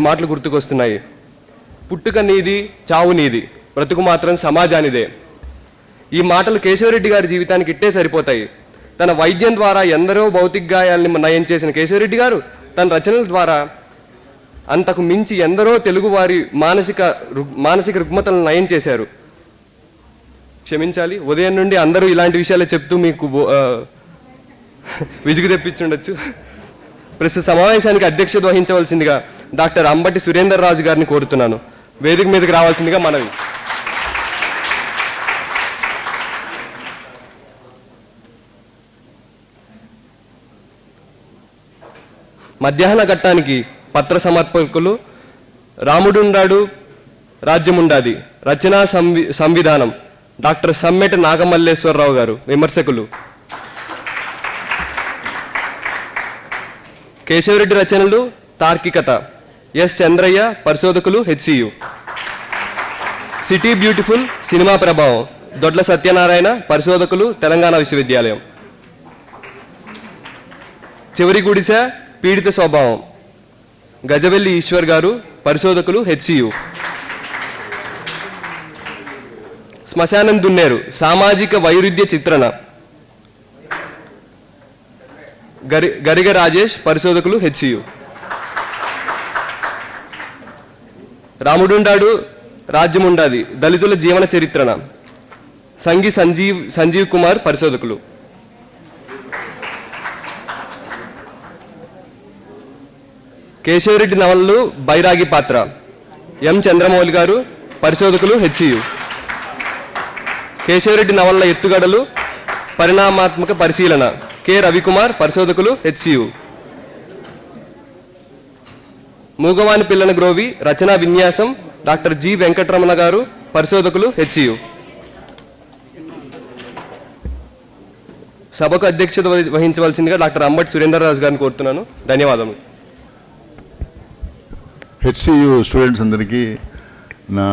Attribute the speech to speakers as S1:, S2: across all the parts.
S1: మాటలు గుర్తుకొస్తున్నాయి. పుట్టుక నీది, చావు నీది, బ్రతుకు మాత్రం సమాజానిదే. ఈ మాటలు కేశవరెడ్డి గారి జీవితానికి ఇట్టే సరిపోతాయి. తన వైద్యం ద్వారా ఎందరో భౌతిక గాయాల్ని నయం చేసిన కేశవరెడ్డి గారు తన రచనల ద్వారా అంతకు మించి ఎందరో తెలుగువారి మానసిక రుగ్మతలను నయం చేశారు. క్షమించాలి, ఉదయం నుండి అందరూ ఇలాంటి విషయాలే చెప్తూ మీకు విసుగు తెప్పించుండొచ్చు. ప్రస్తుత సమావేశానికి అధ్యక్షత వహించవలసిందిగా డాక్టర్ అంబటి సురేందర్ రాజు గారిని కోరుతున్నాను. వేదిక మీదకి రావాల్సిందిగా మనవి. మధ్యాహ్న ఘట్టానికి పత్ర సమర్పకులు రాముడుండాడు రాజ్యముండాది, రచనా సంవిధానం డాక్టర్ సమ్మెట నాగమల్లేశ్వరరావు గారు. విమర్శకులు కేశవరెడ్డి రచనలు తార్కికత ఎస్ చంద్రయ్య, పరిశోధకులు హెచ్సియు. సిటీ బ్యూటిఫుల్ సినిమా ప్రభావం దొడ్ల సత్యనారాయణ, పరిశోధకులు తెలంగాణ విశ్వవిద్యాలయం. చివరి గుడిసె పీడిత స్వభావం గజవెల్లి ఈశ్వర్ గారు, పరిశోధకులు హెచ్సియు. శ్మశానం దున్నేరు సామాజిక వైరుధ్య చిత్రణ గరిగ రాజేష్, పరిశోధకులు హెచ్సియు. రాముడుండాడు రాజ్యముండాది దళితుల జీవన చరిత్రణ సంగి సంజీవ్ కుమార్, పరిశోధకులు. కేశవరెడ్డి నవలలు బైరాగి పాత్ర ఎం చంద్రమౌళి గారు, పరిశోధకులు హెచ్సియు. కేశవరెడ్డి నవలల ఎత్తుగడలు పరిణామాత్మక పరిశీలన కె రవికుమార్, పరిశోధకులు హెచ్సియు. మూగవాని పిల్లన గ్రోవి రచనా విన్యాసం డాక్టర్ జి వెంకటరమణ గారు, పరిశోధకులు హెచ్సియు. సభకు అధ్యక్షత వహించవలసిందిగా డాక్టర్ అంబటి సురేందర్ రాజు గారిని కోరుతున్నాను. ధన్యవాదములు.
S2: హెచ్సియు స్టూడెంట్స్ అందరికీ నా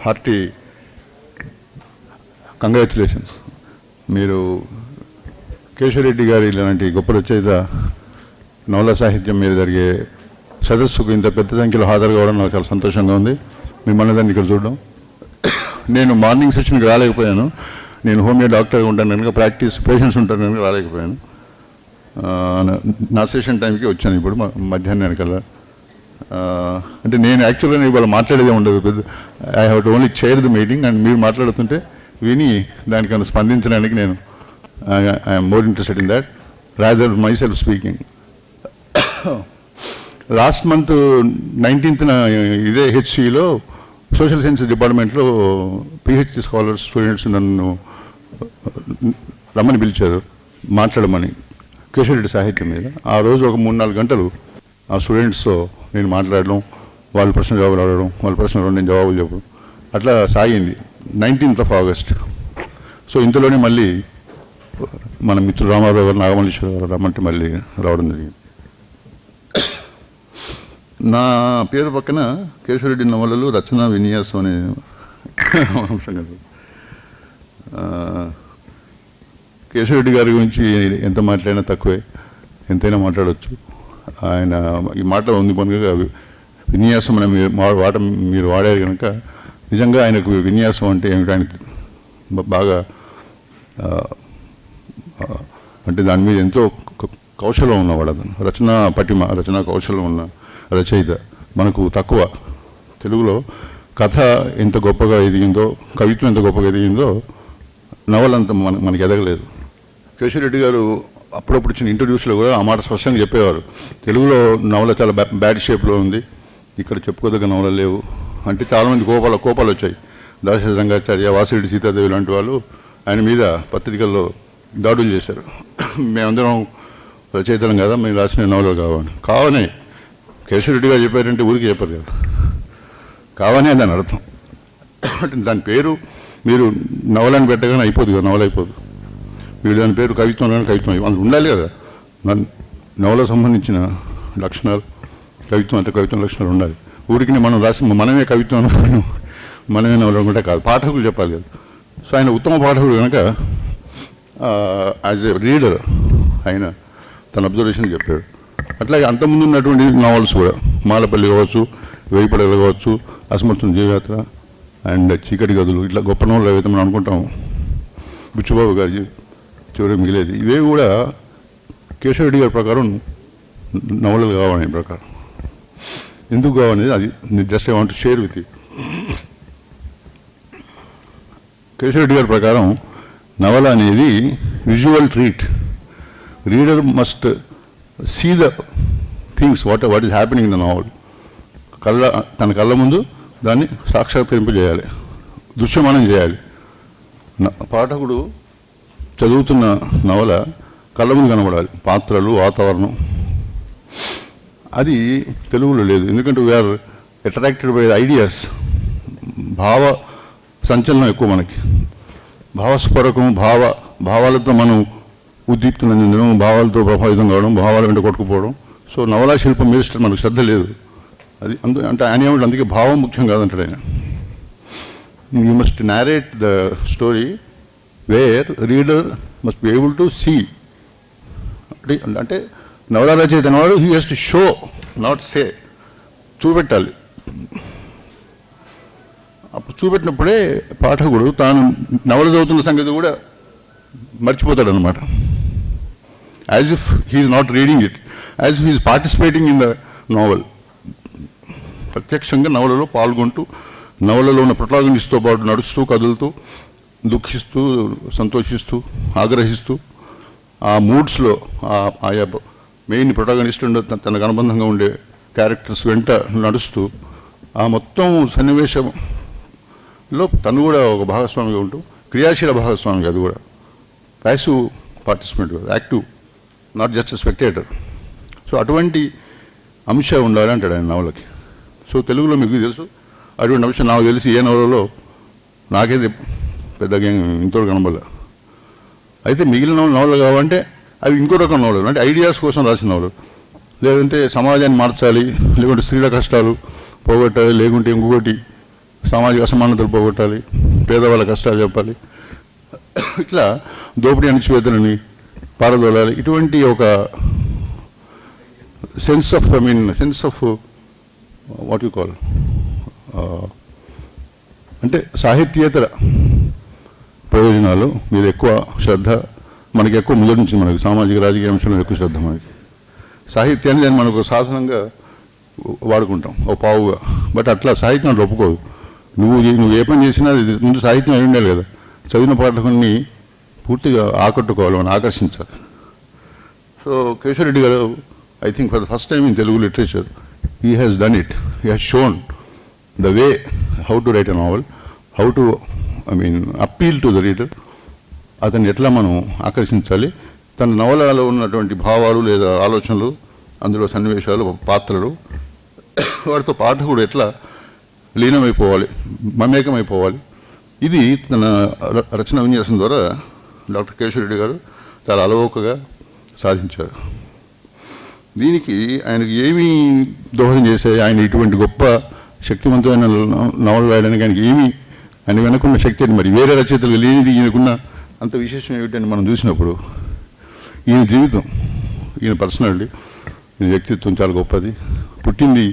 S2: హార్టీ కంగ్రాచులేషన్స్. మీరు కేశవరెడ్డి గారి ఇలాంటి గొప్ప రచయిత నవలా సాహిత్యం మీద జరిగే సదస్సుకు ఇంత పెద్ద సంఖ్యలో హాజరు కావడం నాకు చాలా సంతోషంగా ఉంది. మిమ్మల్ని దాన్ని ఇక్కడ చూడడం. నేను మార్నింగ్ సెషన్కి రాలేకపోయాను. నేను హోమియో డాక్టర్గా ఉంటాను కనుక పేషెంట్స్ ఉంటాను కనుక రాలేకపోయాను. నా సెషన్ టైంకి వచ్చాను ఇప్పుడు మధ్యాహ్నానికల్లా. అంటే నేను యాక్చువల్గా ఇవాళ మాట్లాడేదే ఉండదు. I have to only chair the meeting and మీరు మాట్లాడుతుంటే విని దానికన్నా స్పందించడానికి నేను I'm more interested in that rather my self speaking. Last month 19th ఇదే హెచ్సిలో సోషల్ సైన్సెస్ డిపార్ట్మెంట్లో పిహెచ్డి స్కాలర్స్ స్టూడెంట్స్ నన్ను రమ్మని పిలిచారు మాట్లాడమని కేశవరెడ్డి సాహిత్యం మీద. ఆ రోజు ఒక 3-4 గంటలు ఆ స్టూడెంట్స్తో నేను మాట్లాడడం, వాళ్ళ ప్రశ్న జవాబులు అడగడం, వాళ్ళ ప్రశ్నలు నేను జవాబులు చెప్పడం, అట్లా సాగింది 19th August. సో ఇంతలోనే మళ్ళీ మన మిత్రుడు రామారావు గారు, నాగమల్లేశ్వర గారు రమ్మంటే మళ్ళీ రావడం జరిగింది. నా పేరు పక్కన కేశవరెడ్డి నవలలు రచనా విన్యాసం అనే అంశం కదా. కేశవరెడ్డి గారి గురించి ఎంత మాట్లాడినా తక్కువే, ఎంతైనా మాట్లాడవచ్చు. ఆయన ఈ మాట ఉంది కనుక విన్యాసం అనే మీరు వాడారు కనుక నిజంగా ఆయనకు విన్యాసం అంటే ఏమిటి, ఆయనకు బాగా అంటే దాని మీద ఎంతో కౌశలం ఉన్నవాడు. అతను రచనా పటిమ, రచనా కౌశలం ఉన్న రచయిత. మనకు తక్కువ తెలుగులో కథ ఎంత గొప్పగా ఎదిగిందో, కవిత్వం ఎంత గొప్పగా ఎదిగిందో నవలంత మనకి ఎదగలేదు. కేశవరెడ్డి గారు అప్పుడప్పుడు ఇచ్చిన ఇంటర్వ్యూస్లో కూడా ఆ మాట స్పష్టంగా చెప్పేవారు. తెలుగులో నవల చాలా బ్యాడ్ షేప్లో ఉంది, ఇక్కడ చెప్పుకోదగ్గ నవల లేవు అంటే చాలామంది కోపాలు వచ్చాయి. దాశరథి రంగాచార్య, వాసిరెడ్డి సీతాదేవి లాంటి వాళ్ళు ఆయన మీద పత్రికల్లో దాడులు చేశారు. మేమందరం రచయితలం కదా, మేము రాసిన నవలలు కావని కేశవరెడ్డి గారు చెప్పారంటే ఊరికి చెప్పారు కదా, కావనే దాని అర్థం. అంటే దాని పేరు మీరు నవలని పెట్టగానే అయిపోదు కదా, నవల అయిపోదు. మీరు దాని పేరు కవిత్వం కానీ కవిత్వం అందుకు ఉండాలి కదా. నవలకు సంబంధించిన లక్షణాలు, కవిత్వం అంటే కవిత్వం లక్షణాలు ఉండాలి. ఊరికి మనం రాసి మనమే కవిత్వం మనమే నవల అనుకుంటే కాదు, పాఠకులు చెప్పాలి కదా. సో ఆయన ఉత్తమ పాఠకుడు కనుక యాజ్ ఎ రీడర్ ఆయన తన అబ్జర్వేషన్ చెప్పాడు. అట్లాగే అంతకుముందు ఉన్నటువంటి నావల్స్ కూడా మాలపల్లి కావచ్చు, వేయిపడగలు కావచ్చు, అసమర్థం జీవయాత్ర అండ్ చీకటి గదులు, ఇట్లా గొప్ప నవలు ఏవైతే మనం అనుకుంటాము, బుచ్చుబాబు గారి చివరి మిగిలేది, ఇవే కూడా కేశవరెడ్డి గారి ప్రకారం నవలలు కావాలనే ప్రకారం. ఎందుకు కావాలనేది అది just I want to share with you. Keshava Reddy గారి ప్రకారం నవల అనేది visual treat. Reader must see the things what is happening in the novel. తన కళ్ళ ముందు దాన్ని సాక్షాత్కరింపజేయాలి, దృశ్యమానం చేయాలి. పాఠకుడు చదువుతున్న నవల కళ్ళ ముందు కనబడాలి, పాత్రలు, వాతావరణం. అది తెలుగులో లేదు. ఎందుకంటే వీఆర్ అట్రాక్టెడ్ బై ఐడియాస్. భావ సంచలనం ఎక్కువ మనకి, భావస్ఫోరకం, భావాలతో మనం ఉద్దీప్తం చెందడం, భావాలతో ప్రభావితం కావడం, భావాల వెంట కొట్టుకుపోవడం. సో నవలా శిల్పం మీద మనకు శ్రద్ధ లేదు. అది అంటే ఆయన ఏమంటే అందుకే భావం ముఖ్యం కాదంటాడు ఆయన. You must narrate the story where reader must be able to see. అంటే నవలా రచయిత అనేవాడు he has to show, not say. చూపెట్టాలి. అప్పుడు చూపెట్టినప్పుడే పాఠకుడు తాను నవల చదువుతున్న సంగతి కూడా మర్చిపోతాడు అనమాట. As if he's not reading it, as if he's participating in the novel. ప్రత్యక్షంగా నవలలో పాల్గొంటూ, నవలలో ఉన్న ప్రొటాగనిస్ట్తో పాటు నడుస్తూ, కదులుతూ, దుఃఖిస్తూ, సంతోషిస్తూ, ఆగ్రహిస్తూ, ఆ మూడ్స్లో ఆయా మెయిన్ ప్రొటాగనిస్ట్ తనకు అనుబంధంగా ఉండే క్యారెక్టర్స్ వెంట నడుస్తూ, ఆ మొత్తం సన్నివేశంలో తను కూడా ఒక భాగస్వామిగా ఉంటూ, క్రియాశీల భాగస్వామిగా, అది కూడా ప్యాసివ్ పార్టిసిపెంట్ కాదు, active, not just spectator. So అటువంటి అంశం ఉండాలి అంటాడు ఆయన నవలకి. సో తెలుగులో మీకు తెలుసు అటువంటి అంశం నాకు తెలిసి ఏ నవలలో నాకైతే పెద్దగా ఇంతవరకు కనబడలే. అయితే మిగిలిన నవలలు కావాలంటే అవి ఇంకో రకం నవలలు, అంటే ఐడియాస్ కోసం రాసిన నవలలు. లేదంటే సమాజాన్ని మార్చాలి, లేకుంటే స్త్రీల కష్టాలు పోగొట్టాలి, లేకుంటే ఇంకొకటి సామాజిక అసమానతలు పోగొట్టాలి, పేదవాళ్ళ కష్టాలు చెప్పాలి, ఇట్లా దోపిడీ అణిచివేతలని పారదోలాలి. ఇటువంటి ఒక sense of what you call అంటే సాహిత్యేతర ప్రయోజనాలు మీద ఎక్కువ శ్రద్ధ మనకి, ఎక్కువ మొదటి నుంచి మనకి సామాజిక రాజకీయ అంశంలో ఎక్కువ శ్రద్ధ మనకి. సాహిత్యాన్ని నేను మనకు సాధనంగా వాడుకుంటాం, ఒక పావుగా. బట్ అట్లా సాహిత్యం అట్లా ఒప్పుకోదు. నువ్వు ఏ పని చేసినా ముందు సాహిత్యం అయి ఉండాలి కదా. చదివిన పాఠకుల్ని పూర్తిగా ఆకట్టుకోవాలి, మనం ఆకర్షించాలి. సో కేశవరెడ్డి గారు I think for the first time in Telugu literature he has done it. He has shown the way how to right a naval, how to appeal to the reader. అతన్ని ఎట్లా మనం ఆకర్షించాలి, తన నవలలో ఉన్నటువంటి భావాలు లేదా ఆలోచనలు, అందులో సన్నివేశాలు, పాత్రలు, వాటితో పాఠకుడు ఎట్లా లీనమైపోవాలి, మమేకమైపోవాలి. ఇది తన రచన విన్యాసం ద్వారా డాక్టర్ కేశవరెడ్డి గారు చాలా అలవోకగా సాధించారు. దీనికి ఆయనకి ఏమీ దోహదం చేశాయి, ఆయన ఇటువంటి గొప్ప శక్తివంతమైన నవలు రాయడానికి ఆయన వెనుకున్న శక్తి అని, మరి వేరే రచయితలు లేనిది ఈయనకున్న అంత విశేషం ఏమిటని మనం చూసినప్పుడు, ఈయన జీవితం, ఈయన పర్సనాలిటీ, ఈయన వ్యక్తిత్వం చాలా గొప్పది. పుట్టింది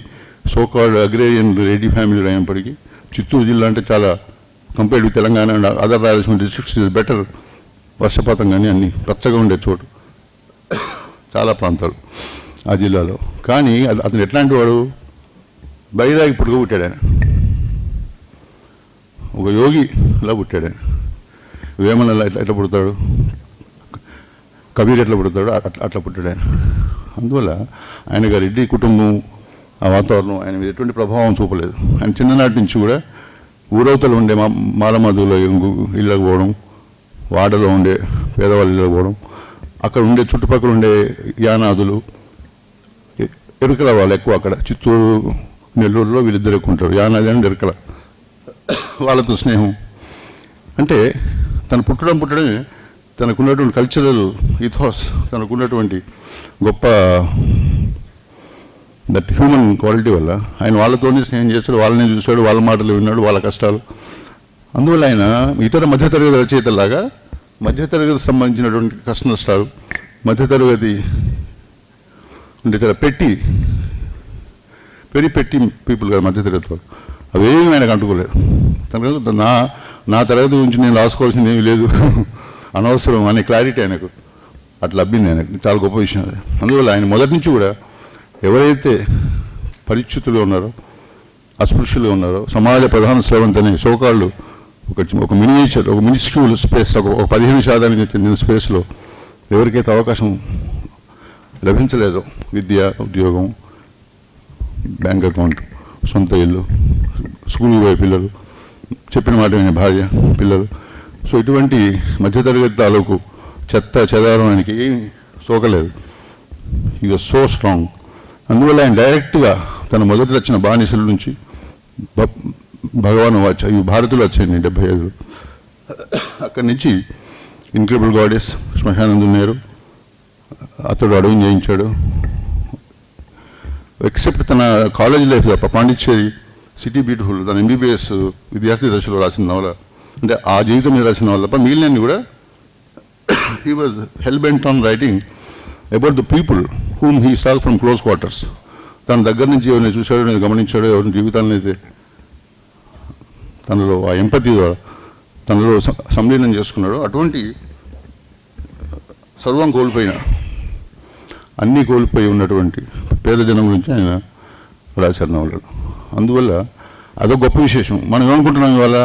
S2: సోకాల్డ్ అగ్రేరియన్ రెడ్డి ఫ్యామిలీ అయినప్పటికీ చిత్తూరు జిల్లా అంటే చాలా compared with Telangana and other Rayalaseema districts is better. వర్షపాతం కానీ అన్ని పచ్చగా ఉండే చోటు చాలా ప్రాంతాలు ఆ జిల్లాలో. కానీ అతను ఎట్లాంటి వాడు, బైరాగి పుట్టుక పుట్టాడు ఆయన, ఒక యోగిలా పుట్టాడు ఆయన. వేమన ఎట్లా పుడతాడు, కబీర్ ఎట్లా పుడతాడు, అట్లా పుట్టాడు ఆయన. అందువల్ల ఆయన రెడ్డి కుటుంబం, ఆ వాతావరణం ఆయన మీద ఎటువంటి ప్రభావం చూపలేదు. ఆయన చిన్ననాటి నుంచి కూడా ఊరవతలు ఉండే మాలమధువులో ఇళ్ళకు పోవడం, వాడలో ఉండే పేదవాళ్ళ ఇళ్ళకు పోవడం, అక్కడ ఉండే చుట్టుపక్కల ఉండే యానాదులు, ఎరుకల వాళ్ళు ఎక్కువ అక్కడ, చిత్తూరు నెల్లూరులో వీళ్ళిద్దరు ఎక్కువ ఉంటారు, యానాది అండ్ ఎరుకల, వాళ్ళతో స్నేహం. అంటే తను పుట్టడమే తనకున్నటువంటి కల్చరల్ ఇథాస్, తనకున్నటువంటి గొప్ప దట్ హ్యూమన్ క్వాలిటీ వల్ల ఆయన వాళ్ళతోనే స్నేహం చేస్తాడు, వాళ్ళని చూశాడు, వాళ్ళ మాటలు విన్నాడు, వాళ్ళ కష్టాలు. అందువల్ల ఆయన ఇతర మధ్యతరగతి రచయితలాగా మధ్యతరగతి సంబంధించినటువంటి కష్ట నష్టాలు, మధ్యతరగతి అంటే చాలా వెరీ పెట్టి పీపుల్ కదా మధ్యతరగతి వాళ్ళు. అవేమీ ఆయనకు అంటుకోలేదు. నా తరగతి గురించి నేను రాసుకోవాల్సింది ఏమీ లేదు, అనవసరం అనే క్లారిటీ ఆయనకు అట్లా అబ్బింది. ఆయనకు చాలా గొప్ప విషయం అది. అందువల్ల ఆయన మొదటి నుంచి కూడా ఎవరైతే పరిచితులు ఉన్నారో, అస్పృశ్యులు ఉన్నారో, సమాజ ప్రధాన స్రవంతి అనే సోకాళ్ళు ఒక మినియేచర్, ఒక మినిస్ట్రూల్ స్పేస్, ఒక 15% చెందిన స్పేస్లో ఎవరికైతే అవకాశం లభించలేదో, విద్య, ఉద్యోగం, బ్యాంక్ అకౌంట్, సొంత ఇల్లు, స్కూల్కి పోయే పిల్లలు, చెప్పిన మాట వినే భార్య, పిల్లలు, సో ఇటువంటి మధ్యతరగతి తాలూకు చెత్త చెదారం ఆయనకి ఏమి సోకలేదు. ఈ వాజ్ సో స్ట్రాంగ్. అందువల్ల ఆయన డైరెక్ట్గా తన మొదటి వచ్చిన బానిసల నుంచి భగవాన్ వాచ్ ఇవి భారతులు వచ్చాయి 75. అక్కడి నుంచి ఇన్క్రెడిబుల్ గాడెస్, శ్మశానందం నేరు అతడు అడవిని చేయించాడు. ఎక్సెప్ట్ తన కాలేజ్ లైఫ్ తప్ప పాండిచ్చేరి, సిటీ బ్యూటిఫుల్, తన ఎంబీబీఎస్ విద్యార్థి దశలో రాసిన నవల, అంటే ఆ జీవితం మీద రాసిన నవల తప్ప మిగిలినన్ని కూడా he was hell bent on writing about the people whom he సాల్ ఫ్రమ్ క్లోజ్ క్వార్టర్స్. తన దగ్గర నుంచి ఎవరిని చూశాడో, నేను గమనించాడో, ఎవరిని జీవితాలను అయితే తనలో ఆ ఎంపతి ద్వారా తనలో సంలీనం చేసుకున్నాడో, అటువంటి సర్వం కోల్పోయిన, అన్నీ కోల్పోయి ఉన్నటువంటి పేద జనం గురించి ఆయన రాశారు నవలలు. అందువల్ల అదొక గొప్ప విశేషం. మనం ఏమనుకుంటున్నాం ఇవాళ,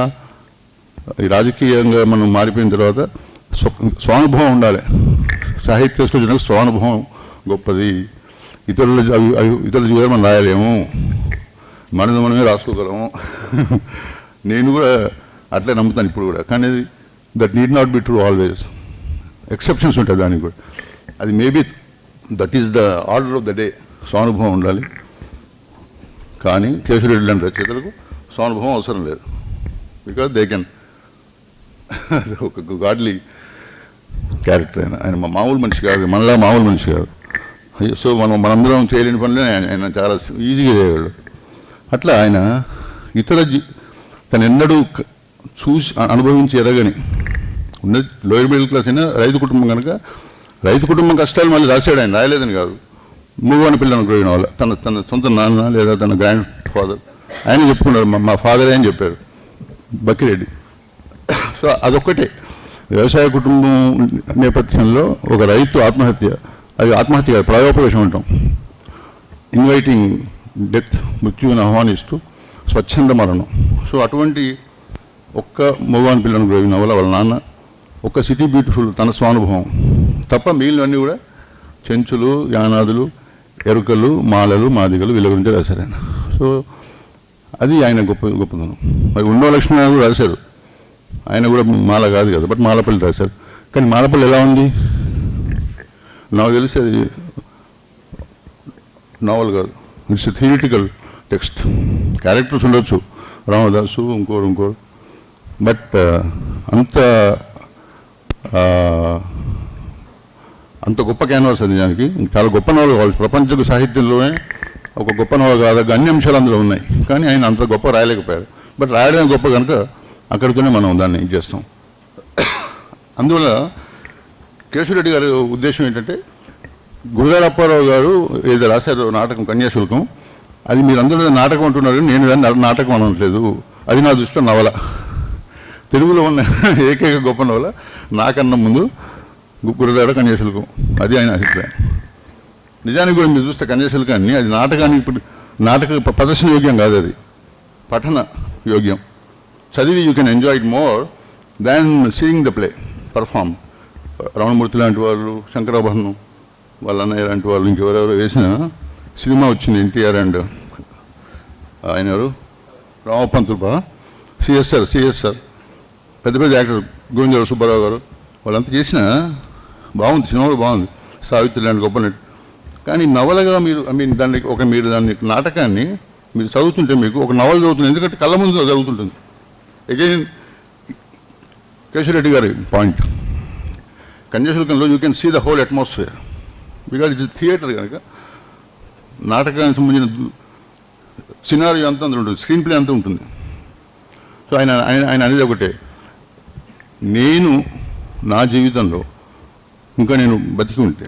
S2: ఈ రాజకీయంగా మనం మారిపోయిన తర్వాత స్వానుభవం ఉండాలి. సాహిత్య సృజనకు స్వానుభవం గొప్పది. ఇతరుల జీవితాలు మనం రాయలేము, మనమే రాసుకోగలము. నేను కూడా అట్లే నమ్ముతాను ఇప్పుడు కూడా. కానీ that need not be true always. Exceptions ఉంటాయి దానికి కూడా. అది maybe that is the order of the day. స్వానుభవం ఉండాలి. కానీ కేశవరెడ్డి లాంటి రచయితలకు స్వానుభవం అవసరం లేదు. బికాజ్ దే కెన్, ఒక గాడ్లీ క్యారెక్టర్. ఆయన మామూలు మనిషి కాదు, మనలా మామూలు మనిషి కాదు. సో మనందరం చేయలేని పనులే ఆయన చాలా ఈజీగా చేయగలడు. అట్లా ఆయన తను ఎన్నడూ చూసి అనుభవించి ఎరగని ఉన్న లోయర్ మిడిల్ క్లాస్ అయినా రైతు కుటుంబం కనుక, రైతు కుటుంబం కష్టాలు మళ్ళీ రాశాడు. ఆయన రాయలేదని కాదు. మూగవాని పిల్లలను గ్రోయిన వాళ్ళ తన సొంత నాన్న లేదా తన గ్రాండ్ ఫాదర్ ఆయన చెప్పుకున్నారు. మా ఫాదరే అని చెప్పారు, బక్కిరెడ్డి. సో అదొక్కటే వ్యవసాయ కుటుంబం నేపథ్యంలో ఒక రైతు ఆత్మహత్య, అది ఆత్మహత్య కాదు, ప్రాయోపవేశం అంటాం. ఇన్వైటింగ్ డెత్, మృత్యువుని ఆహ్వానిస్తూ స్వచ్ఛంద మరణం. సో అటువంటి ఒక్క మూగవాని పిల్లను గ్రోయిన వల్ల వాళ్ళ నాన్న, ఒక సిటీ బ్యూటిఫుల్ తన స్వానుభవం తప్ప మిగిలినవన్నీ కూడా చెంచులు, యానాదులు, ఎరుకలు, మాలలు, మాదిగలు వీళ్ళ గురించి రాశారు ఆయన. సో అది ఆయన గొప్పదనం. మరి ఉండో లక్ష్మణ్ కూడా రాశారు. ఆయన కూడా మాల కాదు కదా, బట్ మాలపల్లి రాశారు. కానీ మాలపల్లి ఎలా ఉంది నాకు తెలిసి అది నావల్ కాదు, ఇట్స్ థియరిటికల్ టెక్స్ట్. క్యారెక్టర్స్ ఉండొచ్చు, రామదాసు ఇంకోరు, బట్ అంత గొప్ప క్యాన్వాస్ అది. దానికి చాలా గొప్ప నవల కావాలి. ప్రపంచ సాహిత్యంలోనే ఒక గొప్ప నవల కాదు, అన్ని అంశాలు అందులో ఉన్నాయి. కానీ ఆయన అంత గొప్ప రాయలేకపోయారు. బట్ రాయడం గొప్ప కనుక అక్కడితోనే మనం దాన్ని ఇది చేస్తాం. అందువల్ల కేశవరెడ్డి గారి ఉద్దేశం ఏంటంటే, గురుగారు అప్పారావు గారు ఏదో రాశారు నాటకం కన్యాశుల్కం, అది మీరందరూ నాటకం అంటున్నారు, నేను దాన్ని నాటకం అనట్లేదు, అది నా దృష్టిలో నవల. తెలుగులో ఉన్న ఏకైక గొప్ప నవల నాకన్నా ముందు గురుగారు కన్యాశుల్కం, అది ఆయన అభిప్రాయం. నిజానికి కూడా మీరు చూస్తే కన్యాశుల్కాన్ని అది నాటకానికి, ఇప్పుడు నాటక ప్రదర్శన యోగ్యం కాదు, అది పఠన యోగ్యం. చదివి you can enjoy it more than seeing the play perform. Ramanamurthy లాంటి వాళ్ళు, శంకరాభరణం వాళ్ళ అన్నయ్య లాంటి వాళ్ళు, ఇంకెవరెవరో వేసిన సినిమా వచ్చింది ఎన్టీఆర్ అండ్ ఆయన ఎవరు, రామపంతులు, సిఎస్ఆర్ పెద్ద పెద్ద యాక్టర్, గోవిందరావు సుబ్బారావు గారు, వాళ్ళంతా చేసిన బాగుంది, సినిమా కూడా బాగుంది, సావిత్రి లాంటి గొప్ప నటి. కానీ నవలగా మీరు మీరు దాన్ని నాటకాన్ని మీరు చదువుతుంటే మీకు ఒక నవల చదువుతుంది, ఎందుకంటే కళ్ళ ముందు జరుగుతుంటుంది. అగైన్ కేశవరెడ్డి గారి పాయింట్, కన్యాశుల్కంలో you can see the whole atmosphere because it is theatre కనుక. నాటకానికి సంబంధించిన సినారియో అంతా అందులో ఉంటుంది, స్క్రీన్ ప్లే అంతా ఉంటుంది. సో ఆయన అనేది ఒకటే, నేను నా జీవితంలో ఇంకా నేను బతికి ఉంటే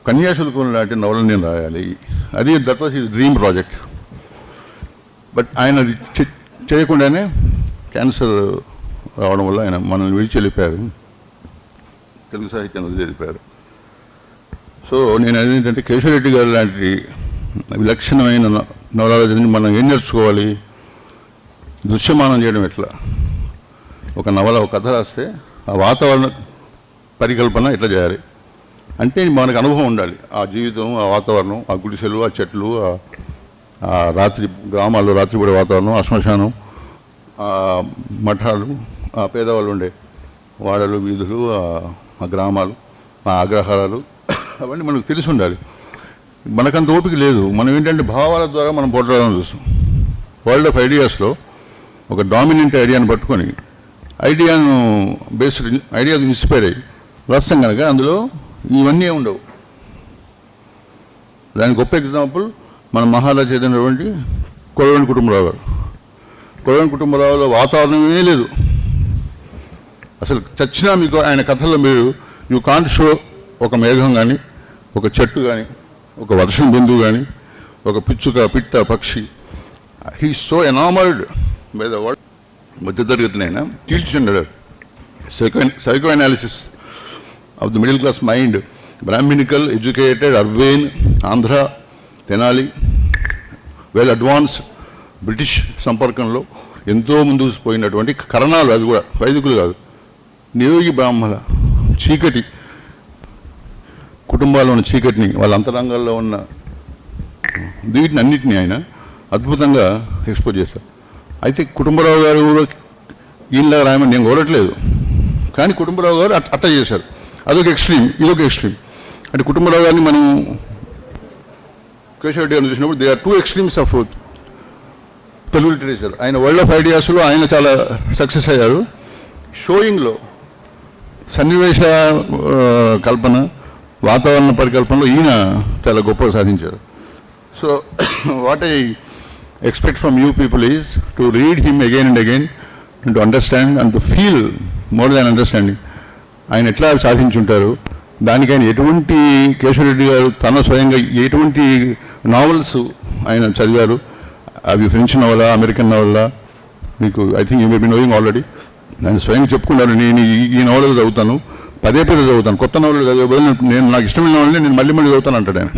S2: కన్యాశుల్కం లాంటి నవలను నేను రాయాలి. అది that was his dream project. But ఆయన అది చేయకుండానే క్యాన్సర్ రావడం వల్ల ఆయన మనల్ని విడిచి వెళ్ళిపోయారు, తెలుగు సాహిత్యం వదిలి వెళ్ళిపోయారు. సో నేను అదేంటంటే కేశవరెడ్డి గారు లాంటి విలక్షణమైన నవలాలని మనం ఏం నేర్చుకోవాలి, దృశ్యమానం చేయడం ఎట్లా, ఒక నవల ఒక కథ రాస్తే ఆ వాతావరణ పరికల్పన ఎట్లా చేయాలి అంటే మనకు అనుభవం ఉండాలి. ఆ జీవితం, ఆ వాతావరణం, ఆ గుడిసెలు, ఆ చెట్లు, ఆ రాత్రి గ్రామాల్లో రాత్రిపూడే వాతావరణం, ఆ శ్మశానం, ఆ మఠాలు, ఆ పేదవాళ్ళు ఉండే వాడలు, వీధులు, ఆ గ్రామాలు, ఆ అగ్రహారాలు, అవన్నీ మనకు తెలిసి ఉండాలి. మనకంత ఓపిక లేదు. మనం ఏంటంటే భావాల ద్వారా మనం పోట్లాడాలని చూస్తాం. వరల్డ్ ఆఫ్ ఐడియాస్లో ఒక డామినెంట్ ఐడియాను పట్టుకొని ఐడియాను ఇన్స్పైర్ అయ్యి రాస్తాం కనుక అందులో ఇవన్నీ ఉండవు. దానికి గొప్ప ఎగ్జాంపుల్ మన మహారాజా చెందినటువంటి కొలవెంటి కుటుంబరావు గారు. కొలవెంటి కుటుంబరావులో వాతావరణమే లేదు అసలు. చచ్చినా మీకు ఆయన కథల్లో మీరు యూ కాంట్ షో ఒక మేఘం కానీ, ఒక చెట్టు కానీ, ఒక వర్షం బిందువు కానీ, ఒక పిచ్చుక, పిట్ట, పక్షి. He so enamoured by the word. మధ్యతరగతినైనా తీర్చిన్నాడు. Psycho analysis of the middle class mind, Brahminical, educated, urban, Andhra, Tenali, well advance British సంపర్కంలో ఎంతో ముందుకు పోయినటువంటి కరణాలు, అది కూడా వైదికులు కాదు, నియోగి బ్రాహ్మణ చీకటి కుటుంబాల్లో ఉన్న చీకటిని, వాళ్ళ అంతరంగాల్లో ఉన్న వీటిని అన్నిటినీ ఆయన అద్భుతంగా ఎక్స్పోజ్ చేశారు. అయితే కుటుంబరావు గారు ఈయనలా రాయమని నేను కోరట్లేదు, కానీ కుటుంబరావు గారు అట్ట చేశారు. అదొక ఎక్స్ట్రీమ్, ఇదొక ఎక్స్ట్రీమ్. అంటే కుటుంబరావు గారిని మనం కేశవరెడ్డి గారిని చూసినప్పుడు they are two extremes of Telugu literature. ఆయన వరల్డ్ ఆఫ్ ఐడియాస్లో ఆయన చాలా సక్సెస్ అయ్యారు. షోయింగ్లో సన్నివేశ కల్పన, వాతావరణ పరికల్పనలో ఈయన చాలా గొప్పగా సాధించారు. So what I expect from you people is to read him again and again and to understand and to feel more than understanding. ఆయన ఎట్లా సాధించుంటారు, దానికి ఆయన ఎటువంటి, కేశవరెడ్డి గారు తన స్వయంగా ఎటువంటి నావెల్స్ ఆయన చదివారు, అవి ఫ్రెంచ్ నవలా, అమెరికన్ నవలా, మీకు I think you may be knowing already. ఆయన స్వయంగా చెప్పుకున్నారు, నేను ఈ నవలలు చదువుతాను, పదే చదువుతాను, కొత్త నవలలు చదివే బదులు నేను నాకు ఇష్టమైన నవలని నేను మళ్ళీ చదువుతాను అంటాడు ఆయన.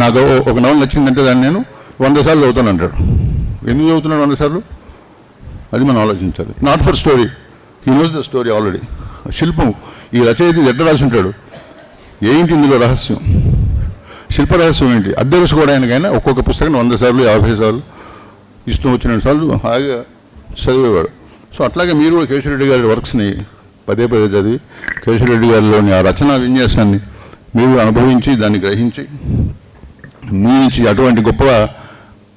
S2: నాకు ఒక నవల నచ్చిందంటే దాన్ని నేను 100 సార్లు చదువుతాను అంటాడు. ఎందుకు చదువుతున్నాడు 100 సార్లు? అది మనం ఆలోచించాలి. Not for story, he knows the story already. శిల్పం, ఈ రచయిత ఎట్లా రాసి ఉంటాడు, ఏంటి ఇందులో రహస్యం, శిల్ప రహస్యం ఏంటి, అది తెలుసుకోవడానికైనా ఒక్కొక్క పుస్తకం 100 సార్లు 50 సార్లు ఇష్టం వచ్చిన సార్లు హాయిగా చదివేవాడు. సో అట్లాగే మీరు కూడా కేశవరెడ్డి గారి వర్క్స్ని పదే చదివి కేశవరెడ్డి గారిలోని ఆ రచనా విన్యాసాన్ని మీరు అనుభవించి దాన్ని గ్రహించి మీ నుంచి అటువంటి గొప్ప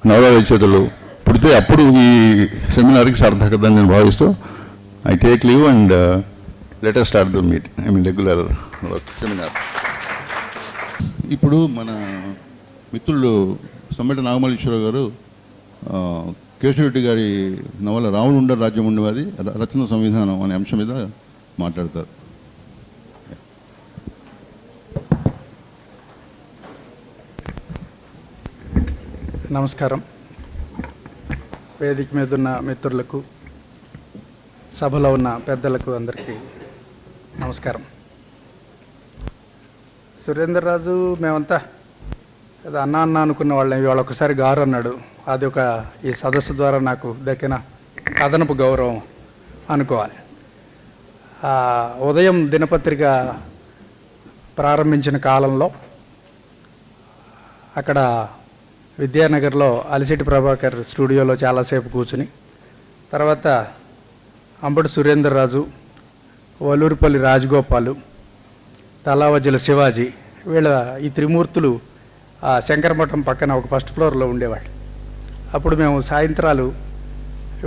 S2: నవల రచయితలు పుడితే అప్పుడు ఈ సెమినార్కి సార్థకత అని నేను భావిస్తూ I take leave and let us start the meet regular seminar. ఇప్పుడు మన మిత్రులు సమ్మెట నాగమల్లేశ్వరరావు గారు కేశవరెడ్డి గారి నవల రావణుడు ఉండరు రాజ్యం ఉండేది రచన సంవిధానం అనే అంశం మీద మాట్లాడతారు.
S3: నమస్కారం. వేదిక మీద ఉన్న మిత్రులకు, సభలో ఉన్న పెద్దలకు అందరికీ నమస్కారం. సురేంద్రరాజు మేమంతా ఏదో అన్న అనుకున్న వాళ్ళం, ఇవాళ ఒకసారి గారు అన్నాడు. అది ఒక ఈ సదస్సు ద్వారా నాకు దక్కిన అదనపు గౌరవం అనుకోవాలి. ఉదయం దినపత్రిక ప్రారంభించిన కాలంలో అక్కడ విద్యానగర్లో అలిశెట్టి ప్రభాకర్ స్టూడియోలో చాలాసేపు కూర్చుని, తర్వాత అంబటి సురేంద్రరాజు, వలూరుపల్లి రాజగోపాలు, తలావజ్జల శివాజీ, వీళ్ళ ఈ త్రిమూర్తులు శంకరమఠం పక్కన ఒక ఫస్ట్ ఫ్లోర్లో ఉండేవాళ్ళు. అప్పుడు మేము సాయంత్రాలు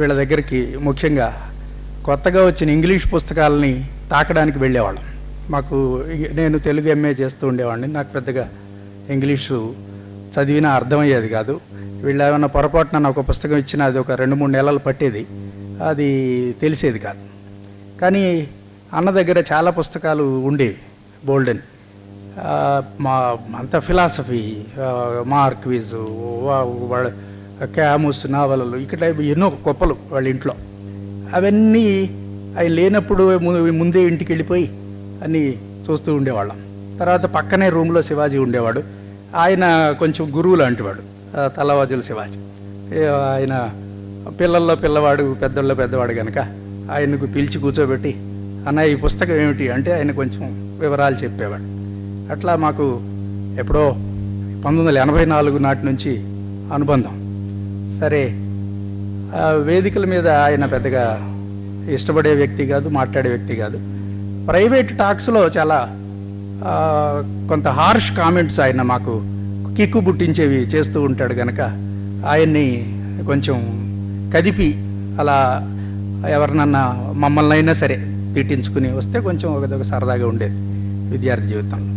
S3: వీళ్ళ దగ్గరికి ముఖ్యంగా కొత్తగా వచ్చిన ఇంగ్లీష్ పుస్తకాలని తాకడానికి వెళ్ళేవాళ్ళం. నేను తెలుగు ఎంఏ చేస్తూ ఉండేవాడిని, నాకు పెద్దగా ఇంగ్లీషు చదివినా అర్థమయ్యేది కాదు. వీళ్ళు ఏమైనా పొరపాటున ఒక పుస్తకం ఇచ్చినా అది ఒక 2-3 నెలలు పట్టేది, అది తెలిసేది కాదు. కానీ అన్న దగ్గర చాలా పుస్తకాలు ఉండేవి, బోల్డెన్. మా అంత ఫిలాసఫీ, మార్క్విజ్, వాళ్ళ క్యాముస్ నావలలు, ఇక్కడ ఎన్నో గొప్పలు వాళ్ళ ఇంట్లో. అవన్నీ ఆయన లేనప్పుడు ముందే ఇంటికి వెళ్ళిపోయి అన్నీ చూస్తూ ఉండేవాళ్ళం. తర్వాత పక్కనే రూమ్లో శివాజీ ఉండేవాడు. ఆయన కొంచెం గురువు లాంటివాడు, తలవాజుల శివాజీ. ఆయన పిల్లల్లో పిల్లవాడు, పెద్దల్లో పెద్దవాడు కనుక ఆయనకు పిలిచి కూర్చోబెట్టి, అన్న ఈ పుస్తకం ఏమిటి అంటే ఆయన కొంచెం వివరాలు చెప్పేవాడు. అట్లా మాకు ఎప్పుడో 1984 నాటి నుంచి అనుబంధం. సరే, వేదికల మీద ఆయన పెద్దగా ఇష్టపడే వ్యక్తి కాదు, మాట్లాడే వ్యక్తి కాదు. ప్రైవేట్ టాక్స్లో చాలా కొంత హార్ష్ కామెంట్స్ ఆయన మాకు కిక్కు పుట్టించేవి చేస్తూ ఉంటాడు కనుక ఆయన్ని కొంచెం కదిపి అలా ఎవరినన్నా మమ్మల్ని అయినా సరే తిట్టించుకుని వస్తే కొంచెం ఒక సరదాగా ఉండేది విద్యార్థి జీవితంలో.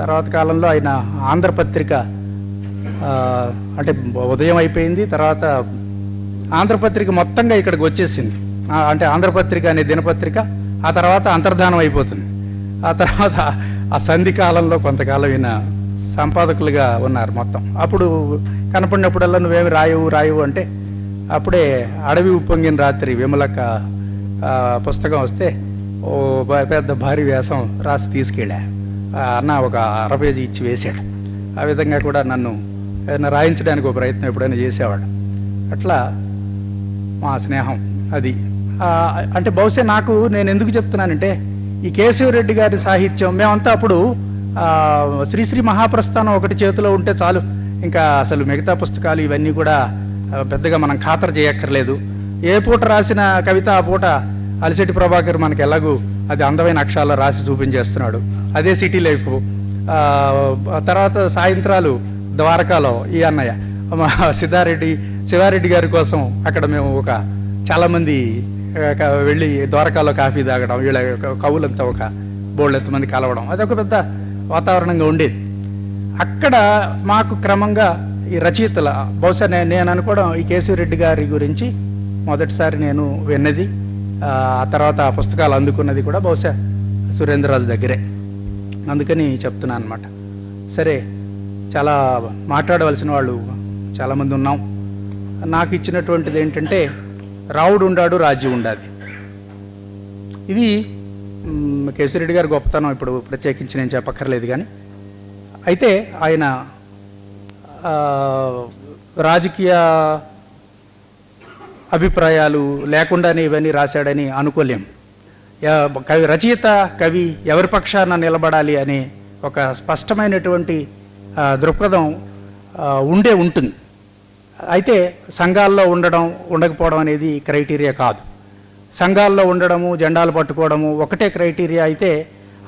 S3: తర్వాత కాలంలో ఆయన ఆంధ్రపత్రిక అంటే ఉదయం అయిపోయింది, తర్వాత ఆంధ్రపత్రిక మొత్తంగా ఇక్కడికి వచ్చేసింది. అంటే ఆంధ్రపత్రిక అనే దినపత్రిక ఆ తర్వాత అంతర్ధానం అయిపోతుంది. ఆ తర్వాత ఆ సంధి కాలంలో కొంతకాలం ఈయన సంపాదకులుగా ఉన్నారు మొత్తం. అప్పుడు కనపడినప్పుడల్లా నువ్వేమి రాయవు అంటే అప్పుడే అడవి ఉప్పొంగిన రాత్రి విమలక పుస్తకం వస్తే ఓ పెద్ద భారీ వ్యాసం రాసి తీసుకెళ్ళా. అన్న ఒక 60 పేజీ ఇచ్చి వేశాడు. ఆ విధంగా కూడా నన్ను ఏదైనా రాయించడానికి ఒక ప్రయత్నం ఎప్పుడైనా చేసేవాడు. అట్లా మా స్నేహం అది. అంటే బహుశా నేను ఎందుకు చెప్తున్నానంటే ఈ కేశవరెడ్డి గారి సాహిత్యం మేమంతా అప్పుడు శ్రీశ్రీ మహాప్రస్థానం ఒకటి చేతిలో ఉంటే చాలు, ఇంకా అసలు మిగతా పుస్తకాలు ఇవన్నీ కూడా పెద్దగా మనం ఖాతరు చేయక్కర్లేదు. ఏ పూట రాసిన కవిత ఆ పూట అలిశెట్టి ప్రభాకర్ మనకి ఎలాగూ అది అందమైన అక్షరాల్లో రాసి చూపించేస్తున్నాడు. అదే సిటీ లైఫ్. తర్వాత సాయంత్రాలు ద్వారకాలో ఈ అన్నయ్య మా శివారెడ్డి గారి కోసం అక్కడ మేము చాలామంది వెళ్ళి ద్వారకాలో కాఫీ తాగడం, వీళ్ళ కవులంతా ఒక బోళ్ళెంతమంది కలవడం, అదొక పెద్ద వాతావరణంగా ఉండేది. అక్కడ మాకు క్రమంగా ఈ రచయితల బహుశా నేను అనుకోవడం ఈ కేశవరెడ్డి గారి గురించి మొదటిసారి నేను విన్నది, ఆ తర్వాత ఆ పుస్తకాలు అందుకున్నది కూడా బహుశా సురేంద్రరాజు దగ్గరే. అందుకని చెప్తున్నాను అన్నమాట. సరే, చాలా మాట్లాడవలసిన వాళ్ళు చాలామంది ఉన్నాం. నాకు ఇచ్చినటువంటిది ఏంటంటే రావుడు ఉండాడు రాజ్యం ఉండాది. ఇది కేశవరెడ్డి గారి గొప్పతనం ఇప్పుడు ప్రత్యేకించి నేను చెప్పక్కర్లేదు. కానీ అయితే ఆయన రాజకీయ అభిప్రాయాలు లేకుండానే ఇవన్నీ రాశాడని అనుకోలేం. రచయిత కవి ఎవరి పక్షాన నిలబడాలి అనే ఒక స్పష్టమైనటువంటి దృక్పథం ఉంటుంది. అయితే సంఘాల్లో ఉండకపోవడం అనేది క్రైటీరియా కాదు. సంఘాల్లో ఉండడము, జెండాలు పట్టుకోవడము ఒకటే క్రైటీరియా అయితే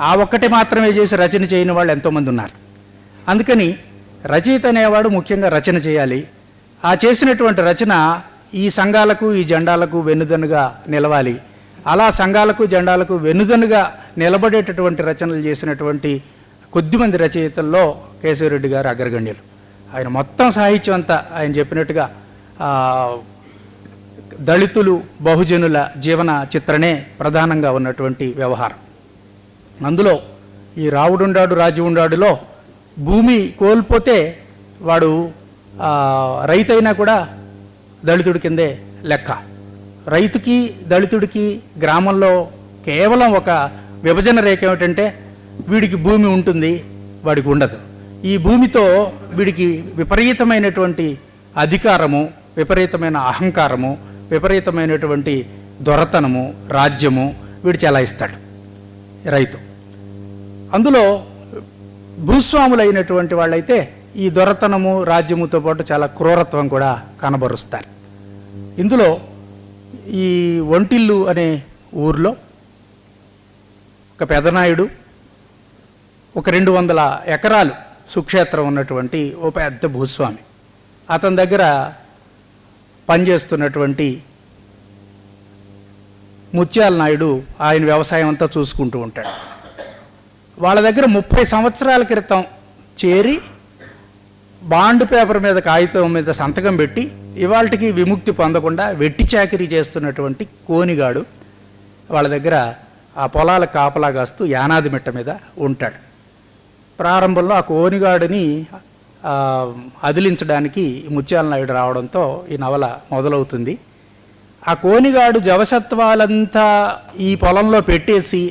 S3: ఆ ఒక్కటే మాత్రమే చేసి రచన చేయని వాళ్ళు ఎంతోమంది ఉన్నారు. అందుకని రచయిత అనేవాడు ముఖ్యంగా రచన చేయాలి. ఆ చేసినటువంటి రచన ఈ సంఘాలకు ఈ జెండాలకు వెన్నుదన్నుగా నిలవాలి. అలా సంఘాలకు జెండాలకు వెన్నుదన్నుగా నిలబడేటటువంటి రచనలు చేసినటువంటి కొద్దిమంది రచయితల్లో కేశవరెడ్డి గారు అగ్రగణ్యులు. ఆయన మొత్తం సాహిత్యం అంతా ఆయన చెప్పినట్టుగా దళితులు బహుజనుల జీవన చిత్రణే ప్రధానంగా ఉన్నటువంటి వ్యవహారం. అందులో ఈ రావుడుండాడు రాజ్యం ఉండాడులో భూమి కోల్పోతే వాడు రైతైనా కూడా దళితుడి కిందే లెక్క. రైతుకి దళితుడికి గ్రామంలో కేవలం ఒక విభజన రేఖ ఏమిటంటే వీడికి భూమి ఉంటుంది, వాడికి ఉండదు. ఈ భూమితో వీడికి విపరీతమైనటువంటి అధికారము, విపరీతమైన అహంకారము, విపరీతమైనటువంటి దొరతనము, రాజ్యము వీడు చెలాయిస్తాడు రైతు. అందులో భూస్వాములైనటువంటి వాళ్ళైతే ఈ దొరతనము రాజ్యముతో పాటు చాలా క్రూరత్వం కూడా కనబరుస్తారు. ఇందులో ఈ ఒంటిల్లు అనే ఊర్లో ఒక పెదనాయుడు ఒక 200 ఎకరాలు సుక్షేత్రం ఉన్నటువంటి ఓ పెద్ద భూస్వామి. అతని దగ్గర పనిచేస్తున్నటువంటి ముత్యాల నాయుడు ఆయన వ్యవసాయం అంతా చూసుకుంటూ ఉంటాడు. వాళ్ళ దగ్గర 30 సంవత్సరాల క్రితం చేరి బాండ్ పేపర్ మీద కాగితం మీద సంతకం పెట్టి ఇవాళకి విముక్తి పొందకుండా వెట్టి చాకిరీ చేస్తున్నటువంటి కోనిగాడు వాళ్ళ దగ్గర ఆ పొలాల కాపలా కాస్తూ యానాది మిట్ట మీద ఉంటాడు. ప్రారంభంలో ఆ కోనిగాడిని అదిలించడానికి ముత్యాల నాయుడు రావడంతో ఈ నవల మొదలవుతుంది. ఆ కోనిగాడు జవసత్వాలంతా ఈ పొలంలో పెట్టేసి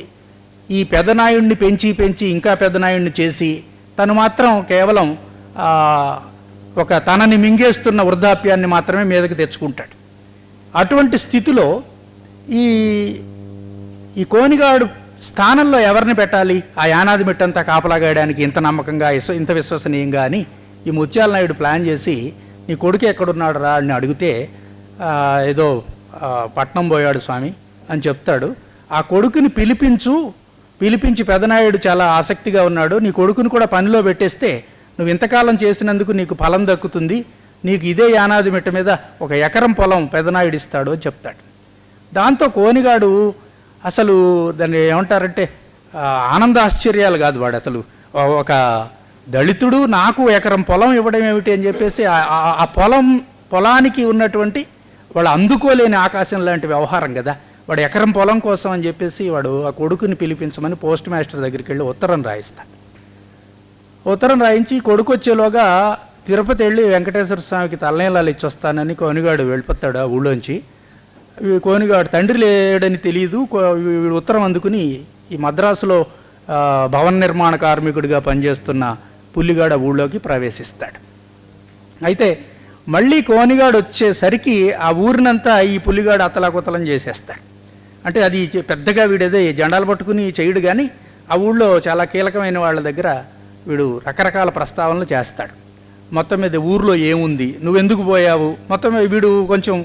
S3: ఈ పెదనాయుడిని పెంచి ఇంకా పెదనాయుడిని చేసి తను మాత్రం కేవలం ఒక తనని మింగేస్తున్న వృద్ధాప్యాన్ని మాత్రమే మీదకి తెచ్చుకుంటాడు. అటువంటి స్థితిలో ఈ కోనిగాడు స్థానంలో ఎవరిని పెట్టాలి, ఆ యానాది మెట్టంతా కాపలాగాయడానికి ఇంత నమ్మకంగా ఇంత విశ్వసనీయంగా అని ఈ ముత్యాల నాయుడు ప్లాన్ చేసి, నీ కొడుకు ఎక్కడున్నాడు రా అని అడిగితే ఏదో పట్నం పోయాడు స్వామి అని చెప్తాడు. ఆ కొడుకుని పిలిపించి పెదనాయుడు చాలా ఆసక్తిగా ఉన్నాడు, నీ కొడుకుని కూడా పనిలో పెట్టేస్తే నువ్వు ఇంతకాలం చేసినందుకు నీకు ఫలం దక్కుతుంది, నీకు ఇదే యానాది మెట్ట మీద 1 ఎకరం పొలం పెదనాయుడు ఇస్తాడు అని చెప్తాడు. దాంతో కోనిగాడు అసలు దాన్ని ఏమంటారంటే ఆనందాశ్చర్యాలు కాదు, వాడు అసలు ఒక దళితుడు నాకు 1 ఎకరం పొలం ఇవ్వడం ఏమిటి అని చెప్పేసి ఆ పొలానికి ఉన్నటువంటి వాళ్ళు అందుకోలేని ఆకాశం లాంటి వ్యవహారం కదా, వాడు 1 ఎకరం పొలం కోసం అని చెప్పేసి వాడు ఆ కొడుకుని పిలిపించమని పోస్ట్ మాస్టర్ దగ్గరికి వెళ్ళి ఉత్తరం రాయిస్తాడు. ఉత్తరం రాయించి కొడుకు వచ్చేలోగా తిరుపతి వెళ్ళి వెంకటేశ్వర స్వామికి తలనీలాలు ఇచ్చొస్తానని కోనిగాడు వెళ్ళిపోతాడు ఆ ఊళ్ళోంచి. కోనిగాడు తండ్రి లేడని తెలియదు, వీడు ఉత్తరం అందుకుని ఈ మద్రాసులో భవన నిర్మాణ కార్మికుడిగా పనిచేస్తున్న పుల్లిగాడు ఆ ఊళ్ళోకి ప్రవేశిస్తాడు. అయితే మళ్ళీ కోనిగాడు వచ్చేసరికి ఆ ఊరినంతా ఈ పుల్లిగాడు అతలాకుతలం చేసేస్తాడు. అంటే అది పెద్దగా వీడేదో జెండాలు పట్టుకుని చేయడు, కానీ ఆ ఊళ్ళో చాలా కీలకమైన వాళ్ళ దగ్గర వీడు రకరకాల ప్రస్తావనలు చేస్తాడు. మొత్తం మీద ఊర్లో ఏముంది, నువ్వెందుకు పోయావు, మొత్తం వీడు కొంచెం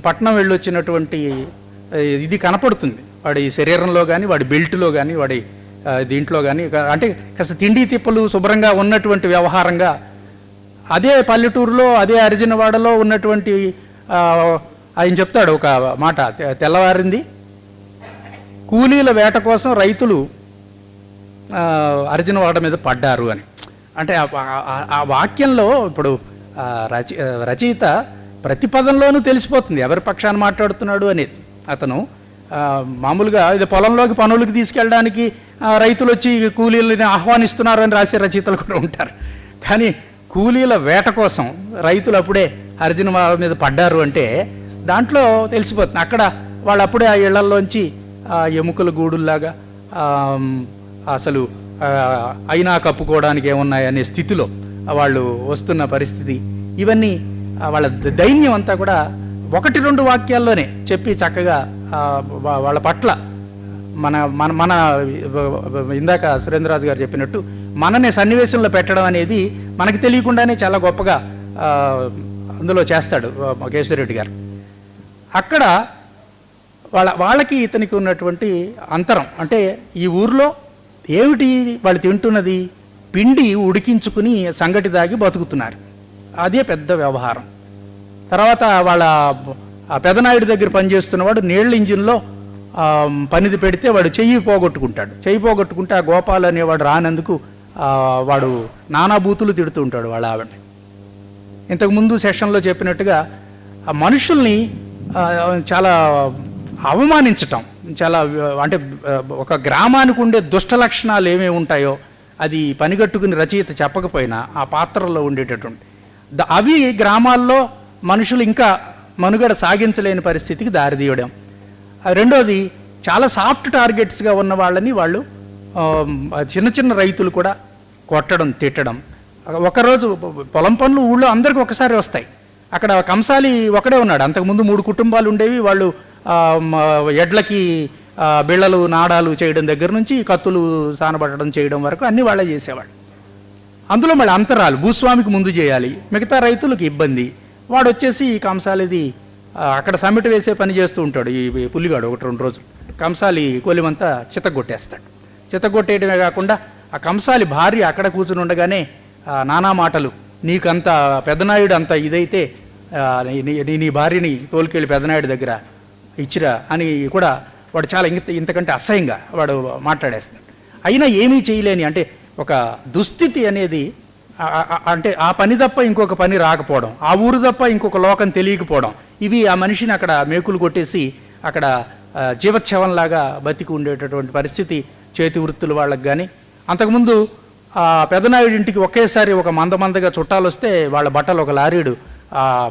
S3: పట్నం వెళ్ళొచ్చినటువంటి ఇది కనపడుతుంది వాడి శరీరంలో కానీ వాడి బెల్ట్లో కానీ వాడి దీంట్లో కానీ. అంటే కాస్త తిండి తిప్పలు శుభ్రంగా ఉన్నటువంటి వ్యవహారంగా. అదే పల్లెటూరులో అదే అర్జునవాడలో ఉన్నటువంటి ఆయన చెప్తాడు ఒక మాట, తెల్లవారింది కూలీల వేట కోసం రైతులు అర్జునవాడ మీద పడ్డారు అని. అంటే ఆ వాక్యంలో ఇప్పుడు రచయిత ప్రతి పదంలోనూ తెలిసిపోతుంది ఎవరి పక్షాన్ని మాట్లాడుతున్నాడు అనేది. అతను మామూలుగా ఇది పొలంలోకి పనులకి తీసుకెళ్ళడానికి రైతులు వచ్చి కూలీలని ఆహ్వానిస్తున్నారు అని రాసే రచయితలు కూడా ఉంటారు, కానీ కూలీల వేట కోసం రైతులు అప్పుడే అర్జున మీద పడ్డారు అంటే దాంట్లో తెలిసిపోతుంది. అక్కడ వాళ్ళు అప్పుడే ఆ ఇళ్లల్లోంచి ఎముకల గూడుల్లాగా అసలు అయినా కప్పుకోవడానికి ఏమున్నాయనే స్థితిలో వాళ్ళు వస్తున్న పరిస్థితి, ఇవన్నీ వాళ్ళ దైన్యం అంతా కూడా 1-2 వాక్యాల్లోనే చెప్పి చక్కగా వాళ్ళ పట్ల మన ఇందాక సురేంద్రరాజు గారు చెప్పినట్టు మననే సన్నివేశంలో పెట్టడం అనేది మనకి తెలియకుండానే చాలా గొప్పగా అందులో చేస్తాడు కేశవరెడ్డి గారు. అక్కడ వాళ్ళకి ఇతనికి ఉన్నటువంటి అంతరం అంటే ఈ ఊర్లో ఏమిటి వాళ్ళు తింటున్నది, పిండి ఉడికించుకుని సంగటి దాగి బతుకుతున్నారు, అదే పెద్ద వ్యవహారం. తర్వాత వాళ్ళ పెదనాయుడి దగ్గర పనిచేస్తున్నవాడు నీళ్ళ ఇంజిన్లో పనిది పెడితే వాడు చెయ్యి పోగొట్టుకుంటే ఆ గోపాల్ అనేవాడు రానందుకు వాడు నానా బూతులు తిడుతూ ఉంటాడు వాళ్ళ ఆవిడని. ఇంతకుముందు సెషన్లో చెప్పినట్టుగా ఆ మనుషుల్ని చాలా అవమానించటం, చాలా అంటే ఒక గ్రామానికి ఉండే దుష్ట లక్షణాలు ఏమేమి ఉంటాయో అది పనిగట్టుకుని రచయిత చెప్పకపోయినా ఆ పాత్రలో ఉండేటటువంటి అవి గ్రామాల్లో మనుషులు ఇంకా మనుగడ సాగించలేని పరిస్థితికి దారితీయడం. రెండోది చాలా సాఫ్ట్ టార్గెట్స్గా ఉన్న వాళ్ళని వాళ్ళు చిన్న రైతులు కూడా కొట్టడం తిట్టడం. ఒకరోజు పొలం పనులు ఊళ్ళో అందరికీ ఒకసారి వస్తాయి. అక్కడ కంసాలి ఒకడే ఉన్నాడు, అంతకుముందు 3 కుటుంబాలు ఉండేవి. వాళ్ళు ఎడ్లకి బిళ్ళలు నాడాలు చేయడం దగ్గర నుంచి కత్తులు సానబడడం చేయడం వరకు అన్నీ వాళ్ళే చేసేవాళ్ళు. అందులో మళ్ళీ అంతరాలు భూస్వామికి ముందు చేయాలి, మిగతా రైతులకు ఇబ్బంది. వాడు వచ్చేసి ఈ కంసాలిది అక్కడ సమిట వేసే పని చేస్తూ ఉంటాడు. ఈ పుల్లిగాడు 1-2 రోజులు కంసాలి కొలిమంతా చితగొట్టేస్తాడు. చితగొట్టేయడమే కాకుండా ఆ కంసాలి భార్య అక్కడ కూర్చుని ఉండగానే నానా మాటలు, నీకంత పెదనాయుడు అంత ఇదైతే నీ భార్యని తోలుకెళ్ళి పెదనాయుడు దగ్గర ఇచ్చిరా అని కూడా వాడు చాలా ఇంతకంటే అసహ్యంగా వాడు మాట్లాడేస్తాడు. అయినా ఏమీ చేయలేని అంటే ఒక దుస్థితి అనేది, అంటే ఆ పని తప్ప ఇంకొక పని రాకపోవడం, ఆ ఊరు తప్ప ఇంకొక లోకం తెలియకపోవడం, ఇవి ఆ మనిషిని అక్కడ మేకులు కొట్టేసి అక్కడ జీవచ్ఛవంలాగా బతికి ఉండేటటువంటి పరిస్థితి చేతి వృత్తుల వాళ్ళకి కానీ అంతకుముందు పెదనాయుడి ఇంటికి ఒకేసారి ఒక మందగా చుట్టాలు వస్తే వాళ్ళ బట్టలు ఒక లారీడు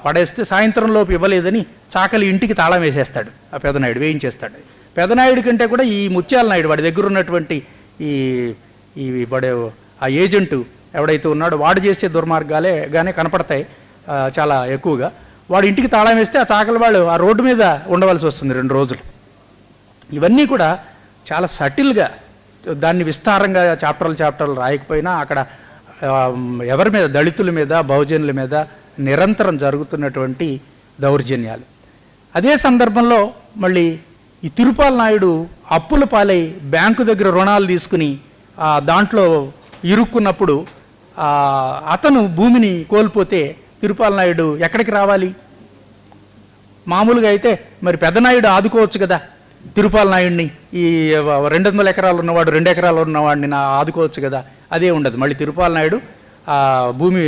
S3: పడేస్తే సాయంత్రంలోపు ఇవ్వలేదని చాకలి ఇంటికి తాళం వేసేస్తాడు. ఆ పెదనాయుడు వేయించేస్తాడు. పెదనాయుడి కంటే కూడా ఈ ముత్యాల నాయుడు వాడి దగ్గర ఉన్నటువంటి వాడే ఆ ఏజెంటు ఎవడైతే ఉన్నాడో వాడు చేసే దుర్మార్గాలే కనపడతాయి చాలా ఎక్కువగా. వాడి ఇంటికి తాళం వేస్తే ఆ చాకలి వాళ్ళు ఆ రోడ్డు మీద ఉండవలసి వస్తుంది 2 రోజులు. ఇవన్నీ కూడా చాలా సటిల్గా, దాన్ని విస్తారంగా చాప్టర్లు రాయకపోయినా అక్కడ ఎవరి మీద, దళితుల మీద, బహుజనుల మీద నిరంతరం జరుగుతున్నటువంటి దౌర్జన్యాలు. అదే సందర్భంలో మళ్ళీ ఈ తిరుపాల నాయుడు అప్పుల పాలై బ్యాంకు దగ్గర రుణాలు తీసుకుని దాంట్లో ఇరుక్కున్నప్పుడు అతను భూమిని కోల్పోతే తిరుపాల నాయుడు ఎక్కడికి రావాలి? మామూలుగా అయితే మరి పెదనాయుడు ఆదుకోవచ్చు కదా తిరుపాల నాయుడిని. ఈ 200 ఎకరాలు ఉన్నవాడు 2 ఎకరాలు ఉన్నవాడిని ఆదుకోవచ్చు కదా. అదే ఉండదు. మళ్ళీ తిరుపాల నాయుడు భూమి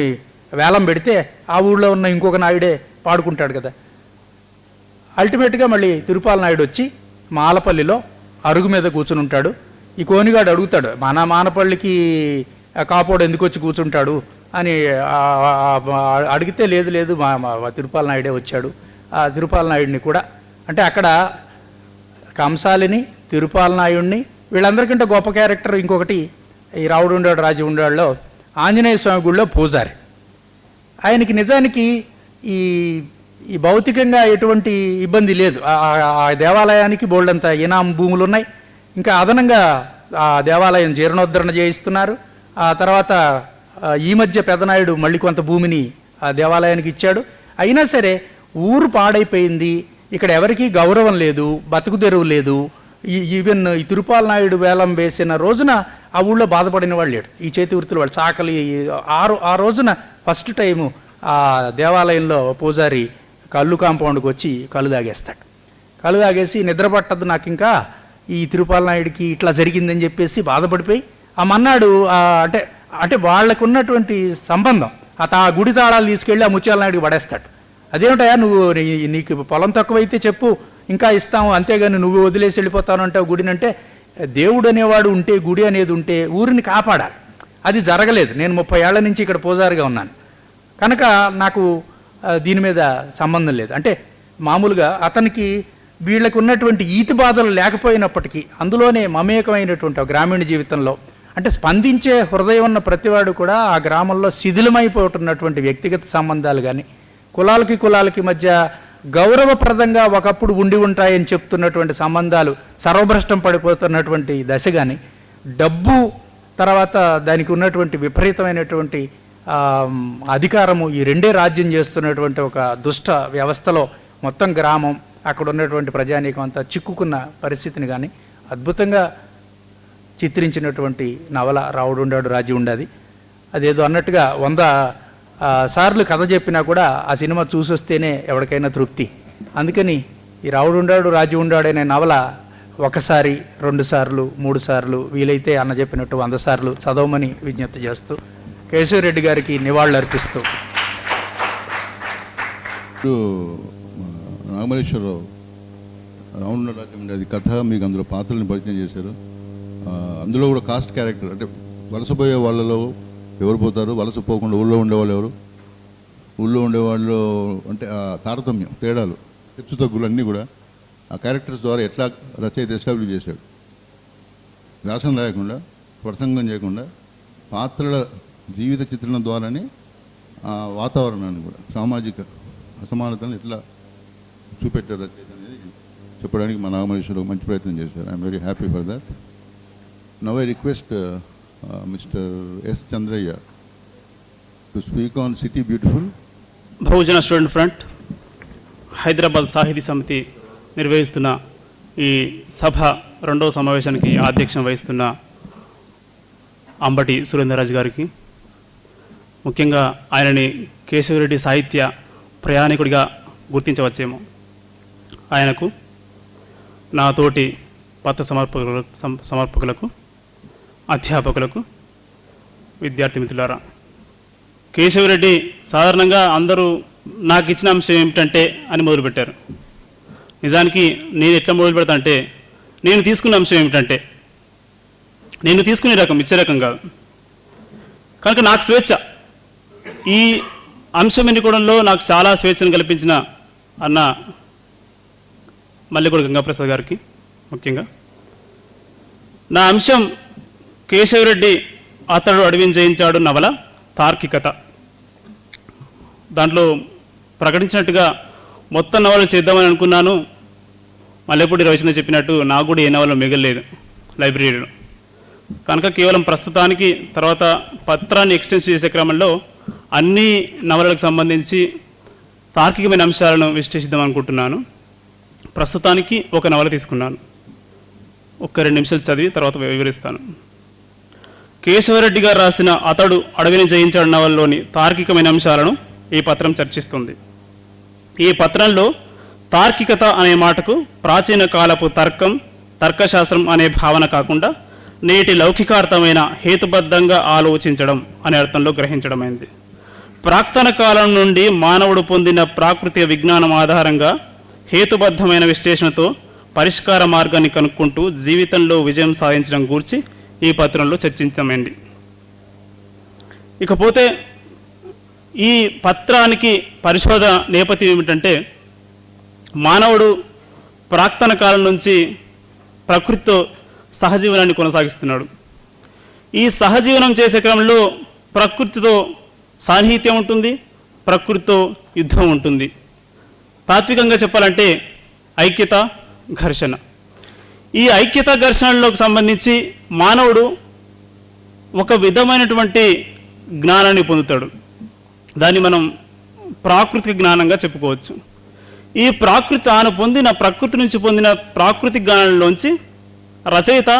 S3: వేలం పెడితే ఆ ఊళ్ళో ఉన్న ఇంకొక నాయుడే పాడుకుంటాడు కదా. అల్టిమేట్గా మళ్ళీ తిరుపాల నాయుడు వచ్చి మాలపల్లిలో అరుగు మీద కూర్చుని ఉంటాడు. ఈ కోనిగాడు అడుగుతాడు, మన మానపల్లికి కాపోడు ఎందుకు వచ్చి కూర్చుంటాడు అని అడిగితే లేదు మా తిరుపాల నాయుడే వచ్చాడు. ఆ తిరుపాల నాయుడిని కూడా అంటే అక్కడ కంసాలిని, తిరుపాల నాయుడిని, వీళ్ళందరికంటే గొప్ప క్యారెక్టర్ ఇంకొకటి ఈ రావుడు ఉండేవాడు రాజు ఉండేవాళ్ళలో ఆంజనేయ స్వామి గుడిలో పూజారి. ఆయనకి నిజానికి ఈ భౌతికంగా ఎటువంటి ఇబ్బంది లేదు. ఆ దేవాలయానికి బోల్డంత ఇనాం భూములు ఉన్నాయి. ఇంకా అదనంగా ఆ దేవాలయం జీర్ణోద్ధరణ చేయిస్తున్నారు. ఆ తర్వాత ఈ మధ్య పెదనాయుడు మళ్ళీ కొంత భూమిని ఆ దేవాలయానికి ఇచ్చాడు. అయినా సరే ఊరు పాడైపోయింది, ఇక్కడ ఎవరికీ గౌరవం లేదు, బతుకు తెరువు లేదు. ఈవెన్ ఈ తిరుపాల నాయుడు వేలం వేసిన రోజున ఆ ఊళ్ళో బాధపడిన వాళ్ళు లేడు. ఈ చేతి వృత్తులు వాళ్ళు చాకలి ఆ రోజున ఫస్ట్ టైము ఆ దేవాలయంలో పూజారి కళ్ళు కాంపౌండ్కి వచ్చి కళ్ళు తాగేస్తాడు. కళ్ళు తాగేసి నిద్ర పట్టదు నాకు ఇంకా ఈ తిరుపాల నాయుడికి ఇట్లా జరిగిందని చెప్పేసి బాధపడిపోయి ఆ మన్నాడు అంటే వాళ్ళకు ఉన్నటువంటి సంబంధం ఆ గుడి తాళాలు తీసుకెళ్ళి ఆ ముత్యాల నాయుడికి పడేస్తాడు. అదేమిటయా నువ్వు నీకు పొలం తక్కువైతే చెప్పు ఇంకా ఇస్తాము, అంతేగాని నువ్వు వదిలేసి వెళ్ళిపోతాను అంటావు గుడిని. అంటే దేవుడు అనేవాడు ఉంటే, గుడి అనేది ఉంటే ఊరిని కాపాడాలి. అది జరగలేదు. నేను 30 ఏళ్ల నుంచి ఇక్కడ పూజారిగా ఉన్నాను కనుక నాకు దీని మీద సంబంధం లేదు. అంటే మామూలుగా అతనికి వీళ్ళకు ఉన్నటువంటి ఈతి బాధలు లేకపోయినప్పటికీ అందులోనే మమేకమైనటువంటి గ్రామీణ జీవితంలో అంటే స్పందించే హృదయం ఉన్న ప్రతివాడు కూడా ఆ గ్రామంలో శిథిలమైపోతున్నటువంటి వ్యక్తిగత సంబంధాలు కానీ, కులాలకి మధ్య గౌరవప్రదంగా ఒకప్పుడు ఉండి ఉంటాయని చెప్తున్నటువంటి సంబంధాలు సర్వభ్రష్టం పడిపోతున్నటువంటి దశ కానీ, డబ్బు తర్వాత దానికి ఉన్నటువంటి విపరీతమైనటువంటి అధికారము, ఈ రెండే రాజ్యం చేస్తున్నటువంటి ఒక దుష్ట వ్యవస్థలో మొత్తం గ్రామం అక్కడ ఉన్నటువంటి ప్రజానీకం అంతా చిక్కుకున్న పరిస్థితిని కానీ అద్భుతంగా చిత్రించినటువంటి నవల రావుడు ఉండాడు రాజు ఉండాది. అదేదో అన్నట్టుగా 100 సార్లు కథ చెప్పినా కూడా ఆ సినిమా చూసొస్తేనే ఎవరికైనా తృప్తి. అందుకని ఈ రావుడు ఉండాడు రాజు ఉండాడనే నవల 1 సారి 2 సార్లు 3 సార్లు వీలైతే అన్న చెప్పినట్టు 100 సార్లు చదవమని విజ్ఞప్తి చేస్తూ కేశవరెడ్డి గారికి నివాళులు అర్పిస్తూ.
S2: నాగమల్లేశ్వరరావు రావుడు రాజు ఉండేది కథ మీకు అందులో పాత్రలను పరిచయం చేశారు. అందులో కూడా కాస్ట్ క్యారెక్టర్ అంటే వలసపోయే వాళ్ళలో ఎవరు పోతారు, వలస పోకుండా ఊళ్ళో ఉండేవాళ్ళు ఎవరు, ఊళ్ళో ఉండేవాళ్ళు అంటే ఆ తారతమ్యం తేడాలు హెచ్చు తగ్గులు అన్నీ కూడా ఆ క్యారెక్టర్స్ ద్వారా ఎట్లా రచయిత ఎస్టాబ్లిష్ చేశాడు. వ్యాసం రాయకుండా, ప్రసంగం చేయకుండా పాత్రల జీవిత చిత్రణం ద్వారానే ఆ వాతావరణాన్ని కూడా సామాజిక అసమానతను ఎట్లా చూపెట్టారు రచయిత అనేది చెప్పడానికి మా నాగమల్లేశ్వరరావు మంచి ప్రయత్నం చేశారు. I'm very happy for that. Now I request Mr. S. Chandraya to speak on City Beautiful.
S4: Bahujan student front Hyderabad సాహితీ సమితి నిర్వహిస్తున్న ఈ సభ 2వ సమావేశానికి అధ్యక్షం వహిస్తున్న అంబటి సురేందర్రాజు గారికి, ముఖ్యంగా ఆయనని కేశవరెడ్డి సాహిత్య ప్రయాణికుడిగా గుర్తించవచ్చేమో, ఆయనకు నా తోటి పత్ర సమర్పకులకు అధ్యాపకులకు, విద్యార్థి మిత్రులారా, కేశవరెడ్డి సాధారణంగా అందరూ నాకు ఇచ్చిన అంశం ఏమిటంటే అని మొదలుపెట్టారు. నిజానికి నేను ఎట్లా మొదలు పెడతా అంటే నేను తీసుకున్న అంశం ఏమిటంటే నేను తీసుకునే రకం ఇచ్చే రకం కాదు. కనుక నాకు స్వేచ్ఛ, ఈ అంశం ఎన్నుకోవడంలో నాకు చాలా స్వేచ్ఛను కల్పించిన అన్న మల్లెగూడ గంగాప్రసాద్ గారికి ముఖ్యంగా. నా అంశం కేశవరెడ్డి అతడు అడవిని జయించాడు నవల తార్కికత. దాంట్లో ప్రకటించినట్టుగా మొత్తం నవలు చేద్దామని అనుకున్నాను. మల్లెపూడి రవిచంద్ర చెప్పినట్టు నాకు కూడా ఏ నవల మిగలలేదు లైబ్రరీలో. కనుక కేవలం ప్రస్తుతానికి తర్వాత పత్రాన్ని ఎక్స్టెన్షన్ చేసే క్రమంలో అన్ని నవలలకు సంబంధించి తార్కికమైన అంశాలను విశ్లేషిద్దాం అనుకుంటున్నాను. ప్రస్తుతానికి ఒక నవల తీసుకున్నాను. ఒక 2 నిమిషాలు చదివి తర్వాత వివరిస్తాను. కేశవరెడ్డి గారు రాసిన అతడు అడవిని జయించాడు నవలలోని తార్కికమైన అంశాలను ఈ పత్రం చర్చిస్తుంది. ఈ పత్రంలో తార్కికత అనే మాటకు ప్రాచీన కాలపు తర్కం, తర్కశాస్త్రం అనే భావన కాకుండా నేటి లౌకికార్థమైన హేతుబద్ధంగా ఆలోచించడం అనే అర్థంలో గ్రహించడమైంది. ప్రాక్తన కాలం నుండి మానవుడు పొందిన ప్రాకృతిక విజ్ఞానం ఆధారంగా హేతుబద్ధమైన విశ్లేషణతో పరిష్కార మార్గాన్ని కనుక్కుంటూ జీవితంలో విజయం సాధించడం గూర్చి ఈ పత్రంలో చర్చించమైంది. ఇకపోతే ఈ పత్రానికి పరిశోధన నేపథ్యం ఏమిటంటే, మానవుడు ప్రాక్తన కాలం నుంచి ప్రకృతితో సహజీవనాన్ని కొనసాగిస్తున్నాడు. ఈ సహజీవనం చేసే క్రమంలో ప్రకృతితో సాన్నిహిత్యం ఉంటుంది, ప్రకృతితో యుద్ధం ఉంటుంది. తాత్వికంగా చెప్పాలంటే ఐక్యత, ఘర్షణ. ఈ ఐక్యత ఘర్షణలకు సంబంధించి మానవుడు ఒక విధమైనటువంటి జ్ఞానాన్ని పొందుతాడు. దాన్ని మనం ప్రాకృతిక జ్ఞానంగా చెప్పుకోవచ్చు. ఈ ప్రకృతి నుంచి పొందిన ప్రాకృతిక జ్ఞానంలోంచి రచయిత,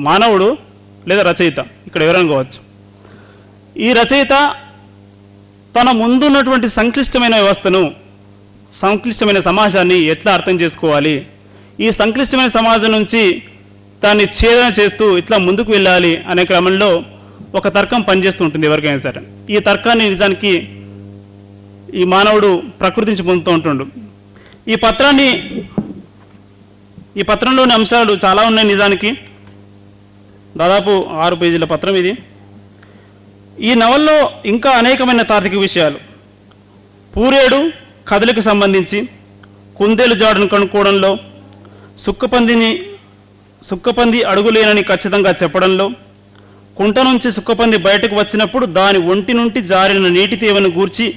S4: మానవుడు లేదా రచయిత, ఇక్కడ ఎవరైనా కావచ్చు, ఈ రచయిత తన ముందున్నటువంటి సంక్లిష్టమైన వ్యవస్థను, సంక్లిష్టమైన సమాజాన్ని ఎట్లా అర్థం చేసుకోవాలి, ఈ సంక్లిష్టమైన సమాజం నుంచి దాన్ని ఛేదన చేస్తూ ఇట్లా ముందుకు వెళ్ళాలి అనే క్రమంలో ఒక తర్కం పనిచేస్తూ ఉంటుంది ఎవరికైనా సరే. ఈ తర్కాన్ని నిజానికి ఈ మానవుడు ప్రకృతి నుంచి పొందుతూ ఉంటుండు. ఈ పత్రంలోని అంశాలు చాలా ఉన్నాయి. నిజానికి దాదాపు 6 పేజీల పత్రం ఇది. ఈ నవల్లో ఇంకా అనేకమైన తార్కిక విషయాలు, పూరేడు కథలకు సంబంధించి, కుందేలు జాడును కనుక్కోవడంలో, సుక్కపంది అడుగులేనని ఖచ్చితంగా చెప్పడంలో, కుంట నుంచి సుక్కపంది బయటకు వచ్చినప్పుడు దాని ఒంటి నుండి జారిన నీటి తేవను గూర్చి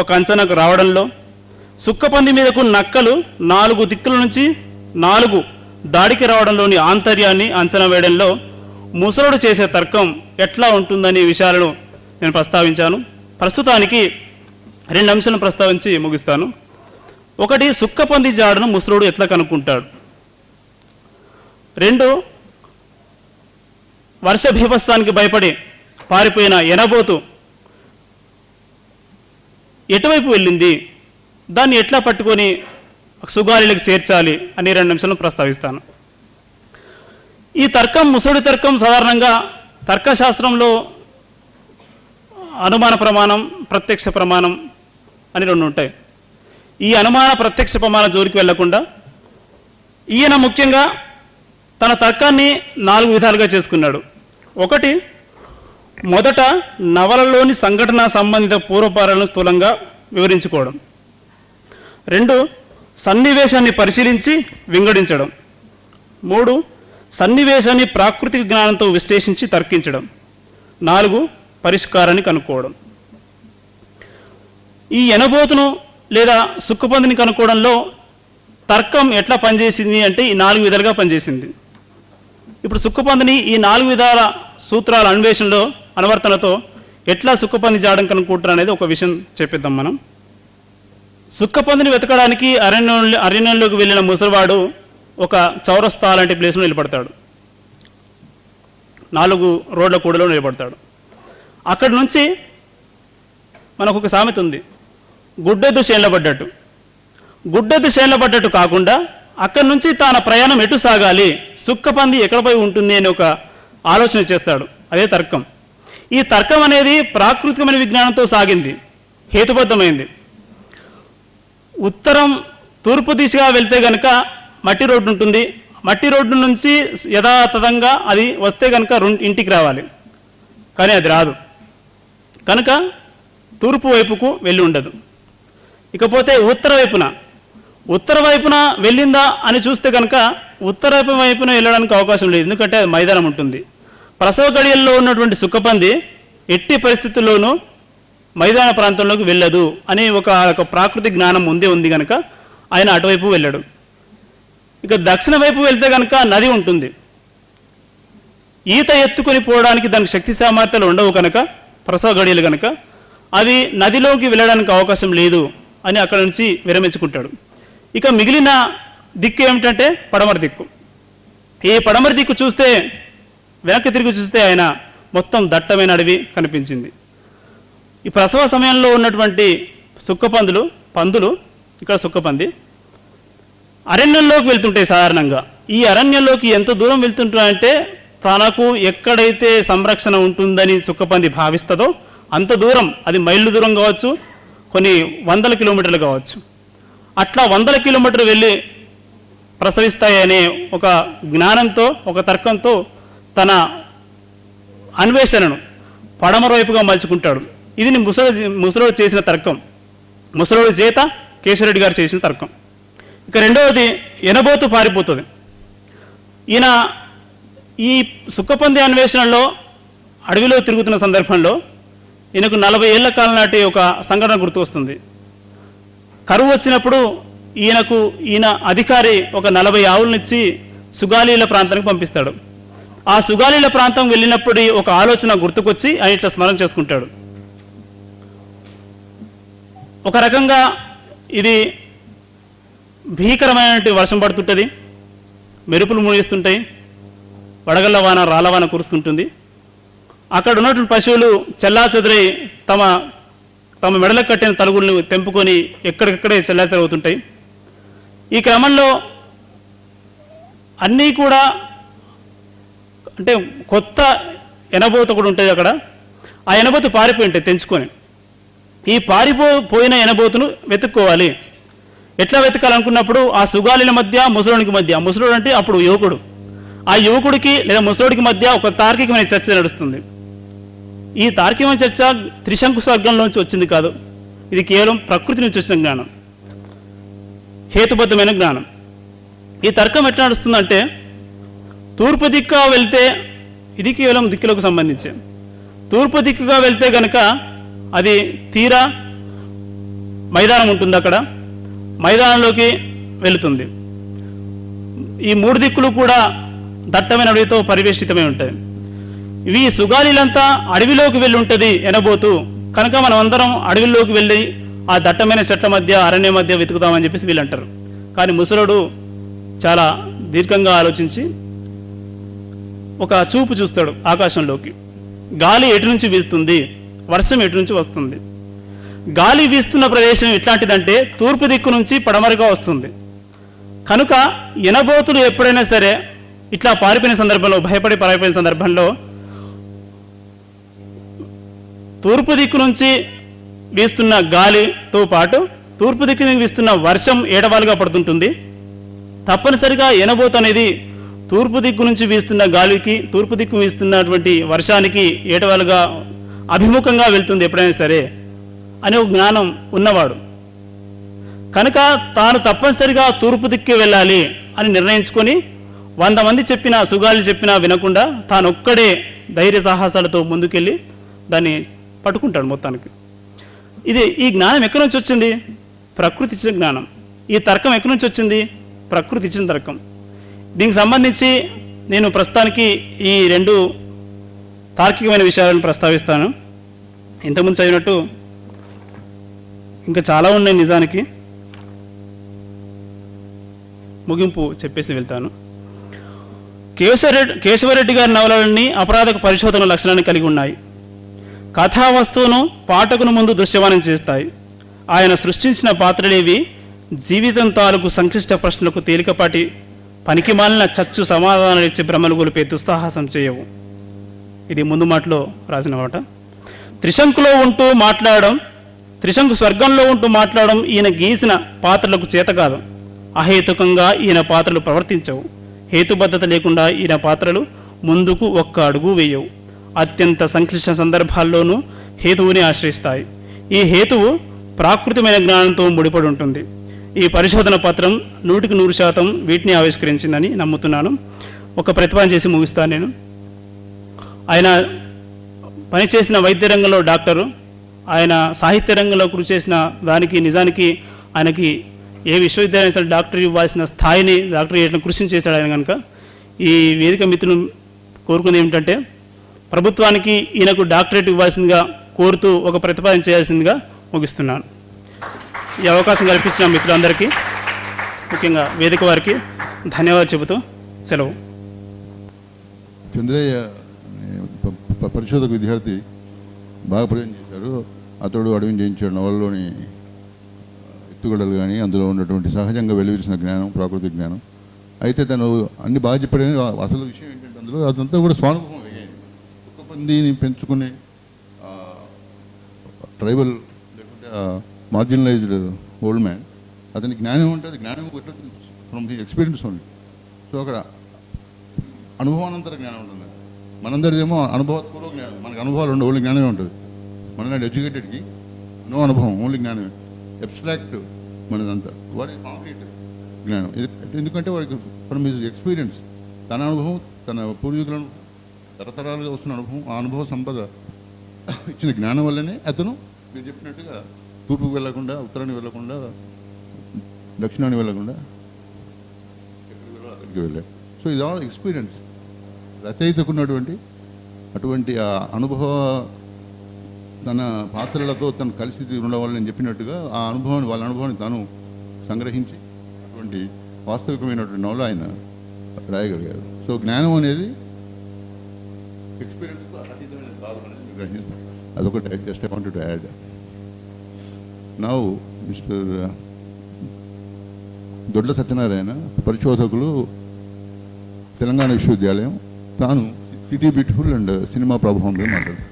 S4: ఒక అంచనాకు రావడంలో, సుక్కపంది మీదకు నక్కలు 4 దిక్కుల నుంచి 4 దాడికి రావడంలోని ఆంతర్యాన్ని అంచనా వేయడంలో ముసలుడు చేసే తర్కం ఎట్లా ఉంటుందనే విషయాలను నేను ప్రస్తావించాను. ప్రస్తుతానికి 2 అంశాలను ప్రస్తావించి ముగిస్తాను. ఒకటి, సుక్కపంది జాడును ముసలుడు ఎట్లా కనుక్కుంటాడు. 2, వర్ష బీభత్సానికి భయపడి పారిపోయిన ఎనబోతు ఎటువైపు వెళ్ళింది, దాన్ని ఎట్లా పట్టుకొని సుగాలిలకు చేర్చాలి అని 2 నిమిషాలను ప్రస్తావిస్తాను. ఈ తర్కం, ముసడి తర్కం, సాధారణంగా తర్కశాస్త్రంలో అనుమాన ప్రమాణం, ప్రత్యక్ష ప్రమాణం అని 2 ఉంటాయి. ఈ అనుమాన ప్రత్యక్ష ప్రమాణ జోలికి వెళ్లకుండా ఈయన ముఖ్యంగా తన తర్కాన్ని 4 విధాలుగా చేసుకున్నాడు. ఒకటి, మొదట నవలలోని సంఘటన సంబంధిత పూర్వపారాలను స్థూలంగా వివరించుకోవడం. 2, సన్నివేశాన్ని పరిశీలించి వింగడించడం. 3, సన్నివేశాన్ని ప్రాకృతిక జ్ఞానంతో విశ్లేషించి తర్కించడం. 4, పరిష్కారాన్ని కనుక్కోవడం. ఈ ఎనబోతును లేదా సుక్కపందిని కనుక్కోవడంలో తర్కం ఎట్లా పనిచేసింది అంటే ఈ 4 విధాలుగా పనిచేసింది. ఇప్పుడు సుక్కపందిని ఈ 4 విధాల సూత్రాల అన్వేషణలో, అనువర్తనతో ఎట్లా సుక్కపంది జాడం కనుక్కుంటారు అనేది ఒక విషయం చెప్పిద్దాం మనం. సుక్కపందిని వెతకడానికి అరణ్యంలోకి వెళ్ళిన ముసలివాడు ఒక చౌరస్తా లాంటి ప్లేస్లో నిలబడతాడు. 4 రోడ్ల కూడలో నిలబడతాడు. అక్కడి నుంచి మనకు ఒక సామెత ఉంది, గుడ్డెద్దు చేన్లబడ్డట్టు. గుడ్డెద్దు చేన్లబడ్డట్టు కాకుండా అక్కడి నుంచి తన ప్రయాణం ఎటు సాగాలి, సుక్కపంది ఎక్కడ పోయి ఉంటుంది అని ఒక ఆలోచన చేస్తాడు. అదే తర్కం. ఈ తర్కం అనేది ప్రాకృతికమైన విజ్ఞానంతో సాగింది, హేతుబద్ధమైంది. ఉత్తరం తూర్పు దిశగా వెళ్తే కనుక మట్టి రోడ్డు ఉంటుంది, మట్టి రోడ్డు నుంచి యథాతథంగా అది వస్తే కనుక ఇంటికి రావాలి, కానీ అది రాదు కనుక తూర్పు వైపుకు వెళ్ళి ఉండదు. ఇకపోతే ఉత్తర వైపున వెళ్ళిందా అని చూస్తే కనుక ఉత్తర వైపున వెళ్ళడానికి అవకాశం లేదు, ఎందుకంటే అది మైదానం ఉంటుంది. ప్రసవ గడియల్లో ఉన్నటువంటి సుక్కపంది ఎట్టి పరిస్థితుల్లోనూ మైదాన ప్రాంతంలోకి వెళ్ళదు అని ఒక ప్రాకృతిక జ్ఞానం ఉంది కనుక ఆయన అటువైపు వెళ్ళాడు. ఇక దక్షిణ వైపు వెళ్తే కనుక నది ఉంటుంది, ఈత ఎత్తుకొని పోవడానికి దానికి శక్తి సామర్థ్యాలు ఉండవు కనుక ప్రసవ గడియలు కనుక అది నదిలోకి వెళ్ళడానికి అవకాశం లేదు అని అక్కడ నుంచి విరమించుకుంటాడు. ఇక మిగిలిన దిక్కు ఏమిటంటే పడమర దిక్కు. ఈ పడమర దిక్కు చూస్తే వెనక్కి తిరిగి చూస్తే ఆయన మొత్తం దట్టమైన అడవి కనిపించింది. ఈ ప్రసవ సమయంలో ఉన్నటువంటి పందులు ఇక్కడ సుక్కపంది అరణ్యంలోకి వెళ్తుంటాయి సాధారణంగా. ఈ అరణ్యంలోకి ఎంత దూరం వెళ్తుంటాయంటే తనకు ఎక్కడైతే సంరక్షణ ఉంటుందని సుక్కపంది భావిస్తుందో అంత దూరం, అది మైళ్ళు దూరం కావచ్చు, కొన్ని 100 కిలోమీటర్లు కావచ్చు, అట్లా 100 కిలోమీటర్లు వెళ్ళి ప్రసవిస్తాయనే ఒక జ్ఞానంతో ఒక తర్కంతో తన అన్వేషణను పడమర వైపుగా మలుచుకుంటాడు. ఇది ముసలోడు చేసిన తర్కం, ముసలోడు చేత కేశవరెడ్డి గారు చేసిన తర్కం. ఇక రెండవది ఎనబోతు పారిపోతుంది. ఈయన ఈ సుక్కపంది అన్వేషణలో అడవిలో తిరుగుతున్న సందర్భంలో ఈయనకు 40 ఏళ్ల కాలం నాటి ఒక సంఘటన గుర్తు వస్తుంది. కరువు వచ్చినప్పుడు ఈయన అధికారి ఒక 40 ఆవులనిచ్చి సుగాలీల ప్రాంతానికి పంపిస్తాడు. ఆ సుగాలీల ప్రాంతం వెళ్ళినప్పుడు ఒక ఆలోచన గుర్తుకొచ్చి ఆయన ఇట్లా స్మరణ చేసుకుంటాడు. ఒక రకంగా ఇది భీకరమైనటువంటి వర్షం పడుతుంటుంది, మెరుపులు ముగిస్తుంటాయి, వడగళ్ళ వాన రాళ్ళవాన కురుస్తుంటుంది. అక్కడ ఉన్నటువంటి పశువులు చెల్లాచెదరై తమ మెడలకు కట్టిన తలుగులను తెంపుకొని ఎక్కడికక్కడే చెల్లాచెదరవుతుంటాయి. ఈ క్రమంలో అన్నీ కూడా అంటే కొత్త ఎనబోత కూడా ఉంటుంది అక్కడ. ఆ ఎనబోతు పారిపోయి ఉంటాయి తెంచుకొని. ఈ పారిపోయిన ఎనబోతును వెతుక్కోవాలి. ఎట్లా వెతకాలనుకున్నప్పుడు ఆ సుగాలిల మధ్య ముసలోనికి మధ్య, ముసలోడు అంటే అప్పుడు యువకుడు, ఆ యువకుడికి లేదా ముసలోడికి మధ్య ఒక తార్కికమైన చర్చ నడుస్తుంది. ఈ తార్కికమైన చర్చ త్రిశంకు స్వర్గంలోంచి వచ్చింది కాదు, ఇది కేవలం ప్రకృతి నుంచి వచ్చిన జ్ఞానం, హేతుబద్ధమైన జ్ఞానం. ఈ తర్కం ఎట్లా నడుస్తుందంటే తూర్పు దిక్కుగా వెళ్తే, ఇది కేవలం దిక్కులకు సంబంధించి, తూర్పు దిక్కుగా వెళ్తే కనుక అది తీరా మైదానం ఉంటుంది, అక్కడ మైదానంలోకి వెళుతుంది. ఈ 3 దిక్కులు కూడా దట్టమైన అడవితో పరివేష్టితమై ఉంటాయి. ఇవి సుగాలీలంతా అడవిలోకి వెళ్ళి ఉంటుంది ఎనబోతు కనుక మనం అందరం అడవిలోకి వెళ్ళి ఆ దట్టమైన చెట్ల మధ్య అరణ్య మధ్య వెతుకుతామని చెప్పేసి వీళ్ళు అంటారు. కానీ ముసలోడు చాలా దీర్ఘంగా ఆలోచించి ఒక చూపు చూస్తాడు ఆకాశంలోకి. గాలి ఎటు నుంచి వీస్తుంది, వర్షం ఎటు నుంచి వస్తుంది. గాలి వీస్తున్న ప్రదేశం ఎట్లాంటిదంటే తూర్పు దిక్కు నుంచి పడమరగా వస్తుంది కనుక ఎనబోతులు ఎప్పుడైనా సరే ఇట్లా పారిపోయిన సందర్భంలో, భయపడి పారిపోయిన సందర్భంలో తూర్పు దిక్కు నుంచి వీస్తున్న గాలితో పాటు తూర్పు దిక్కు నుంచి వీస్తున్న వర్షం ఏడవాలుగా పడుతుంటుంది. తప్పనిసరిగా ఎనబోతు అనేది తూర్పు దిక్కు నుంచి వీస్తున్న గాలికి, తూర్పు దిక్కు వీస్తున్నటువంటి వర్షానికి ఏటవాలుగా అభిముఖంగా వెళ్తుంది ఎప్పుడైనా సరే అనే ఒక జ్ఞానం ఉన్నవాడు కనుక తాను తప్పనిసరిగా తూర్పు దిక్కు వెళ్ళాలి అని నిర్ణయించుకొని 100 మంది చెప్పినా, సుగాలి చెప్పినా వినకుండా తానొక్కడే ధైర్య సాహసాలతో ముందుకెళ్ళి దాన్ని పట్టుకుంటాడు మొత్తానికి. ఈ జ్ఞానం ఎక్కడి నుంచి వచ్చింది? ప్రకృతి ఇచ్చిన జ్ఞానం. ఈ తర్కం ఎక్కడి నుంచి వచ్చింది? ప్రకృతి ఇచ్చిన తర్కం. దీనికి సంబంధించి నేను ప్రస్తుతానికి ఈ 2 తార్కికమైన విషయాలను ప్రస్తావిస్తాను. ఇంతకుముందు చదివినట్టు ఇంకా చాలా ఉన్నాయి, నిజానికి ముగింపు చెప్పేసి వెళ్తాను. కేశవరెడ్డి గారి నవలలన్నీ అపరాధక పరిశోధన లక్షణాన్ని కలిగి ఉన్నాయి. కథా వస్తువును పాఠకును ముందు దృశ్యమానం చేస్తాయి. ఆయన సృష్టించిన పాత్రలేవి జీవితం తాలూకు సంక్లిష్ట ప్రశ్నలకు తేలికపాటి పనికిమాలిన చచ్చు సమాధానాలు ఇచ్చే భ్రమలు గొలిపే దుస్సాహసం చేయవు. ఇది ముందు మాటలో రాసిన మాట. త్రిశంకులో ఉంటూ మాట్లాడడం, త్రిశంకు స్వర్గంలో ఉంటూ మాట్లాడడం ఈయన గీసిన పాత్రలకు చేత కాదు. అహేతుకంగా ఈయన పాత్రలు ప్రవర్తించవు. హేతుబద్ధత లేకుండా ఈయన పాత్రలు ముందుకు ఒక్క అడుగు వేయవు. అత్యంత సంక్లిష్ట సందర్భాల్లోనూ హేతువుని ఆశ్రయిస్తాయి. ఈ హేతువు ప్రాకృతమైన జ్ఞానంతో ముడిపడి ఉంటుంది. ఈ పరిశోధన పత్రం 100% వీటిని ఆవిష్కరించిందని నమ్ముతున్నాను. ఒక ప్రతిపాదన చేసి ముగిస్తాను నేను. ఆయన పనిచేసిన వైద్య రంగంలో డాక్టరు, ఆయన సాహిత్య రంగంలో కృషి చేసిన దానికి నిజానికి ఆయనకి ఏ విశ్వవిద్యాలయం అసలు డాక్టర్ ఇవ్వాల్సిన స్థాయిని డాక్టర్ చేయడం కృషి చేశాడు ఆయన కనుక. ఈ వేదిక మిత్రులు కోరుకుంది ఏమిటంటే ప్రభుత్వానికి ఈయనకు డాక్టరేట్ ఇవ్వాల్సిందిగా కోరుతూ ఒక ప్రతిపాదన చేయాల్సిందిగా ముగిస్తున్నాను. ఈ అవకాశం కల్పించిన మిత్రులందరికీ, ముఖ్యంగా వేదిక వారికి ధన్యవాదాలు చెబుతూ సెలవు.
S2: చంద్రయ్య పరిశోధక విద్యార్థి బాగా ప్రయోజనం చేశాడు. అతడు అడవిని జయించాడు నవలలోని ఎత్తుగడలు కానీ అందులో ఉన్నటువంటి సహజంగా వెలువరిసిన జ్ఞానం, ప్రాకృతిక జ్ఞానం. అయితే తను అన్ని బాగా చెప్పాడు. అసలు విషయం ఏంటంటే అందులో అదంతా కూడా స్వానుభవం. ఒక్క పందిని పెంచుకునే ట్రైబల్ లేకుంటే మార్జినలైజ్డ్ ఓల్డ్ మ్యాన్, అతని జ్ఞానం ఉంటుంది. జ్ఞానం ఫ్రమ్ ది ఎక్స్పీరియన్స్ ఉంది. సో అక్కడ అనుభవానంతర జ్ఞానం ఉంటుంది. మనందరిదేమో అనుభవపూర్వక జ్ఞానం, మనకు అనుభవాలు ఉండవు, ఓన్లీ జ్ఞానమే ఉంటుంది. మనలాంటి ఎడ్యుకేటెడ్కి నో అనుభవం, ఓన్లీ జ్ఞానమే. అబ్స్ట్రాక్ట్ మనదంతా, వాడి కాంక్రీట్ జ్ఞానం. ఎందుకంటే వాడికి ఫ్రమ్ హిజ్ ఎక్స్పీరియన్స్, తన అనుభవం, తన పూర్వీకుల అనుభవం, తరతరాలుగా వస్తున్న అనుభవం, ఆ అనుభవ సంపద ఇచ్చిన జ్ఞానం వల్లనే అతను మీరు చెప్పినట్టుగా తూర్పుకు వెళ్ళకుండా, ఉత్తరానికి వెళ్ళకుండా, దక్షిణానికి వెళ్ళకుండా ఎక్కడికి వెళ్ళాలో అక్కడికి వెళ్ళాడు. సో ఇది ఆల్ ఎక్స్పీరియన్స్. రచయితకున్నటువంటి అటువంటి ఆ అనుభవ, తన పాత్రలతో తను కలిసి ఉండడం వల్ల నేను చెప్పినట్టుగా ఆ అనుభవాన్ని, వాళ్ళ అనుభవాన్ని తాను సంగ్రహించి అటువంటి వాస్తవికమైనటువంటి నవల ఆయన రాయగలిగారు. సో జ్ఞానం అనేది ఎక్స్పీరియన్స్తో అతీతమైన కాదు అనేది గ్రహిస్తాను. అదొకటి just I wanted to add. Now mister Dodla Satyanarayana, పరిశోధకులు, తెలంగాణ విశ్వవిద్యాలయం, తాను సిటీ బ్యూటిఫుల్ అండ్ సినిమా ప్రభావం మీద మాట్లాడు.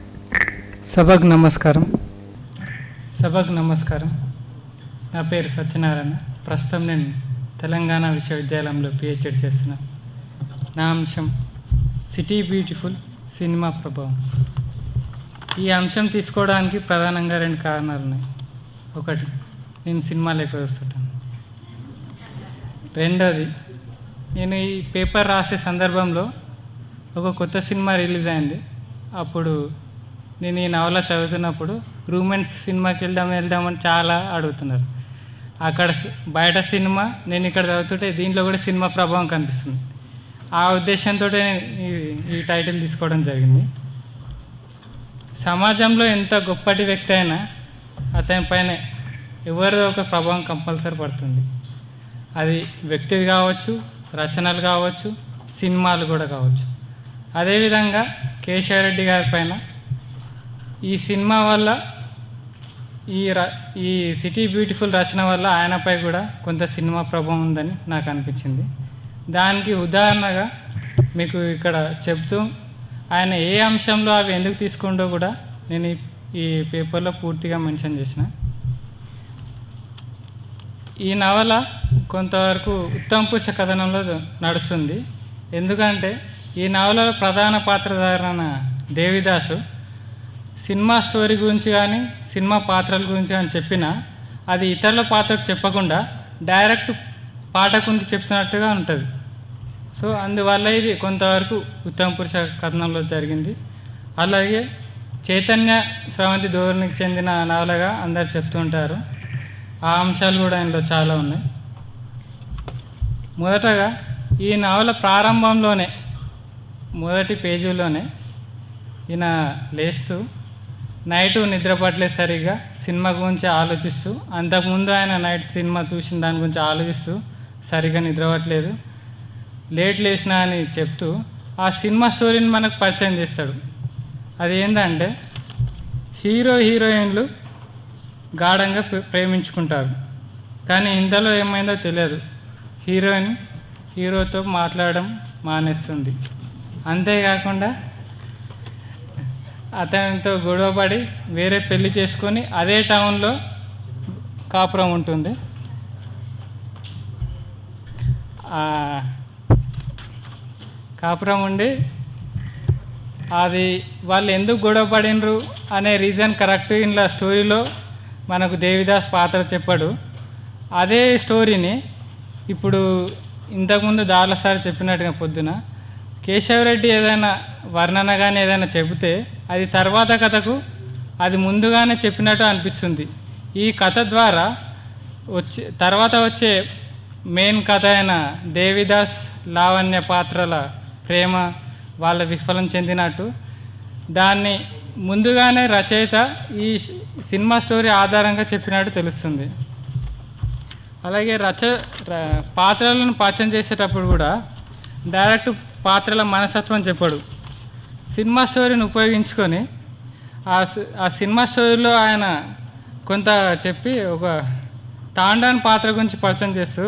S5: సభకు నమస్కారం. నా పేరు సత్యనారాయణ. ప్రస్తుతం నేను తెలంగాణ విశ్వవిద్యాలయంలో పిహెచ్డి చేస్తున్నాను. నా అంశం సిటీ బ్యూటిఫుల్, సినిమా ప్రభావం. ఈ అంశం తీసుకోవడానికి ప్రధానంగా 2 కారణాలు ఉన్నాయి. ఒకటి, నేను సినిమాలు ఎక్కువ చూస్తుంటాను. రెండోది, నేను ఈ పేపర్ రాసే సందర్భంలో ఒక కొత్త సినిమా రిలీజ్ అయింది. అప్పుడు నేను ఈ నవల చదువుతున్నప్పుడు రూమెన్స్ సినిమాకి వెళ్దామని చాలా అడుగుతున్నారు. అక్కడ బయట సినిమా, నేను ఇక్కడ చదువుతుంటే దీంట్లో కూడా సినిమా ప్రభావం కనిపిస్తుంది. ఆ ఉద్దేశంతో ఈ టైటిల్ తీసుకోవడం జరిగింది. సమాజంలో ఎంత గొప్పటి వ్యక్తి అయినా అతని పైన ఎవరిదో ఒక ప్రభావం కంపల్సరీ పడుతుంది. అది వ్యక్తిది కావచ్చు, రచనలు కావచ్చు, సినిమాలు కూడా కావచ్చు. అదేవిధంగా కేశవరెడ్డి గారి పైన ఈ సినిమా వల్ల, ఈ సిటీ బ్యూటిఫుల్ రచన వల్ల ఆయనపై కూడా కొంత సినిమా ప్రభావం ఉందని నాకు అనిపించింది. దానికి ఉదాహరణగా మీకు ఇక్కడ చెప్తూ, ఆయన ఏ అంశంలో అవి ఎందుకు తీసుకుంటో కూడా నేను ఈ పేపర్లో పూర్తిగా మెన్షన్ చేసిన. ఈ నవల కొంతవరకు ఉత్తమ పురుష కథనంలో నడుస్తుంది. ఎందుకంటే ఈ నవలలో ప్రధాన పాత్రధారణ దేవిదాసు సినిమా స్టోరీ గురించి కానీ, సినిమా పాత్రల గురించి కానీ చెప్పినా అది ఇతరుల పాత్రకు చెప్పకుండా డైరెక్ట్ పాఠకునికి చెప్తున్నట్టుగా ఉంటుంది. సో అందువల్ల ఇది కొంతవరకు ఉత్తమ పురుష కథనంలో జరిగింది. అలాగే చైతన్య స్రవంతి ధోరణికి చెందిన నవలగా అందరు చెప్తుంటారు. ఆ అంశాలు కూడా ఇందులో చాలా ఉన్నాయి. మొదటగా ఈ నవల ప్రారంభంలోనే, మొదటి పేజీలోనే ఈయన లేస్తూ నైటు నిద్ర పట్టలేదు సరిగ్గా, సినిమా గురించి ఆలోచిస్తూ, అంతకుముందు ఆయన నైట్ సినిమా చూసిన దాని గురించి ఆలోచిస్తూ సరిగ్గా నిద్ర పట్టలేదు, లేట్ లేచినా అని చెప్తూ ఆ సినిమా స్టోరీని మనకు పరిచయం చేస్తాడు. అది ఏంటంటే హీరో హీరోయిన్లు గాఢంగా ప్రేమించుకుంటారు. కానీ ఇందులో ఏమైందో తెలియదు. హీరోయిన్ హీరోతో మాట్లాడడం మానేస్తుంది. అంతేకాకుండా అతనితో గొడవపడి వేరే పెళ్లి చేసుకొని అదే టౌన్లో కాపురం ఉంటుంది. కాపురం ఉండి అది వాళ్ళు ఎందుకు గొడవ పడినరు అనే రీజన్ కరెక్ట్ ఇంట్లో స్టోరీలో మనకు దేవిదాస్ పాత్ర చెప్పాడు. అదే స్టోరీని ఇప్పుడు ఇంతకుముందు దార్ల సార్ చెప్పినట్టుగా పొద్దున కేశవరెడ్డి ఏదైనా వర్ణన కానీ ఏదైనా చెబితే అది తర్వాత కథకు అది ముందుగానే చెప్పినట్టు అనిపిస్తుంది. ఈ కథ ద్వారా తర్వాత వచ్చే మెయిన్ కథ అయిన దేవిదాస్ లావణ్య పాత్రల ప్రేమ వాళ్ళ విఫలం చెందినట్టు దాన్ని ముందుగానే రచయిత ఈ సినిమా స్టోరీ ఆధారంగా చెప్పినట్టు తెలుస్తుంది. అలాగే పాత్రలను పరిచయం చేసేటప్పుడు కూడా డైరెక్ట్ పాత్రల మనస్తత్వం చెప్పాడు. సినిమా స్టోరీని ఉపయోగించుకొని ఆ సినిమా స్టోరీలో ఆయన కొంత చెప్పి ఒక తాండాన్ పాత్ర గురించి పరిచయం చేస్తూ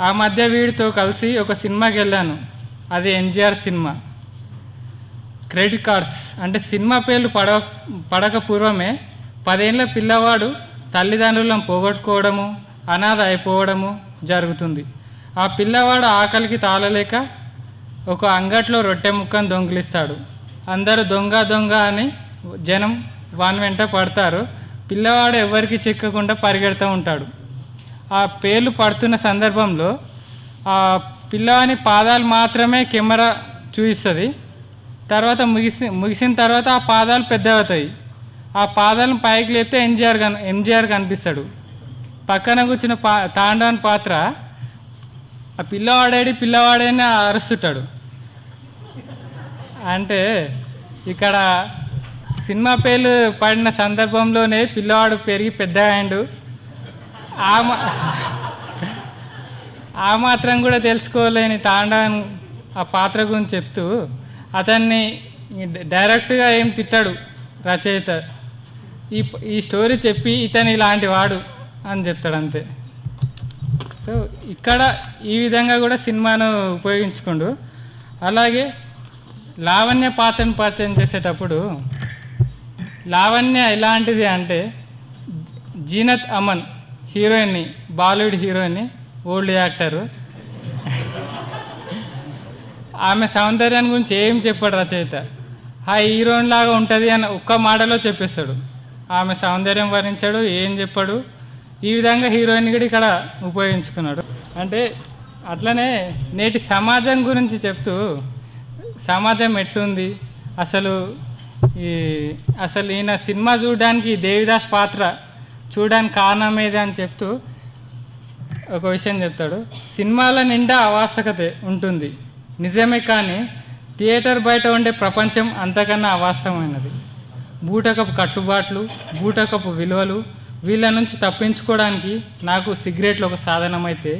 S5: ఆ మధ్య వీడితో కలిసి ఒక సినిమాకి వెళ్ళాను. అది ఎన్జిఆర్ సినిమా. క్రెడిట్ కార్డ్స్ అంటే సినిమా పేర్లు పడక పూర్వమే 10 ఏళ్ళ పిల్లవాడు తల్లిదండ్రులను పోగొట్టుకోవడము, అనాథ అయిపోవడము జరుగుతుంది. ఆ పిల్లవాడు ఆకలికి తాళలేక ఒక అంగట్లో రొట్టె ముక్కను దొంగిలిస్తాడు. అందరూ దొంగ దొంగ అని జనం వాని వెంట పడతారు. పిల్లవాడు ఎవరికి చిక్కకుండా పరిగెడుతూ ఉంటాడు. ఆ పేర్లు పడుతున్న సందర్భంలో ఆ పిల్లవాని పాదాలు మాత్రమే కెమెరా చూపిస్తుంది. తర్వాత ముగిసిన తర్వాత ఆ పాదాలు పెద్ద అవుతాయి. ఆ పాదాలను పైకి లేపితే ఎంజీఆర్ కనిపిస్తాడు. పక్కన కూర్చున్న తాండాన్ పాత్ర ఆ పిల్లవాడేని అరుస్తుంటాడు. అంటే ఇక్కడ సినిమా పేర్లు పడిన సందర్భంలోనే పిల్లవాడు పెరిగి పెద్ద అయ్యాడు. ఆ మాత్రం కూడా తెలుసుకోలేని తాండాన్ ఆ పాత్ర గురించి చెప్తూ అతన్ని డైరెక్ట్గా ఏం తిట్టాడు రచయిత. ఈ స్టోరీ చెప్పి ఇతను ఇలాంటి వాడు అని చెప్తాడు అంతే. సో ఇక్కడ ఈ విధంగా కూడా సినిమాను ఉపయోగించుకోండు. అలాగే లావణ్య పాత్రను పరిచయం చేసేటప్పుడు లావణ్య ఎలాంటిది అంటే జీనత్ అమన్ హీరోయిన్ని, బాలీవుడ్ హీరోయిన్ని, ఓల్డ్ యాక్టరు. ఆమె సౌందర్యాన్ని గురించి ఏం చెప్పాడు రచయిత. ఆ హీరోయిన్ లాగా ఉంటుంది అని ఒక్క మాటలో చెప్పేస్తాడు. ఆమె సౌందర్యం వర్ణించాడు, ఏం చెప్పాడు. ఈ విధంగా హీరోయిన్ కూడా ఇక్కడ ఉపయోగించుకున్నాడు. అంటే అట్లనే నేటి సమాజం గురించి చెప్తూ సమాజం ఎట్లుంది అసలు ఈయన సినిమా చూడడానికి దేవిదాస్ పాత్ర చూడడానికి కారణం ఏది అని చెప్తూ ఒక విషయం చెప్తాడు. సినిమాల నిండా అవాస్తవత ఉంటుంది నిజమే, కానీ థియేటర్ బయట ఉండే ప్రపంచం అంతకన్నా అవాస్తవమైనది. బూటకపు కట్టుబాట్లు, బూటకపు విలువలు, వీళ్ళ నుంచి తప్పించుకోవడానికి నాకు సిగరెట్లు ఒక సాధనం అయితే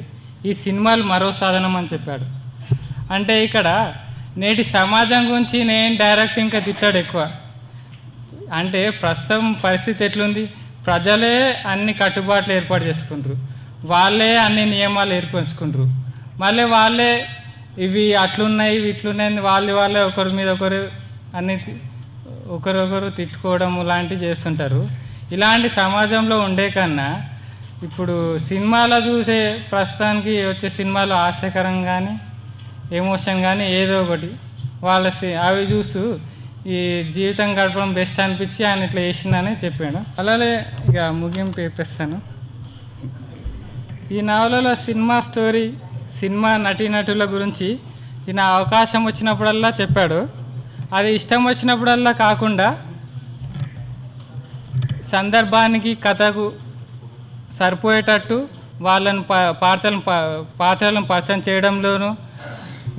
S5: ఈ సినిమాలు మరో సాధనం అని చెప్పాడు. అంటే ఇక్కడ నేటి సమాజం గురించి నేను డైరెక్ట్ ఇంకా తిట్టాడు ఎక్కువ. అంటే ప్రస్తుతం పరిస్థితి ఎట్లుంది, ప్రజలే అన్ని కట్టుబాట్లు ఏర్పాటు చేసుకుంటారు, వాళ్ళే అన్ని నియమాలు ఏర్పరచుకుంటారు, మళ్ళీ వాళ్ళే ఇవి అట్లున్నాయి ఇవి ఇట్లున్నాయి వాళ్ళే ఒకరి మీద ఒకరు అన్ని ఒకరొకరు తిట్టుకోవడం లాంటివి చేస్తుంటారు. ఇలాంటి సమాజంలో ఉండే కన్నా ఇప్పుడు సినిమాలో చూసే ప్రస్తుతానికి వచ్చే సినిమాలో హాస్యకరం కానీ ఎమోషన్ కానీ ఏదో ఒకటి అవి చూస్తూ ఈ జీవితం గడపడం బెస్ట్ అనిపించి ఆయన ఇట్లా చేసిందని చెప్పాడు. అలాగే ఇక ముగింపు చెప్పేస్తాను. ఈ నవలలో సినిమా స్టోరీ, సినిమా నటీనటుల గురించి ఈయన అవకాశం వచ్చినప్పుడల్లా చెప్పాడు. అది ఇష్టం వచ్చినప్పుడల్లా కాకుండా సందర్భానికి కథకు సరిపోయేటట్టు వాళ్ళని పాత్రలను పరిచయం చేయడంలోనూ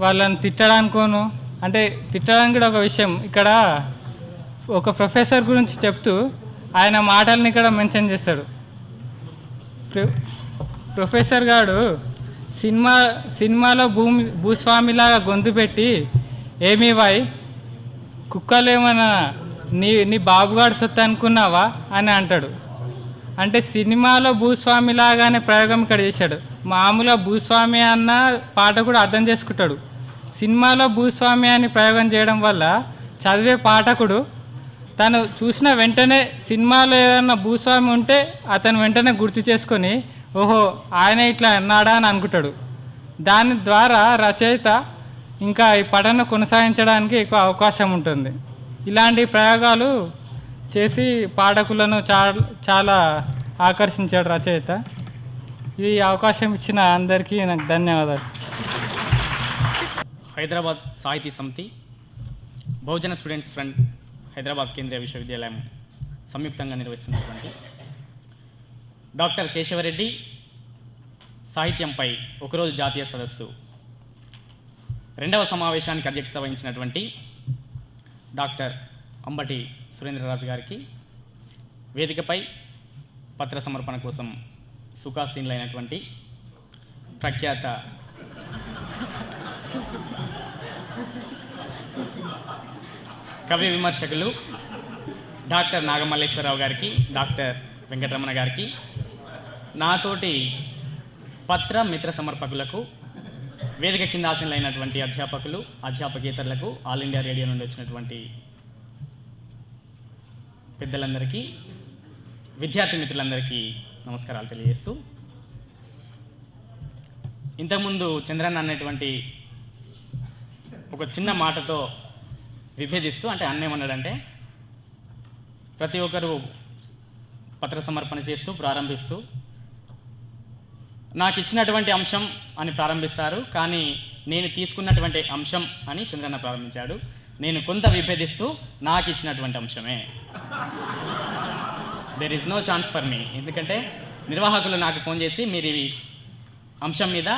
S5: వాళ్ళని తిట్టడానికోను, అంటే తిట్టడానికి కూడా ఒక విషయం. ఇక్కడ ఒక ప్రొఫెసర్ గురించి చెప్తూ ఆయన మాటల్ని ఇక్కడ మెన్షన్ చేస్తాడు. ప్రొఫెసర్ గారు సినిమాలో భూస్వామిలాగా గొంతు పెట్టి ఏమీ వాయ్ కుక్కలేమన్నా నీ బాబుగాడు సొత్తు అనుకున్నావా అని అంటాడు. అంటే సినిమాలో భూస్వామిలాగానే ప్రయోగం ఇక్కడ చేశాడు. మామూలుగా భూస్వామి అన్న పాట కూడా అర్థం చేసుకుంటాడు. సినిమాలో భూస్వామి అని ప్రయోగం చేయడం వల్ల చదివే పాఠకుడు తను చూసిన వెంటనే సినిమాలో ఏదన్నా భూస్వామి ఉంటే అతను వెంటనే గుర్తు చేసుకొని ఓహో ఆయన ఇట్లా అన్నాడా అని అనుకుంటాడు. దాని ద్వారా రచయిత ఇంకా ఈ పఠనం కొనసాగించడానికి ఎక్కువ అవకాశం ఉంటుంది. ఇలాంటి ప్రయోగాలు చేసి పాఠకులను చాలా ఆకర్షించాడు రచయిత. ఈ అవకాశం ఇచ్చిన అందరికీ నాకు ధన్యవాదాలు.
S6: హైదరాబాద్ సాహితీ సమితి, బహుజన స్టూడెంట్స్ ఫ్రంట్, హైదరాబాద్ కేంద్రీయ విశ్వవిద్యాలయం సంయుక్తంగా నిర్వహిస్తున్నటువంటి డాక్టర్ కేశవరెడ్డి సాహిత్యంపై ఒకరోజు జాతీయ సదస్సు 2వ సమావేశానికి అధ్యక్షత వహించినటువంటి డాక్టర్ అంబటి సురేంద్రరాజు గారికి వేదికపై పత్ర సమర్పణ కోసం సుఖాసీనులైనటువంటి ప్రఖ్యాత కవి విమర్శకులు డాక్టర్ నాగమల్లేశ్వరరావు గారికి, డాక్టర్ వెంకటరమణ గారికి, నాతోటి పత్ర మిత్ర సమర్పకులకు, వేదిక కింద ఆసీనులైనటువంటి అధ్యాపకులు, అధ్యాపకేతరులకు, ఆల్ ఇండియా రేడియో నుండి వచ్చినటువంటి పెద్దలందరికీ, విద్యార్థి మిత్రులందరికీ నమస్కారాలు తెలియజేస్తూ, ఇంతకుముందు చంద్రన్న అనేటువంటి ఒక చిన్న మాటతో విభేదిస్తూ, అంటే అన్నేమన్నాడంటే ప్రతి ఒక్కరూ పత్ర సమర్పణ చేస్తూ ప్రారంభిస్తూ నాకు ఇచ్చినటువంటి అంశం అని ప్రారంభిస్తారు, కానీ నేను తీసుకున్నటువంటి అంశం అని చంద్రన్న ప్రారంభించాడు. నేను కొంత విభేదిస్తూ నాకు ఇచ్చినటువంటి అంశమే, there is no chance for me. ఎందుకంటే నిర్వాహకులు నాకు ఫోన్ చేసి మీరు ఈ అంశం మీద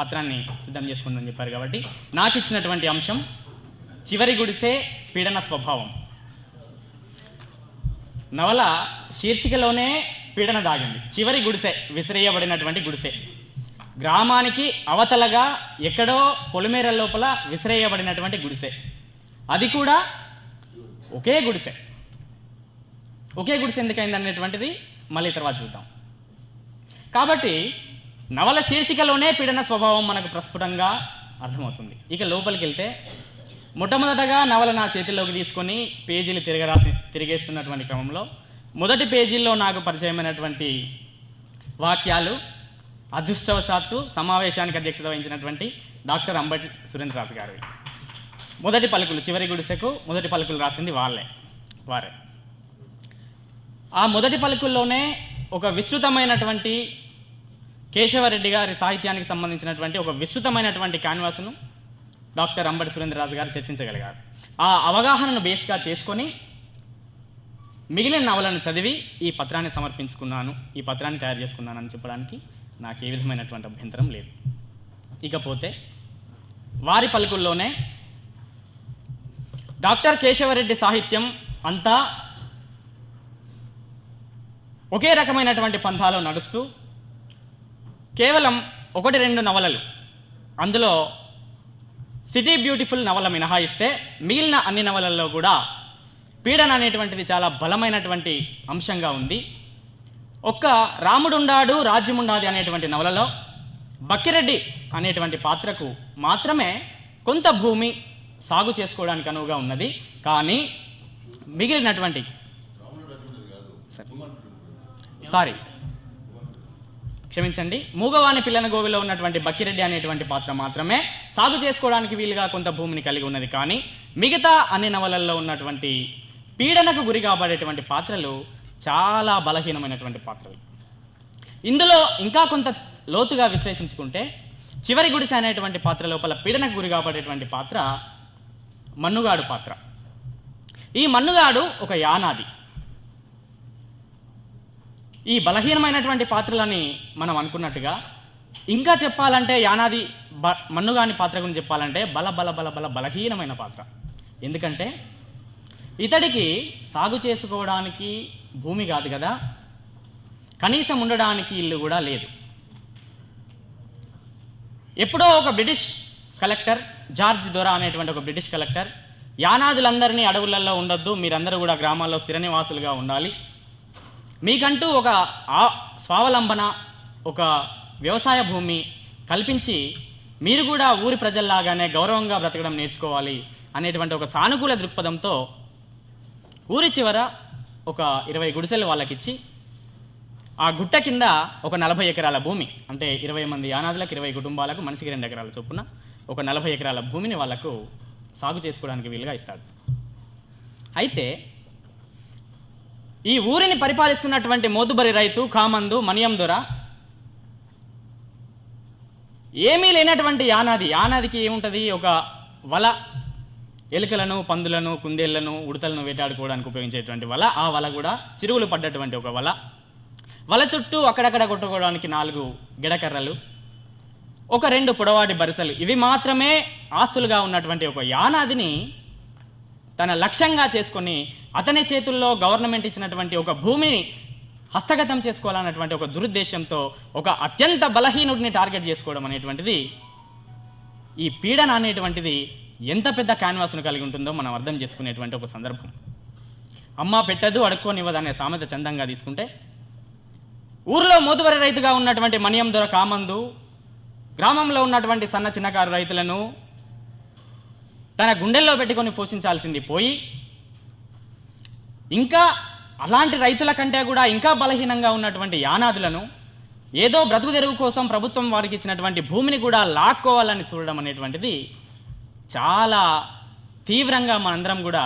S6: పత్రాన్ని సిద్ధం చేసుకుందని చెప్పారు. కాబట్టి నాకు ఇచ్చినటువంటి అంశం చివరి గుడిసే పీడన స్వభావం. నవల శీర్షికలోనే పీడన దాగింది. చివరి గుడిసె, విసిరేయబడినటువంటి గుడిసె, గ్రామానికి అవతలగా ఎక్కడో పొలిమేర లోపల విసిరేయబడినటువంటి గుడిసె, అది కూడా ఒకే గుడిసె. ఒకే గుడిసె ఎందుకైంది అనేటువంటిది మళ్ళీ తర్వాత చూద్దాం. కాబట్టి నవల శీర్షికలోనే పీడన స్వభావం మనకు ప్రస్ఫుటంగా అర్థమవుతుంది. ఇక లోపలికి వెళ్తే మొట్టమొదటగా నవల నా చేతిలోకి తీసుకొని పేజీలు తిరిగేస్తున్నటువంటి క్రమంలో మొదటి పేజీల్లో నాకు పరిచయమైనటువంటి వాక్యాలు అదృష్టవశాత్తు సమావేశానికి అధ్యక్షత వహించినటువంటి డాక్టర్ అంబటి సురేంద్రరాజు గారివి. మొదటి పలుకులు, చివరి గుడిసెకు మొదటి పలుకులు రాసింది వారే. ఆ మొదటి పలుకుల్లోనే ఒక విస్తృతమైనటువంటి కేశవరెడ్డి గారి సాహిత్యానికి సంబంధించినటువంటి ఒక విస్తృతమైనటువంటి క్యాన్వాస్ను డాక్టర్ అంబటి సురేంద్రరాజు గారు చర్చించగలిగారు. ఆ అవగాహనను బేస్గా చేసుకొని మిగిలిన నవలను చదివి ఈ పత్రాన్ని సమర్పించుకున్నాను, ఈ పత్రాన్ని తయారు చేసుకున్నానని చెప్పడానికి నాకు ఏ విధమైనటువంటి అభ్యంతరం లేదు. ఇకపోతే వారి పలుకుల్లోనే డాక్టర్ కేశవరెడ్డి సాహిత్యం అంతా ఒకే రకమైనటువంటి పంథాలో నడుస్తూ కేవలం 1-2 నవలలు, అందులో సిటీ బ్యూటిఫుల్ నవల మినహాయిస్తే మిగిలిన అన్ని నవలల్లో కూడా పీడన అనేటువంటిది చాలా బలమైనటువంటి అంశంగా ఉంది. ఒక్క రాముడుండాడు రాజ్యముండాది అనేటువంటి నవలలో బక్కిరెడ్డి అనేటువంటి పాత్రకు మాత్రమే కొంత భూమి సాగు చేసుకోవడానికి అనువుగా ఉన్నది. కానీ మిగిలినటువంటి క్షమించండి, మూగవాణి పిల్లన గోవిలో ఉన్నటువంటి బక్కిరెడ్డి అనేటువంటి పాత్ర మాత్రమే సాగు చేసుకోవడానికి వీలుగా కొంత భూమిని కలిగి ఉన్నది. కానీ మిగతా అన్ని నవలల్లో ఉన్నటువంటి పీడనకు గురి కాబడేటువంటి పాత్రలు చాలా బలహీనమైనటువంటి పాత్రలు. ఇందులో ఇంకా కొంత లోతుగా విశ్లేషించుకుంటే చివరి గుడిసె అనేటువంటి పాత్ర లోపల పీడనకు గురి కాబడేటువంటి పాత్ర మన్నుగాడు పాత్ర. ఈ మన్నుగాడు ఒక యానాది. ఈ బలహీనమైనటువంటి పాత్రలని మనం అనుకున్నట్టుగా ఇంకా చెప్పాలంటే యానాది మన్నుగాని పాత్ర గురించి చెప్పాలంటే బలహీనమైన పాత్ర. ఎందుకంటే ఇతడికి సాగు చేసుకోవడానికి భూమి కాదు కదా, కనీసం ఉండడానికి ఇల్లు కూడా లేదు. ఎప్పుడో ఒక బ్రిటిష్ కలెక్టర్, జార్జ్ దొరా అనేటువంటి ఒక బ్రిటిష్ కలెక్టర్, యానాదులందరినీ అడవులలో ఉండొద్దు, మీరందరూ కూడా గ్రామాల్లో స్థిర నివాసులుగా ఉండాలి, మీకంటూ ఒక స్వావలంబన, ఒక వ్యవసాయ భూమి కల్పించి మీరు కూడా ఊరి ప్రజల్లాగానే గౌరవంగా బ్రతకడం నేర్చుకోవాలి అనేటువంటి ఒక సానుకూల దృక్పథంతో ఊరి చివర ఒక 20 గుడిసెలు వాళ్ళకిచ్చి ఆ గుట్ట కింద ఒక 40 ఎకరాల భూమి, అంటే 20 మంది యానాదులకు 20 కుటుంబాలకు మనిషికి 2 ఎకరాల చొప్పున ఒక 40 ఎకరాల భూమిని వాళ్లకు సాగు చేసుకోవడానికి వీలుగా ఇస్తాడు. అయితే ఈ ఊరిని పరిపాలిస్తున్నటువంటి మోతుబరి రైతు కామందు మనియం దొర ఏమీ లేనటువంటి యానాదికి ఏముంటుంది, ఒక వల, ఎలుకలను, పందులను, కుందేళ్లను, ఉడతలను వేటాడుకోవడానికి ఉపయోగించేటువంటి వల. ఆ వల కూడా చిరుగులు పడ్డటువంటి ఒక వల చుట్టూ అక్కడక్కడ కొట్టుకోవడానికి 4 గిడకర్రలు, ఒక 2 పొడవాటి బరిసెలు, ఇవి మాత్రమే ఆస్తులుగా ఉన్నటువంటి ఒక యానాదిని తన లక్ష్యంగా చేసుకొని అతని చేతుల్లో గవర్నమెంట్ ఇచ్చినటువంటి ఒక భూమిని హస్తగతం చేసుకోవాలన్నటువంటి ఒక దురుద్దేశంతో ఒక అత్యంత బలహీనుడిని టార్గెట్ చేసుకోవడం అనేటువంటిది, ఈ పీడన అనేటువంటిది ఎంత పెద్ద క్యాన్వాస్ను కలిగి ఉంటుందో మనం అర్థం చేసుకునేటువంటి ఒక సందర్భం. అమ్మ పెట్టదు అడుక్కోనివ్వదనే సామెత చందంగా తీసుకుంటే, ఊరిలో మోతుబరి రైతుగా ఉన్నటువంటి మనియం దొర కామందు గ్రామంలో ఉన్నటువంటి సన్న చిన్నకారు రైతులను తన గుండెల్లో పెట్టుకొని పోషించాల్సింది పోయి, ఇంకా అలాంటి రైతుల కంటే కూడా ఇంకా బలహీనంగా ఉన్నటువంటి యానాదులను ఏదో బ్రతుకు తెరువు కోసం ప్రభుత్వం వారికి ఇచ్చినటువంటి భూమిని కూడా లాక్కోవాలని చూడడం అనేటువంటిది చాలా తీవ్రంగా మనందరం కూడా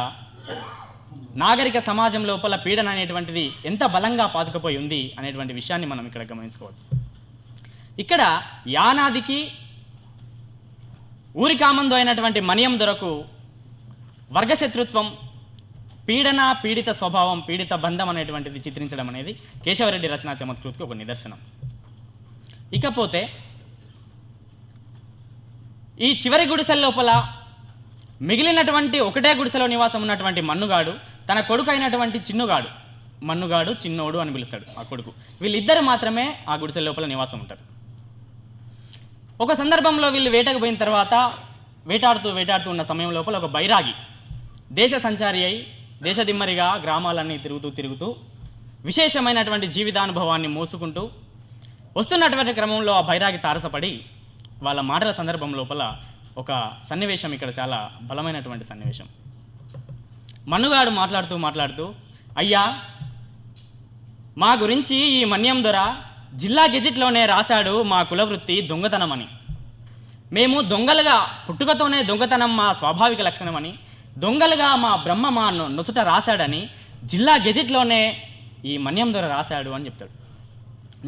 S6: నాగరిక సమాజం లోపల పీడన అనేటువంటిది ఎంత బలంగా పాతుకుపోయి ఉంది అనేటువంటి విషయాన్ని మనం ఇక్కడ గమనించుకోవచ్చు. ఇక్కడ యానాదికి ఊరి కామందు అయినటువంటి మనియం దొరకు వర్గశత్రుత్వం, పీడన, పీడిత స్వభావం, పీడిత బంధం అనేటువంటిది చిత్రించడం అనేది కేశవరెడ్డి రచనా చమత్కృతికి ఒక నిదర్శనం. ఇకపోతే ఈ చివరి గుడిసెల లోపల మిగిలినటువంటి ఒకటే గుడిసెలో నివాసం ఉన్నటువంటి మన్నుగాడు తన కొడుకు అయినటువంటి చిన్నుగాడు, మన్నుగాడు చిన్నోడు అని పిలుస్తాడు ఆ కొడుకు, వీళ్ళిద్దరు మాత్రమే ఆ గుడిసెల లోపల నివాసం ఉంటారు. ఒక సందర్భంలో వీళ్ళు వేటకు పోయిన తర్వాత వేటాడుతూ ఉన్న సమయం లోపల ఒక బైరాగి దేశ సంచారి అయి దేశదిమ్మరిగా గ్రామాలన్నీ తిరుగుతూ విశేషమైనటువంటి జీవితానుభవాన్ని మోసుకుంటూ వస్తున్నటువంటి క్రమంలో ఆ బైరాగి తారసపడి వాళ్ళ మాటల సందర్భం లోపల ఒక సన్నివేశం ఇక్కడ చాలా బలమైనటువంటి సన్నివేశం. మన్నుగాడు మాట్లాడుతూ అయ్యా, మా గురించి ఈ మన్యం దొర జిల్లా గెజిట్లోనే రాశాడు మా కులవృత్తి దొంగతనం అని. మేము దొంగలుగా పుట్టుకతోనే దొంగతనం మా స్వాభావిక లక్షణమని, దొంగలుగా మా బ్రహ్మ మా నొసుట రాశాడని జిల్లా గెజిట్లోనే ఈ మన్యం దొర రాశాడు అని చెప్తాడు.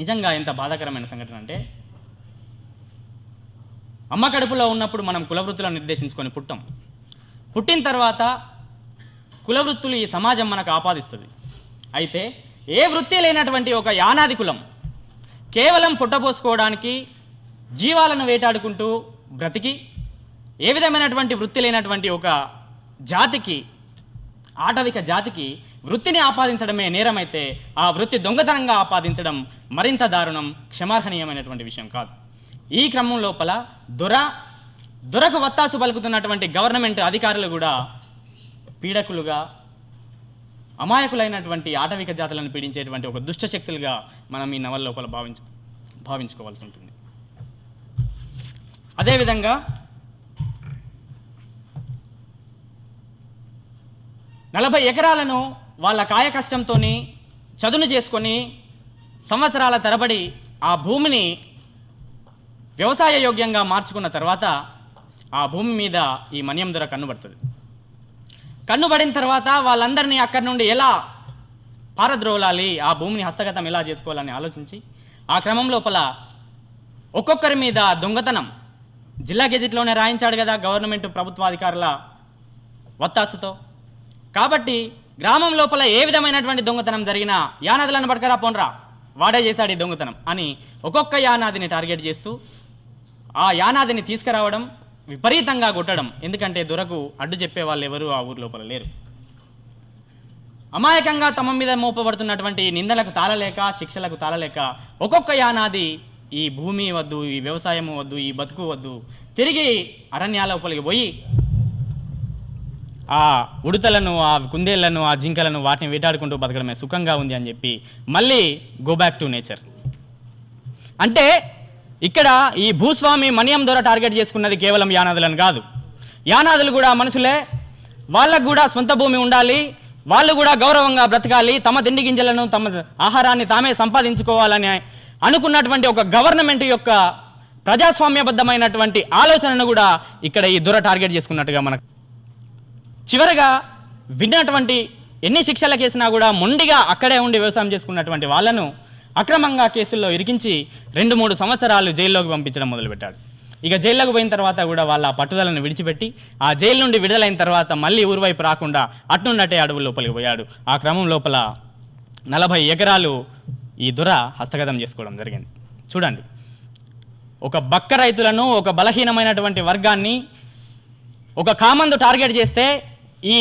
S6: నిజంగా ఎంత బాధాకరమైన సంఘటన అంటే, అమ్మ కడుపులో ఉన్నప్పుడు మనం కులవృత్తులను నిర్దేశించుకొని పుట్టిన తర్వాత కులవృత్తులు ఈ సమాజం మనకు ఆపాదిస్తుంది. అయితే ఏ వృత్తి లేనటువంటి ఒక యానాది కులం కేవలం పుట్టపోసుకోవడానికి జీవాలను వేటాడుకుంటూ బ్రతికి, ఏ విధమైనటువంటి వృత్తి లేనటువంటి ఒక జాతికి, ఆటవిక జాతికి వృత్తిని ఆపాదించడమే నేరమైతే ఆ వృత్తి దొంగతనంగా ఆపాదించడం మరింత దారుణం, క్షమార్హనీయమైనటువంటి విషయం కాదు. ఈ క్రమం లోపల దొరకు వత్తాసు పలుకుతున్నటువంటి గవర్నమెంట్ అధికారులు కూడా పీడకులుగా, అమాయకులైనటువంటి ఆటవిక జాతులను పీడించేటువంటి ఒక దుష్ట శక్తులుగా మనం ఈ నవల లోపల భావించుకోవాల్సి ఉంటుంది. అదేవిధంగా 40 ఎకరాలను వాళ్ళ కాయ కష్టంతో చదును చేసుకొని సంవత్సరాల తరబడి ఆ భూమిని వ్యవసాయ యోగ్యంగా మార్చుకున్న తర్వాత ఆ భూమి మీద ఈ మన్యం దొర కన్నుబడుతుంది. కన్నుబడిన తర్వాత వాళ్ళందరినీ అక్కడి నుండి ఎలా పారద్రోలాలి, ఆ భూమిని హస్తగతం ఎలా చేసుకోవాలని ఆలోచించి ఆ క్రమం లోపల ఒక్కొక్కరి మీద దొంగతనం జిల్లా గెజిట్లోనే రాయించాడు కదా గవర్నమెంట్ ప్రభుత్వాధికారుల వత్తాసుతో. కాబట్టి గ్రామం లోపల ఏ విధమైనటువంటి దొంగతనం జరిగినా యానాదులను పడకరా పోన్రా, వాడే చేశాడు ఈ దొంగతనం అని ఒక్కొక్క యానాదిని టార్గెట్ చేస్తూ ఆ యానాదిని తీసుకురావడం, విపరీతంగా కొట్టడం. ఎందుకంటే దొరకు అడ్డు చెప్పే వాళ్ళు ఎవరు ఆ ఊరి లోపల లేరు. అమాయకంగా తమ మీద మోపబడుతున్నటువంటి నిందలకు తాళలేక, శిక్షలకు తాళలేక ఒక్కొక్క యానాది ఈ భూమి వద్దు, ఈ వ్యవసాయము వద్దు, ఈ బతుకు వద్దు, తిరిగి అరణ్యాల లోపలికి పోయి ఆ ఉడతలను, ఆ కుందేళ్లను, ఆ జింకలను వాటిని వేటాడుకుంటూ బతకడమే సుఖంగా ఉంది అని చెప్పి మళ్ళీ గో బ్యాక్ టు నేచర్. అంటే ఇక్కడ ఈ భూస్వామి మనియం దొర టార్గెట్ చేసుకున్నది కేవలం యానాదులను కాదు. యానాదులు కూడా మనుషులే, వాళ్ళకు కూడా సొంత భూమి ఉండాలి, వాళ్ళు కూడా గౌరవంగా బ్రతకాలి, తమ తిండి గింజలను, తమ ఆహారాన్ని తామే సంపాదించుకోవాలని అనుకున్నటువంటి ఒక గవర్నమెంట్ యొక్క ప్రజాస్వామ్యబద్ధమైనటువంటి ఆలోచనను కూడా ఇక్కడ ఈ దొర టార్గెట్ చేసుకున్నట్టుగా మనకు. చివరగా విన్నటువంటి ఎన్ని శిక్షల కేసినా కూడా మొండిగా అక్కడే ఉండి వ్యవసాయం చేసుకున్నటువంటి వాళ్ళను అక్రమంగా కేసుల్లో ఇరికించి 2-3 సంవత్సరాలు జైల్లోకి పంపించడం మొదలుపెట్టాడు. ఇక జైల్లోకి పోయిన తర్వాత కూడా వాళ్ళ పట్టుదలను విడిచిపెట్టి ఆ జైలు నుండి విడుదలైన తర్వాత మళ్ళీ ఊరువైపు రాకుండా అట్నున్నట్టే అడవుల లోపలికి పోయాడు. ఆ క్రమం లోపల 40 ఎకరాలు ఈ దొర హస్తగతం చేసుకోవడం జరిగింది. చూడండి, ఒక బక్క రైతులను, ఒక బలహీనమైనటువంటి వర్గాన్ని ఒక కామందు టార్గెట్ చేస్తే ఈ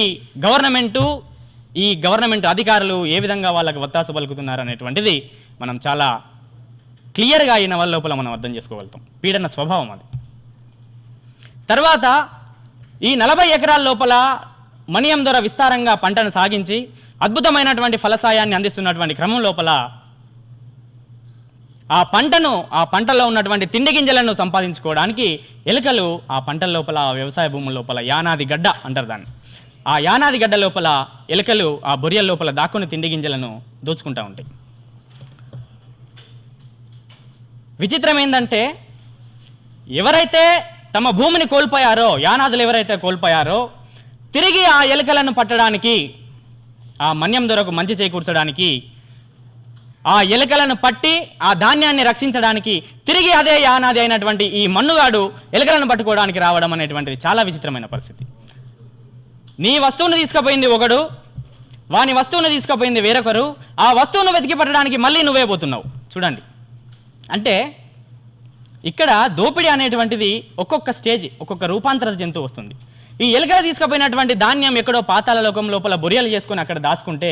S6: గవర్నమెంట్ అధికారులు ఏ విధంగా వాళ్ళకి ఒత్తాసు పలుకుతున్నారు అనేటువంటిది మనం చాలా క్లియర్గా ఈ నవల లోపల మనం అర్థం చేసుకోగలుగుతాం. పీడన స్వభావం అది. తర్వాత ఈ 40 ఎకరాల లోపల మనియం దొర విస్తారంగా పంటను సాగించి అద్భుతమైనటువంటి ఫలసాయాన్ని అందిస్తున్నటువంటి క్రమం లోపల ఆ పంటలో ఉన్నటువంటి తిండి గింజలను సంపాదించుకోవడానికి ఎలుకలు ఆ పంటల లోపల, ఆ వ్యవసాయ భూముల లోపల యానాది గడ్డ అంటారు దాన్ని. ఆ యానాది గడ్డ లోపల ఎలుకలు ఆ బొరియల లోపల దాక్కుని తిండి గింజలను దోచుకుంటూ ఉంటాయి. విచిత్రం ఏంటంటే, ఎవరైతే తమ భూమిని కోల్పోయారో, యానాదులు ఎవరైతే కోల్పోయారో, తిరిగి ఆ ఎలుకలను పట్టడానికి, ఆ మన్యం దొరకు మంచి చేకూర్చడానికి, ఆ ఎలుకలను పట్టి ఆ ధాన్యాన్ని రక్షించడానికి తిరిగి అదే యానాది అయినటువంటి ఈ మన్నుగాడు ఎలుకలను పట్టుకోవడానికి రావడం అనేటువంటిది చాలా విచిత్రమైన పరిస్థితి. నీ వస్తువును తీసుకుపోయింది ఒకడు, వాని వస్తువును తీసుకుపోయింది వేరొకరు, ఆ వస్తువును వెతికి పట్టడానికి మళ్ళీ నువ్వే పోతున్నావు. చూడండి, అంటే ఇక్కడ దోపిడీ అనేటువంటిది ఒక్కొక్క స్టేజ్, ఒక్కొక్క రూపాంతర జంతువు వస్తుంది. ఈ ఎలుకలు తీసుకుపోయినటువంటి ధాన్యం ఎక్కడో పాతాళ లోకం లోపల బొరియలు చేసుకుని అక్కడ దాచుకుంటే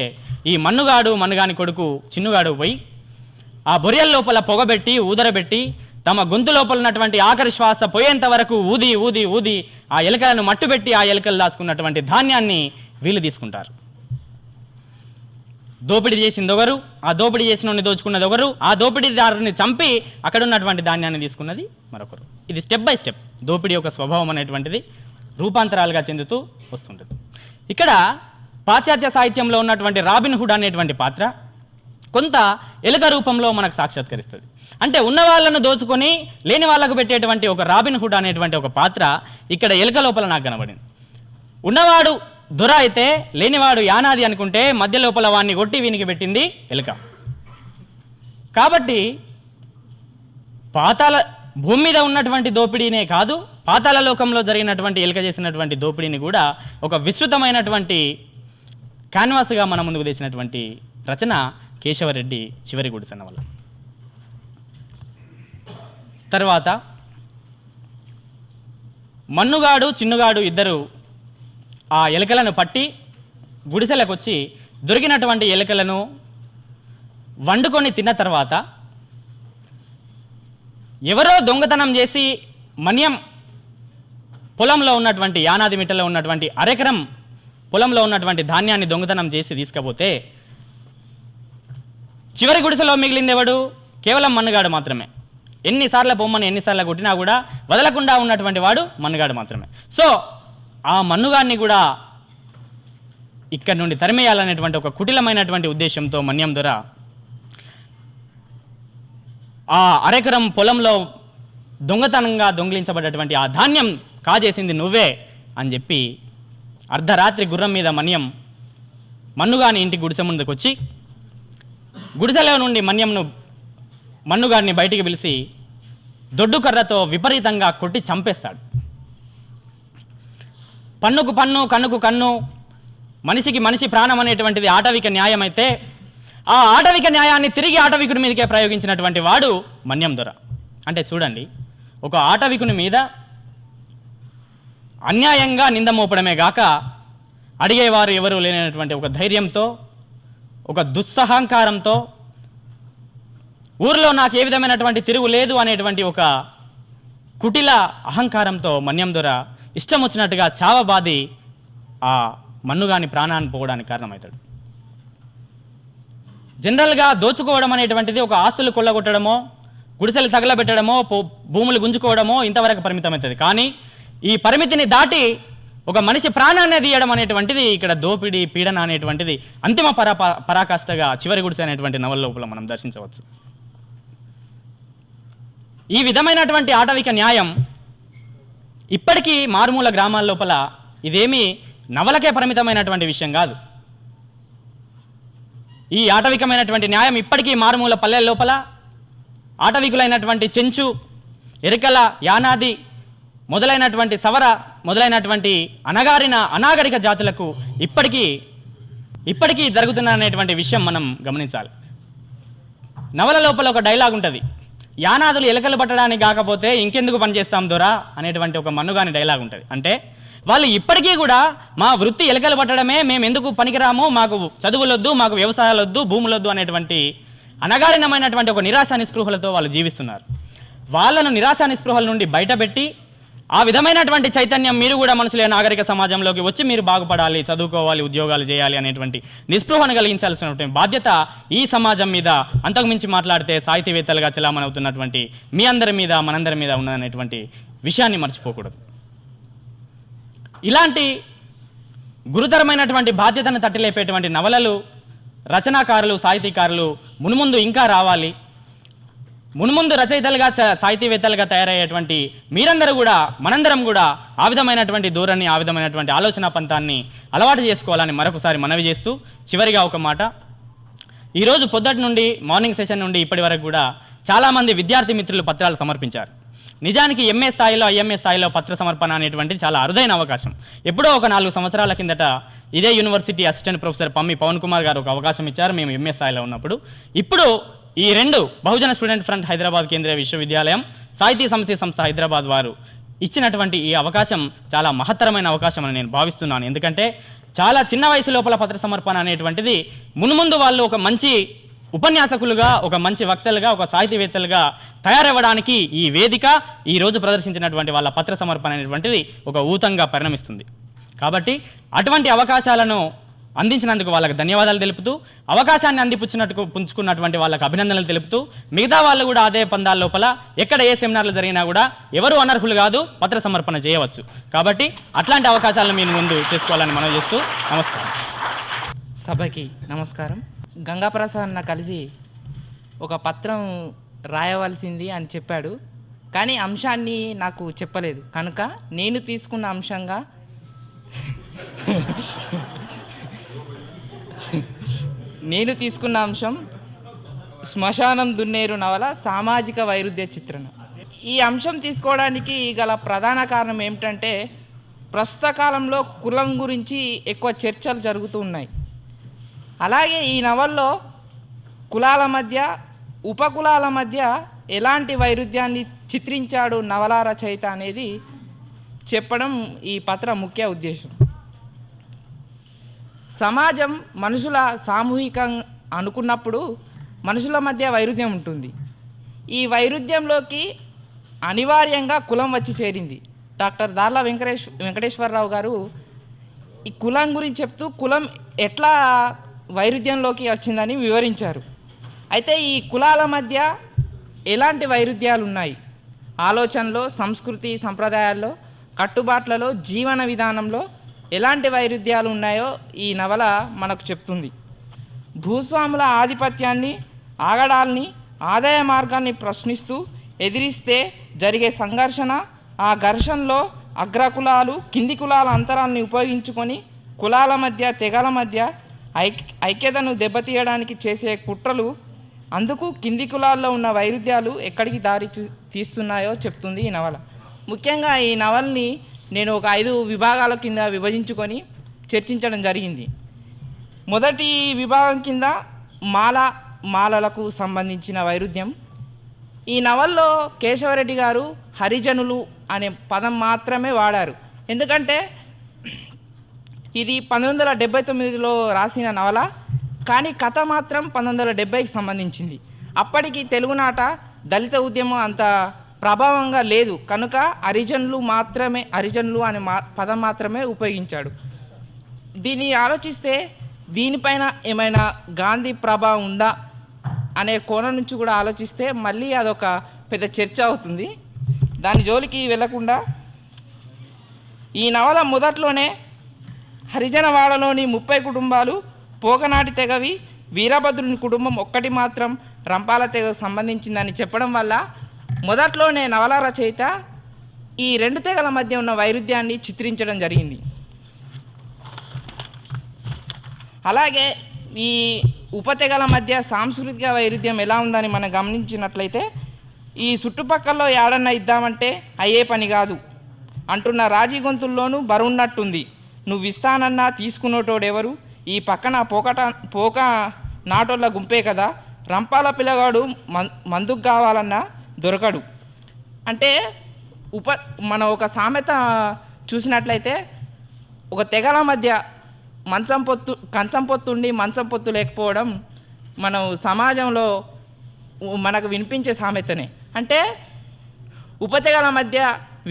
S6: ఈ మన్నుగాని కొడుకు చిన్నుగాడు పోయి ఆ బొరియల లోపల పొగబెట్టి ఊదరబెట్టి తమ గొంతు లోపల ఉన్నటువంటి ఆఖరి శ్వాస పోయేంత వరకు ఊది ఊది ఊది ఆ ఎలుకలను మట్టుబెట్టి ఆ ఎలుకలు దాచుకున్నటువంటి ధాన్యాన్ని వీళ్ళు తీసుకుంటారు. దోపిడీ చేసింది ఒకరు, ఆ దోపిడీ చేసిన దోచుకున్నది ఒకరు, ఆ దోపిడీదారుని చంపి అక్కడ ఉన్నటువంటి ధాన్యాన్ని తీసుకున్నది మరొకరు. ఇది స్టెప్ బై స్టెప్ దోపిడీ యొక్క స్వభావం అనేటువంటిది రూపాంతరాలుగా చెందుతూ వస్తుంటుంది. ఇక్కడ పాశ్చాత్య సాహిత్యంలో ఉన్నటువంటి రాబిన్ హుడ్ అనేటువంటి పాత్ర కొంత ఎలుక రూపంలో మనకు సాక్షాత్కరిస్తుంది. అంటే ఉన్న వాళ్ళను దోచుకొని లేని వాళ్ళకు పెట్టేటువంటి ఒక రాబిన్ హుడ్ అనేటువంటి ఒక పాత్ర ఇక్కడ ఎలుక లోపల నాకు కనబడింది. ఉన్నవాడు దొర అయితే లేనివాడు యానాది అనుకుంటే మధ్య లోపల వాడిని కొట్టి వీనికి పెట్టింది ఎలుక. కాబట్టి భూమి మీద ఉన్నటువంటి దోపిడీనే కాదు, పాతాళ లోకంలో జరిగినటువంటి ఎలుక చేసినటువంటి దోపిడీని కూడా ఒక విస్తృతమైనటువంటి క్యాన్వాస్గా మన ముందుకు తెచ్చినటువంటి రచన కేశవరెడ్డి చివరి గుడిసె నవల. తర్వాత మన్నుగాడు చిన్నుగాడు ఇద్దరు ఆ ఎలుకలను పట్టి గుడిసెలకు వచ్చి దొరికినటువంటి ఎలుకలను వండుకొని తిన్న తర్వాత ఎవరో దొంగతనం చేసి మన్యం పొలంలో ఉన్నటువంటి యానాది మిట్టలో ఉన్నటువంటి అరెకరం పొలంలో ఉన్నటువంటి ధాన్యాన్ని దొంగతనం చేసి తీసుకపోతే చివరి గుడిసెలో మిగిలింది ఎవడు? కేవలం మన్నుగాడు మాత్రమే. ఎన్నిసార్లు బొమ్మను ఎన్నిసార్లు కొట్టినా కూడా వదలకుండా ఉన్నటువంటి వాడు మన్నుగాడు మాత్రమే. సో ఆ మన్నుగాడిని కూడా ఇక్కడ నుండి తరిమేయాలనేటువంటి ఒక కుటిలమైనటువంటి ఉద్దేశంతో మన్యం దొర ఆ అరెకరం పొలంలో దొంగతనంగా దొంగిలించబడ్డటువంటి ఆ ధాన్యం కాజేసింది నువ్వే అని చెప్పి అర్ధరాత్రి గుర్రం మీద మన్నుగాని ఇంటి గుడిసె ముందుకు వచ్చి గుడిసెలో నుండి మన్నుగాడిని బయటికి పిలిచి దొడ్డు కర్రతో విపరీతంగా కొట్టి చంపేస్తాడు. పన్నుకు పన్ను, కన్నుకు కన్ను, మనిషికి మనిషి ప్రాణం అనేటువంటిది ఆటవిక న్యాయం అయితే ఆ ఆటవిక న్యాయాన్ని తిరిగి ఆటవికుడి మీదకే ప్రయోగించినటువంటి వాడు మన్యం దొర. అంటే చూడండి, ఒక ఆటవికుని మీద అన్యాయంగా నింద మోపడమే గాక అడిగేవారు ఎవరు లేనటువంటి ఒక ధైర్యంతో, ఒక దుస్సహంకారంతో, ఊరిలో నాకు ఏ విధమైనటువంటి తిరుగు లేదు అనేటువంటి ఒక కుటిల అహంకారంతో మన్యం దొర ఇష్టం వచ్చినట్టుగా చావబాది ఆ మన్నుగాని ప్రాణాన్ని పోవడానికి కారణమవుతాడు. జనరల్గా దోచుకోవడం అనేటువంటిది ఒక ఆస్తులు కొల్లగొట్టడమో, గుడిసెలు తగలబెట్టడమో, భూములు గుంజుకోవడమో ఇంతవరకు పరిమితమవుతుంది. కానీ ఈ పరిమితిని దాటి ఒక మనిషి ప్రాణాన్ని తీయడం అనేటువంటిది ఇక్కడ దోపిడీ, పీడన అనేటువంటిది అంతిమ పరాకాష్ఠగా చివరి గుడిసె అనేటువంటి నవల లోపల మనం దర్శించవచ్చు. ఈ విధమైనటువంటి ఆటవిక న్యాయం ఇప్పటికీ మారుమూల గ్రామాల లోపల ఇదేమీ నవలకే పరిమితమైనటువంటి విషయం కాదు. ఈ ఆటవికమైనటువంటి న్యాయం ఇప్పటికీ మారుమూల పల్లెల లోపల ఆటవికులైనటువంటి చెంచు, ఎరికల, యానాది మొదలైనటువంటి సవర మొదలైనటువంటి అనాగరిక జాతులకు ఇప్పటికీ జరుగుతున్నటువంటి విషయం మనం గమనించాలి. నవల లోపల ఒక డైలాగ్ ఉంటుంది, యానాదులు ఎలకలు పట్టడానికి కాకపోతే ఇంకెందుకు పనిచేస్తాం దొరా అనేటువంటి ఒక మన్నుగాని డైలాగ్ ఉంటుంది. అంటే వాళ్ళు ఇప్పటికీ కూడా మా వృత్తి ఎలకలు పట్టడమే, మేము ఎందుకు పనికిరాము, మాకు చదువులొద్దు, మాకు వ్యవసాయాలొద్దు, భూములొద్దు అనేటువంటి అనగారినమైనటువంటి ఒక నిరాశ నిస్పృహలతో వాళ్ళు జీవిస్తున్నారు. వాళ్ళను నిరాశ నిస్పృహల నుండి బయటపెట్టి ఆ విధమైనటువంటి చైతన్యం మీరు కూడా మనసులో నాగరిక సమాజంలోకి వచ్చి మీరు బాగుపడాలి, చదువుకోవాలి, ఉద్యోగాలు చేయాలి అనేటువంటి నిస్పృహను కలిగించాల్సినటువంటి బాధ్యత ఈ సమాజం మీద, అంతకుమించి మాట్లాడితే సాహితీవేత్తలుగా చలామణవుతున్నటువంటి మీ అందరి మీద, మనందరి మీద ఉన్నదనేటువంటి విషయాన్ని మర్చిపోకూడదు. ఇలాంటి గురుతరమైనటువంటి బాధ్యతను తట్టిలేపేటువంటి నవలలు రచనాకారులు, సాహితీకారులు మున్ముందు ఇంకా రావాలి. మున్ముందు రచయితలుగా, సాహితీవేత్తలుగా తయారయ్యేటువంటి మీరందరూ కూడా, మనందరం కూడా ఆ విధమైనటువంటి ధోరణి, ఆ విధమైనటువంటి ఆలోచన పంతాన్ని అలవాటు చేసుకోవాలని మరొకసారి మనవి చేస్తూ, చివరిగా ఒక మాట. ఈరోజు పొద్దుటి నుండి, మార్నింగ్ సెషన్ నుండి ఇప్పటి వరకు కూడా చాలామంది విద్యార్థి మిత్రులు పత్రాలు సమర్పించారు. నిజానికి ఎంఏ స్థాయిలో, ఐఎంఏ స్థాయిలో పత్ర సమర్పణ అనేటువంటిది చాలా అరుదైన అవకాశం. ఎప్పుడో ఒక 4 సంవత్సరాల కిందట ఇదే university assistant professor Pammi Pavan Kumar గారు ఒక అవకాశం ఇచ్చారు మేము ఎంఏ స్థాయిలో ఉన్నప్పుడు. ఇప్పుడు ఈ 2 బహుజన స్టూడెంట్ ఫ్రంట్ హైదరాబాద్ కేంద్రీయ విశ్వవిద్యాలయం, సాహితీ సమితి సంస్థ హైదరాబాద్ వారు ఇచ్చినటువంటి ఈ అవకాశం చాలా మహత్తరమైన అవకాశం అని నేను భావిస్తున్నాను. ఎందుకంటే చాలా చిన్న వయసు లోపల పత్ర సమర్పణ అనేటువంటిది మున్ముందు వాళ్ళు ఒక మంచి ఉపన్యాసకులుగా, ఒక మంచి వక్తలుగా, ఒక సాహితీవేత్తలుగా తయారవ్వడానికి ఈ వేదిక, ఈరోజు ప్రదర్శించినటువంటి వాళ్ళ పత్ర సమర్పణ అనేటువంటిది ఒక ఊతంగా పరిణమిస్తుంది. కాబట్టి అటువంటి అవకాశాలను అందించినందుకు వాళ్ళకి ధన్యవాదాలు తెలుపుతూ, అవకాశాన్ని పుంజుకున్నటువంటి వాళ్ళకి అభినందనలు తెలుపుతూ, మిగతా వాళ్ళు కూడా అదే పందాల లోపల ఎక్కడ ఏ సెమినార్లు జరిగినా కూడా ఎవరు అనర్హులు కాదు, పత్ర సమర్పణ చేయవచ్చు. కాబట్టి అట్లాంటి అవకాశాలను మీరు ముందు చేసుకోవాలని మనం చేస్తూ నమస్కారం.
S7: సభకి నమస్కారం. గంగాప్రసాద్ అన్న కలిసి ఒక పత్రం రాయవలసింది అని చెప్పాడు, కానీ అంశాన్ని నాకు చెప్పలేదు. కనుక నేను తీసుకున్న అంశంగా శ్మశానం దున్నేరు నవల సామాజిక వైరుధ్య చిత్రణ. ఈ అంశం తీసుకోవడానికి గల ప్రధాన కారణం ఏమిటంటే, ప్రస్తుత కాలంలో కులం గురించి ఎక్కువ చర్చలు జరుగుతూ ఉన్నాయి. అలాగే ఈ నవల్లో కులాల మధ్య, ఉపకులాల మధ్య ఎలాంటి వైరుధ్యాన్ని చిత్రించాడు నవల రచయిత అనేది చెప్పడం ఈ పత్ర ముఖ్య ఉద్దేశం. సమాజం మనుషుల సామూహికం అనుకున్నప్పుడు మనుషుల మధ్య వైరుధ్యం ఉంటుంది. ఈ వైరుధ్యంలోకి అనివార్యంగా కులం వచ్చి చేరింది. డాక్టర్ దార్ల వెంకటేశ్వరరావు గారు ఈ కులం గురించి చెప్తూ కులం ఎట్లా వైరుధ్యంలోకి వచ్చిందని వివరించారు. అయితే ఈ కులాల మధ్య ఎలాంటి వైరుధ్యాలు ఉన్నాయి, ఆలోచనలో, సంస్కృతి సంప్రదాయాల్లో, కట్టుబాట్లలో, జీవన విధానంలో ఎలాంటి వైరుధ్యాలు ఉన్నాయో ఈ నవల మనకు చెప్తుంది. భూస్వాముల ఆధిపత్యాన్ని, ఆగడాల్ని, ఆదాయ మార్గాన్ని ప్రశ్నిస్తూ ఎదిరిస్తే జరిగే సంఘర్షణ, ఆ ఘర్షణలో అగ్రకులాలు, కింది కులాల అంతరాన్ని ఉపయోగించుకొని కులాల మధ్య, తెగల మధ్య ఐక్యతను దెబ్బతీయడానికి చేసే కుట్రలు, అందుకు కింది కులాల్లో ఉన్న వైరుధ్యాలు ఎక్కడికి దారి తీస్తున్నాయో చెప్తుంది ఈ నవల. ముఖ్యంగా ఈ నవల్ని నేను ఒక 5 విభాగాల కింద విభజించుకొని చర్చించడం జరిగింది. మొదటి విభాగం కింద మాలలకు సంబంధించిన వైరుధ్యం. ఈ నవల్లో కేశవరెడ్డి గారు హరిజనులు అనే పదం మాత్రమే వాడారు. ఎందుకంటే ఇది 1979లో రాసిన నవల, కానీ కథ మాత్రం 1970కి సంబంధించింది. అప్పటికి తెలుగునాట దళిత ఉద్యమం అంత ప్రభావంగా లేదు కనుక హరిజనులు అనే పదం మాత్రమే ఉపయోగించాడు. దీన్ని ఆలోచిస్తే దీనిపైన ఏమైనా గాంధీ ప్రభావం ఉందా అనే కోణం నుంచి కూడా ఆలోచిస్తే మళ్ళీ అదొక పెద్ద చర్చ అవుతుంది. దాని జోలికి వెళ్లకుండా ఈ నవల మొదట్లోనే హరిజనవాడలోని 30 కుటుంబాలు పోగనాటి తెగవి, వీరభద్రుని కుటుంబం ఒక్కటి మాత్రం రంపాల తెగకు సంబంధించిందని చెప్పడం వల్ల మొదట్లోనే నవల రచయిత ఈ రెండు తెగల మధ్య ఉన్న వైరుధ్యాన్ని చిత్రించడం జరిగింది. అలాగే ఈ ఉపతెగల మధ్య సాంస్కృతిక వైరుధ్యం ఎలా ఉందని మనం గమనించినట్లయితే ఈ చుట్టుపక్కల ఏడన్నా ఇద్దామంటే అయ్యే పని కాదు అంటున్న రాజీ గొంతుల్లోనూ బరువున్నట్టుంది. నువ్వు ఇస్తానన్నా తీసుకునేటోడెవరు, ఈ పక్కన పోక నాటోళ్ళ గుంపే కదా, రంపాల పిల్లగాడు మందుకు కావాలన్నా దొరకడు. అంటే మనం ఒక సామెత చూసినట్లయితే ఒక తెగల మధ్య కంచం పొత్తుండి మంచం పొత్తు లేకపోవడం మనం సమాజంలో మనకు వినిపించే సామెతనే. అంటే ఉపతెగల మధ్య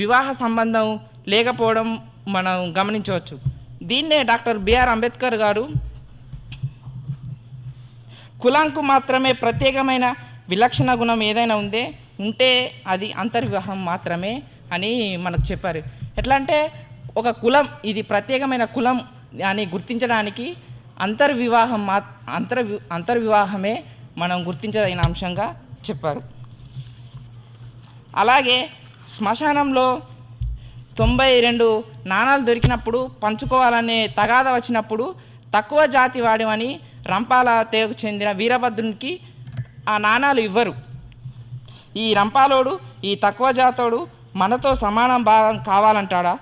S7: వివాహ సంబంధం లేకపోవడం మనం గమనించవచ్చు. దీన్నే డాక్టర్ బిఆర్ అంబేద్కర్ గారు కులంకు మాత్రమే ప్రత్యేకమైన విలక్షణ గుణం ఏదైనా ఉంటే అది అంతర్వివాహం మాత్రమే అని మనకు చెప్పారు. ఎట్లా అంటే ఒక కులం ఇది ప్రత్యేకమైన కులం అని గుర్తించడానికి అంతర్వివాహమే మనం గుర్తించదగిన అంశంగా చెప్పారు. అలాగే శ్మశానంలో 92 నాణాలు దొరికినప్పుడు పంచుకోవాలనే తగాద వచ్చినప్పుడు తక్కువ జాతి వాడమని రంపాల తెగకు చెందిన వీరభద్రునికి ఆ నాణాలు ఇవ్వరు. ఈ రంపాలోడు ఈ తక్కువ జాతోడు మనతో సమానం భాగం కావాలంటాడా,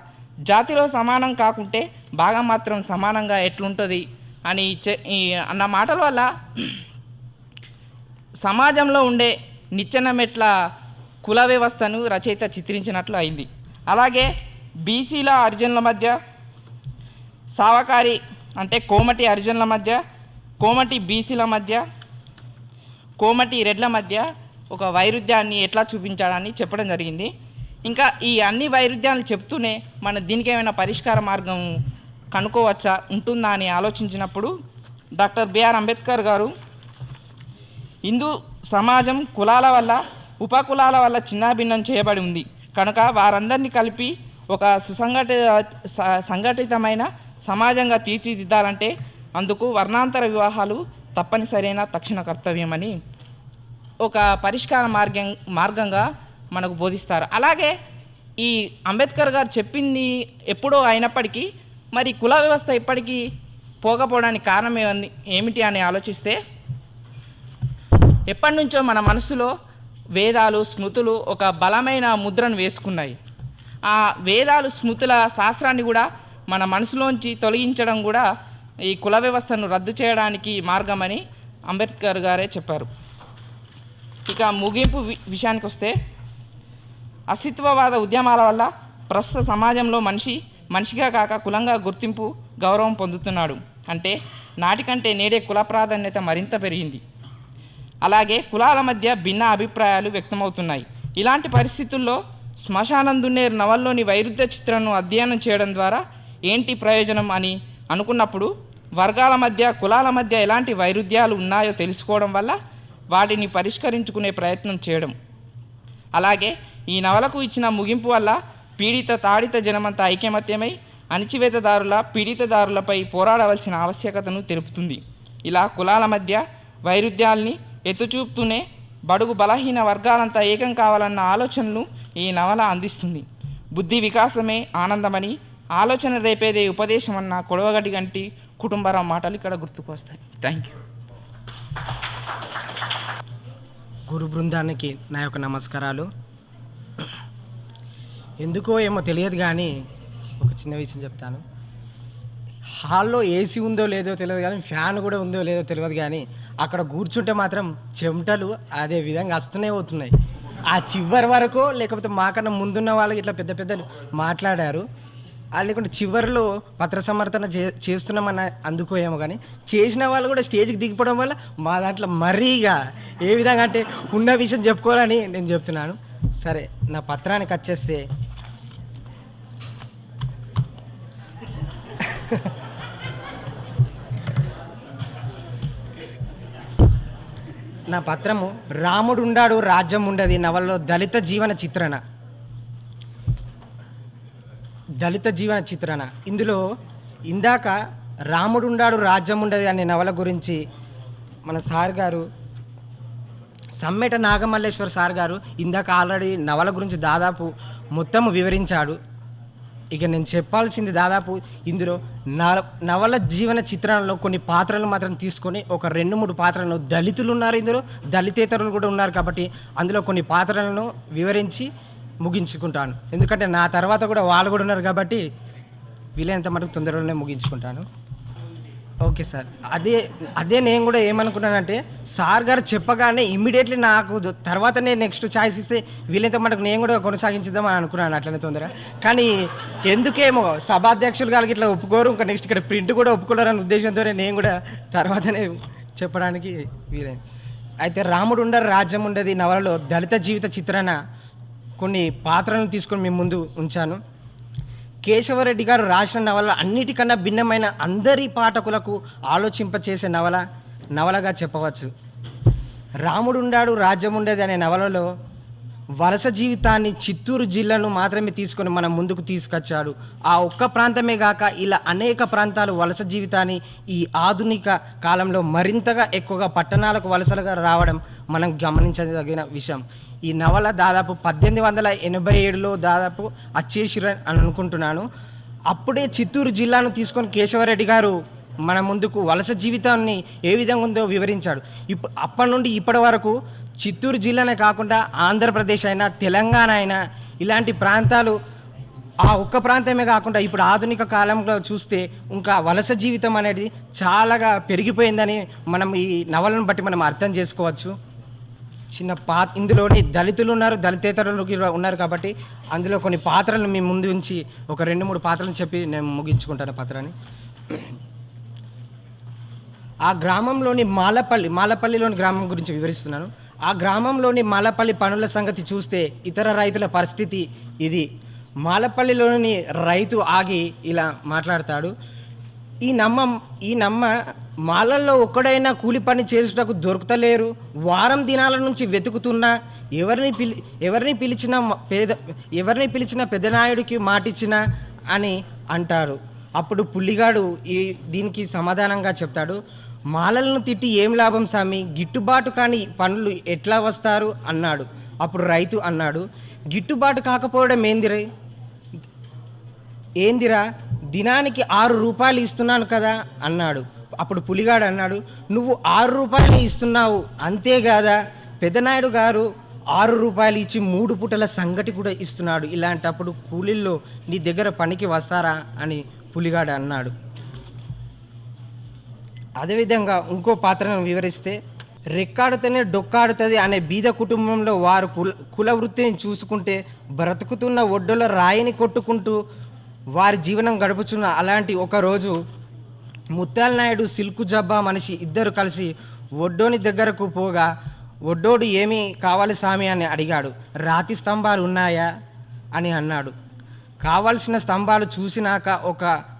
S7: జాతిలో సమానం కాకుంటే భాగం మాత్రం సమానంగా ఎట్లుంటుంది అని అన్న మాటల వల్ల సమాజంలో ఉండే నిచ్చెనమెట్ల కుల వ్యవస్థను రచయిత చిత్రించినట్లు అయింది. అలాగే బీసీల హరిజనుల మధ్య సావకారి అంటే కోమటి హరిజనుల మధ్య, కోమటి బీసీల మధ్య, కోమటి రెడ్ల మధ్య ఒక వైరుధ్యాన్ని ఎట్లా చూపించాలని చెప్పడం జరిగింది. ఇంకా ఈ అన్ని వైరుధ్యాలు చెప్తూనే మన దీనికి ఏమైనా పరిష్కార మార్గం కనుక్కోవచ్చా ఉంటుందా అని ఆలోచించినప్పుడు డాక్టర్ బిఆర్ అంబేద్కర్ గారు హిందూ సమాజం కులాల వల్ల ఉపకులాల వల్ల చిన్నాభిన్నం చేయబడి ఉంది కనుక వారందరినీ కలిపి ఒక సంఘటితమైన సమాజంగా తీర్చిదిద్దాలంటే అందుకు వర్ణాంతర వివాహాలు తప్పనిసరైన తక్షణ కర్తవ్యమని ఒక పరిష్కార మార్గంగా మనకు బోధిస్తారు. అలాగే ఈ అంబేద్కర్ గారు చెప్పింది ఎప్పుడో అయినప్పటికీ మరి కుల వ్యవస్థ ఇప్పటికీ పోకపోవడానికి కారణం ఏమిటి అని ఆలోచిస్తే ఎప్పటి నుంచో మన మనసులో వేదాలు స్మృతులు ఒక బలమైన ముద్రను వేసుకున్నాయి. ఆ వేదాలు స్మృతుల శాస్త్రాన్ని కూడా మన మనసులోంచి తొలగించడం కూడా ఈ కుల వ్యవస్థను రద్దు చేయడానికి మార్గమని అంబేద్కర్ గారే చెప్పారు. ఇక ముగింపు విషయానికి వస్తే అస్తిత్వవాద ఉద్యమాల వల్ల ప్రస్తుత సమాజంలో మనిషిగా కాక కులంగా గుర్తింపు గౌరవం పొందుతున్నాడు. అంటే నాటికంటే నేడే కుల ప్రాధాన్యత మరింత పెరిగింది. అలాగే కులాల మధ్య భిన్న అభిప్రాయాలు వ్యక్తమవుతున్నాయి. ఇలాంటి పరిస్థితుల్లో శ్మశానం దున్నేరు నవల్లోని వైరుధ్య చిత్రణను అధ్యయనం చేయడం ద్వారా ఏంటి ప్రయోజనం అని అనుకున్నప్పుడు వర్గాల మధ్య కులాల మధ్య ఎలాంటి వైరుధ్యాలు ఉన్నాయో తెలుసుకోవడం వల్ల వాటిని పరిష్కరించుకునే ప్రయత్నం చేయడం. అలాగే ఈ నవలకు ఇచ్చిన ముగింపు వల్ల తాడిత జనమంతా ఐకమత్యమై పీడితదారులపై పోరాడవలసిన ఆవశ్యకతను తెలుపుతుంది. ఇలా కులాల మధ్య వైరుధ్యాల్ని ఎత్తుచూపుతూనే బడుగు బలహీన వర్గాలంతా ఏకం కావాలన్న ఆలోచనలు ఈ నవల అందిస్తుంది. బుద్ధి వికాసమే ఆనందమని, ఆలోచన రేపేదే ఉపదేశం అన్న కొడవగడి గంటి కుటుంబరావు మాటలు ఇక్కడ గుర్తుకు వస్తాయి. Thank you.
S8: గురు బృందానికి నా యొక్క నమస్కారాలు. ఎందుకో ఏమో తెలియదు కానీ ఒక చిన్న విషయం చెప్తాను. హాల్లో ఏసీ ఉందో లేదో తెలియదు కానీ ఫ్యాన్ కూడా ఉందో లేదో తెలియదు కానీ అక్కడ కూర్చుంటే మాత్రం చెమటలు అదే విధంగా వస్తూనే పోతున్నాయి. ఆ చివరి వరకు లేకపోతే మాకన్నా ముందున్న వాళ్ళకి ఇట్లా పెద్ద పెద్దలు మాట్లాడారు. లేకుంటే చివరిలో పత్ర సమర్థన చేస్తున్నామని అందుకో ఏమో కానీ చేసిన వాళ్ళు కూడా స్టేజ్కి దిగిపోవడం వల్ల మా దాంట్లో మరీగా ఏ విధంగా అంటే ఉన్న విషయం చెప్పుకోవాలని నేను చెప్తున్నాను. సరే, నా పత్రానికి వచ్చేస్తే నా పత్రము రాముడు ఉండాడు రాజ్యం ఉండది నవలలో దళిత జీవన చిత్రణ. ఇందులో ఇందాక రాముడు ఉండాడు రాజ్యం ఉండది అనే నవల గురించి మన సమ్మెట నాగమల్లేశ్వర్ సార్ గారు ఇందాక ఆల్రెడీ నవల గురించి దాదాపు మొత్తం వివరించాడు. ఇక నేను చెప్పాల్సింది దాదాపు ఇందులో నవల జీవన చిత్రంలో కొన్ని పాత్రలు మాత్రం తీసుకొని ఒక 2-3 పాత్రలను, దళితులు ఉన్నారు ఇందులో, దళితేతరులు కూడా ఉన్నారు కాబట్టి అందులో కొన్ని పాత్రలను వివరించి ముగించుకుంటాను. ఎందుకంటే నా తర్వాత కూడా వాళ్ళు కూడా ఉన్నారు కాబట్టి వీలైనంత మటుకు తొందరలోనే ముగించుకుంటాను. ఓకే సార్, అదే నేను కూడా ఏమనుకున్నానంటే సార్ గారు చెప్పగానే ఇమ్మీడియట్లీ నాకు తర్వాతనే నెక్స్ట్ ఛాయిస్ ఇస్తే వీలైనంత మటుకు నేను కూడా కొనసాగించుదామని అనుకున్నాను అట్లనే తొందరగా. కానీ ఎందుకేమో సభాధ్యక్షులు గారికి ఇట్లా ఒప్పుకోరు, ఇంకా నెక్స్ట్ ఇక్కడ ప్రింట్ కూడా ఒప్పుకోలేరనే ఉద్దేశంతోనే నేను కూడా తర్వాతనే చెప్పడానికి వీలైంది. అయితే రాముడు ఉండరు రాజ్యం ఉండేది నవలలో దళిత జీవిత చిత్రణ కొన్ని పాత్రలను తీసుకొని మీ ముందు ఉంచాను. కేశవరెడ్డి గారు రాసిన నవల అన్నిటికన్నా భిన్నమైన, అందరి పాఠకులకు ఆలోచింపచేసే నవలగా చెప్పవచ్చు. రాముడుండాడు రాజ్యం ఉండేది అనే నవలలో వలస జీవితాన్ని, చిత్తూరు జిల్లాను మాత్రమే తీసుకొని మనం ముందుకు తీసుకొచ్చాడు. ఆ ఒక్క ప్రాంతమే కాక ఇలా అనేక ప్రాంతాలు వలస జీవితాన్ని ఈ ఆధునిక కాలంలో మరింతగా ఎక్కువగా పట్టణాలకు వలసలుగా రావడం మనం గమనించదగిన విషయం. ఈ నవల దాదాపు 1887లో దాదాపు వచ్చేసిరని అనుకుంటున్నాను. అప్పుడే చిత్తూరు జిల్లాను తీసుకొని కేశవరెడ్డి గారు మన ముందుకు వలస జీవితాన్ని ఏ విధంగా ఉందో వివరించాడు. అప్పటి నుండి ఇప్పటి వరకు చిత్తూరు జిల్లానే కాకుండా ఆంధ్రప్రదేశ్ అయినా, తెలంగాణ అయినా ఇలాంటి ప్రాంతాలు ఆ ఒక్క ప్రాంతమే కాకుండా ఇప్పుడు ఆధునిక కాలంలో చూస్తే ఇంకా వలస జీవితం అనేది చాలాగా పెరిగిపోయిందని మనం ఈ నవలను బట్టి మనం అర్థం చేసుకోవచ్చు. ఇందులోని దళితులు ఉన్నారు, దళితేతరులు ఉన్నారు కాబట్టి అందులో కొన్ని పాత్రలు మీ ముందు ఉంచి ఒక 2-3 పాత్రలను చెప్పి నేను ముగించుకుంటాను పాత్రని. ఆ గ్రామంలోని మాలపల్లిలోని గ్రామం గురించి వివరిస్తున్నాను. ఆ గ్రామంలోని మాలపల్లి పనుల సంగతి చూస్తే ఇతర రైతుల పరిస్థితి ఇది. మాలపల్లిలోని రైతు ఆగి ఇలా మాట్లాడతాడు. ఈ నమ్మ మాలల్లో ఒక్కడైనా కూలి పని చేసుటకు దొరుకుతలేరు. వారం దినాల నుంచి వెతుకుతున్నా ఎవరిని పిలిచినా పెద్దనాయుడికి మాటిచ్చినా అని అంటారు. అప్పుడు పుల్లిగాడు దీనికి సమాధానంగా చెప్తాడు. మాలలను తిట్టి ఏం లాభం స్వామి, గిట్టుబాటు కాని పనులు ఎట్లా వస్తారు అన్నాడు. అప్పుడు రైతు అన్నాడు, గిట్టుబాటు కాకపోవడం ఏందిరా, దినానికి 6 రూపాయలు ఇస్తున్నాను కదా అన్నాడు. అప్పుడు పులిగాడు అన్నాడు, నువ్వు 6 రూపాయలు ఇస్తున్నావు అంతేకాదా, పెద్దనాయుడు గారు 6 రూపాయలు ఇచ్చి 3 పూటల సంగటి కూడా ఇస్తున్నాడు. ఇలాంటప్పుడు కూలీల్లో నీ దగ్గర పనికి వస్తారా అని పులిగాడు అన్నాడు. అదేవిధంగా ఇంకో పాత్రను వివరిస్తే, రెక్కాడితేనే డొక్కాడుతుంది అనే బీద కుటుంబంలో వారు కుల వృత్తిని చూసుకుంటే బ్రతుకుతున్న ఒడ్డుల రాయిని కొట్టుకుంటూ వారి జీవనం గడుపుచున్న అలాంటి ఒకరోజు ముత్యాల నాయుడు, సిల్కు జబ్బా మనిషి ఇద్దరు కలిసి ఒడ్డోని దగ్గరకు పోగా, ఒడ్డోడు ఏమీ కావాలి స్వామి అని అడిగాడు. రాతి స్తంభాలు ఉన్నాయా అని అన్నాడు. కావాల్సిన స్తంభాలు చూసినాక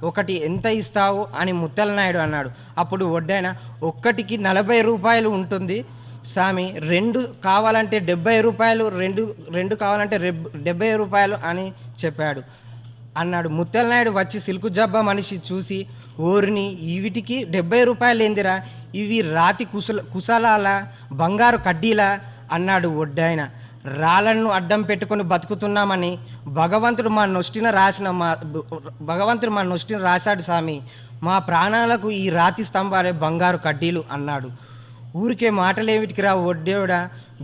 S8: ఒకటి ఎంత ఇస్తావు అని ముత్యాల నాయుడు అన్నాడు. అప్పుడు ఒడ్డైన, ఒక్కటికి 40 రూపాయలు ఉంటుంది స్వామి, 2 కావాలంటే 70 రూపాయలు, రెండు కావాలంటే 70 రూపాయలు అని చెప్పాడు అన్నాడు. ముత్యాల నాయుడు వచ్చి సిల్కు జబ్బా మనిషి చూసి, ఓరిని వీటికి 70 రూపాయలు ఏందిరా, ఇవి రాతి కుశలాల బంగారు కడ్డీలా అన్నాడు ఒడ్డాయన. రాళ్ళను అడ్డం పెట్టుకొని బతుకుతున్నామని భగవంతుడు మా నొష్టిన రాశాడు స్వామి, మా ప్రాణాలకు ఈ రాతి స్తంభాలే బంగారు కడ్డీలు అన్నాడు. ఊరికే మాటలేమిటికిరా ఒడ్డోడా,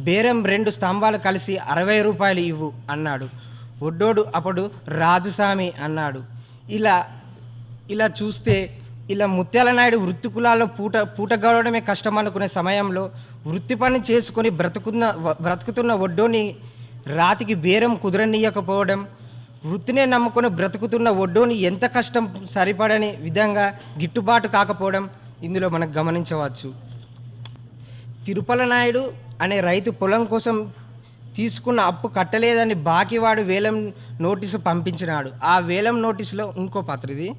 S8: బేరం 2 స్తంభాలు కలిసి 60 రూపాయలు ఇవ్వు అన్నాడు. ఒడ్డోడు అప్పుడు రాజు స్వామి అన్నాడు. ఇలా చూస్తే ఇలా ముత్యాల నాయుడు వృత్తి కులాల్లో పూట గడవడమే కష్టం అనుకునే సమయంలో వృత్తి పని చేసుకొని బ్రతుకుతున్న ఒడ్డోని రాతికి బేరం కుదరనీయకపోవడం, వృత్తినే నమ్ముకొని బ్రతుకుతున్న ఒడ్డోని ఎంత కష్టం సరిపడని విధంగా గిట్టుబాటు కాకపోవడం ఇందులో మనం గమనించవచ్చు. తిరుపల నాయుడు అనే రైతు పొలం కోసం తీసుకున్న అప్పు కట్టలేదని బాకీవాడు వేలం నోటీసు పంపించినాడు. ఆ వేలం నోటీసులో ఇంకో పాత్ర ఇది.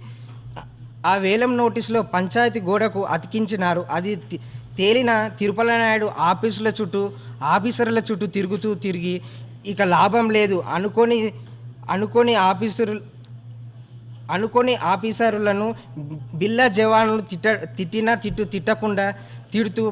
S8: ఆ వేలం నోటీసులో పంచాయతీ గోడకు అతికించినారు. అది తేలిన తిరుపల నాయుడు ఆఫీసర్ల చుట్టూ తిరిగి ఇక లాభం లేదు అనుకొని ఆఫీసరులను బిల్లా జవాన్లు తిట్టకుండా తిడుతూ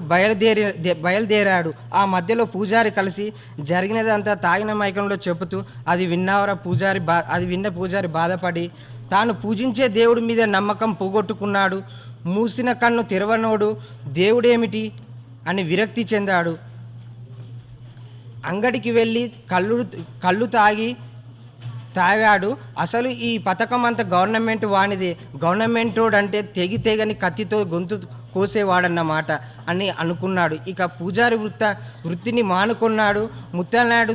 S8: బయలుదేరాడు. ఆ మధ్యలో పూజారి కలిసి జరిగినదంతా తాగిన మైకంలో చెబుతూ అది విన్న పూజారి బాధపడి తాను పూజించే దేవుడి మీద నమ్మకం పోగొట్టుకున్నాడు. మూసిన కన్ను తెరవనోడు దేవుడేమిటి అని విరక్తి చెందాడు. అంగడికి వెళ్ళి కళ్ళు తాగాడు. అసలు ఈ పథకం అంతా గవర్నమెంట్ వానిది, గవర్నమెంట్ అంటే తెగని కత్తితో గొంతు కోసేవాడన్నమాట అని అనుకున్నాడు. ఇక పూజారి వృత్తిని మానుకున్నాడు. ముత్యాలనాయుడు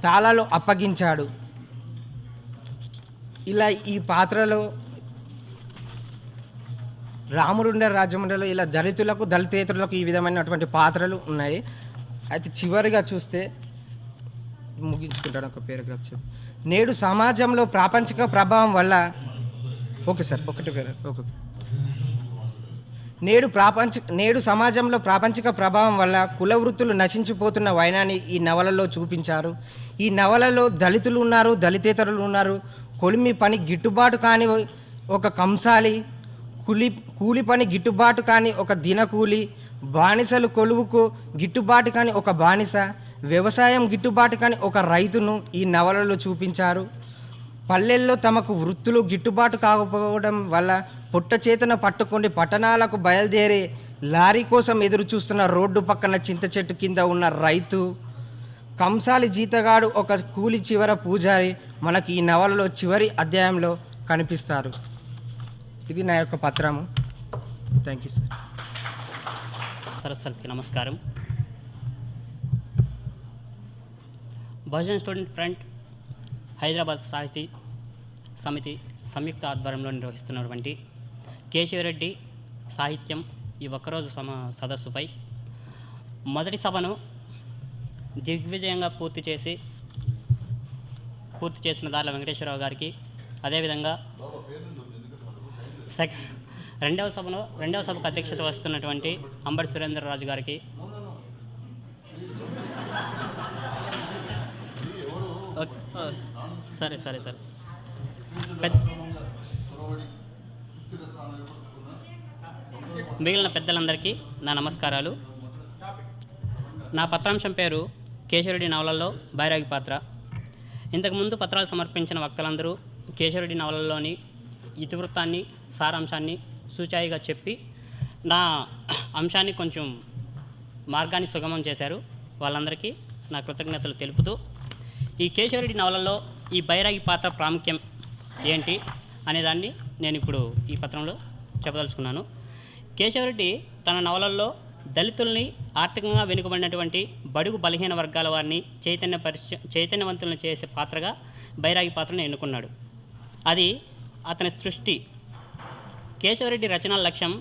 S8: తాళాలు అప్పగించాడు. ఇలా ఈ పాత్రలో రాముడుండే రాజమండ్రిలో ఇలా దళితులకు దళితేతరులకు ఈ విధమైనటువంటి పాత్రలు ఉన్నాయి. అయితే చివరిగా చూస్తే ముగించుకుంటాను ఒక పారాగ్రాఫ్ చెప్పి. నేడు సమాజంలో ప్రాపంచిక ప్రభావం వల్ల నేడు సమాజంలో ప్రాపంచిక ప్రభావం వల్ల కుల వృత్తులు నశించిపోతున్న వైనాన్ని ఈ నవలలో చూపించారు. ఈ నవలలో దళితులు ఉన్నారు, దళితేతరులు ఉన్నారు. కొలిమి పని గిట్టుబాటు కాని ఒక కంసాలి, కూలి పని గిట్టుబాటు కాని ఒక దినకూలి, బానిసలు కొలువుకు గిట్టుబాటు కాని ఒక బానిస, వ్యవసాయం గిట్టుబాటు కాని ఒక రైతును ఈ నవలలో చూపించారు. పల్లెల్లో తమకు వృత్తులు గిట్టుబాటు కాకపోవడం వల్ల పొట్ట చేతన పట్టుకొని పట్టణాలకు బయలుదేరే లారీ కోసం ఎదురు చూస్తున్న రోడ్డు పక్కన చింత చెట్టు కింద ఉన్న రైతు, కంసాలి జీతగాడు, ఒక కూలి చివర పూజారి మనకి ఈ నవలలో చివరి అధ్యాయంలో కనిపిస్తారు. ఇది నా యొక్క పత్రము. Thank you sir.
S9: సరస్వతికి నమస్కారం. బహుజన్ స్టూడెంట్ ఫ్రంట్ హైదరాబాద్ సాహితీ సమితి సంయుక్త ఆధ్వర్యంలో నిర్వహిస్తున్నటువంటి కేశవరెడ్డి సాహిత్యం ఈ ఒక్కరోజు సదస్సుపై మొదటి సభను దిగ్విజయంగా పూర్తి చేసిన దార్ల వెంకటేశ్వరరావు గారికి, అదేవిధంగా రెండవ సభకు అధ్యక్షత వస్తున్నటువంటి అంబటి సురేంద్రరాజు గారికి, సరే మిగిలిన పెద్దలందరికీ నా నమస్కారాలు. నా పత్రాంశం పేరు కేశవరెడ్డి నవలల్లో బైరాగి పాత్ర. ఇంతకుముందు పత్రాలు సమర్పించిన వక్తలందరూ కేశవరెడ్డి నవలల్లోని ఇతివృత్తాన్ని, సారాంశాన్ని సూచాయిగా చెప్పి నా అంశాన్ని కొంచెం మార్గాన్ని సుగమం చేశారు. వాళ్ళందరికీ నా కృతజ్ఞతలు తెలుపుతూ, ఈ కేశవరెడ్డి నవలలో ఈ బైరాగి పాత్ర ప్రాముఖ్యం ఏంటి అనేదాన్ని నేను ఇప్పుడు ఈ పత్రంలో చెప్పదలుచుకున్నాను. కేశవరెడ్డి తన నవలల్లో దళితుల్ని, ఆర్థికంగా వెనుకబడినటువంటి బడుగు బలహీన వర్గాల వారిని చైతన్యవంతులను చేసే పాత్రగా బైరాగి పాత్రను ఎన్నుకున్నాడు. అది అతని సృష్టి. కేశవరెడ్డి రచనల లక్ష్యం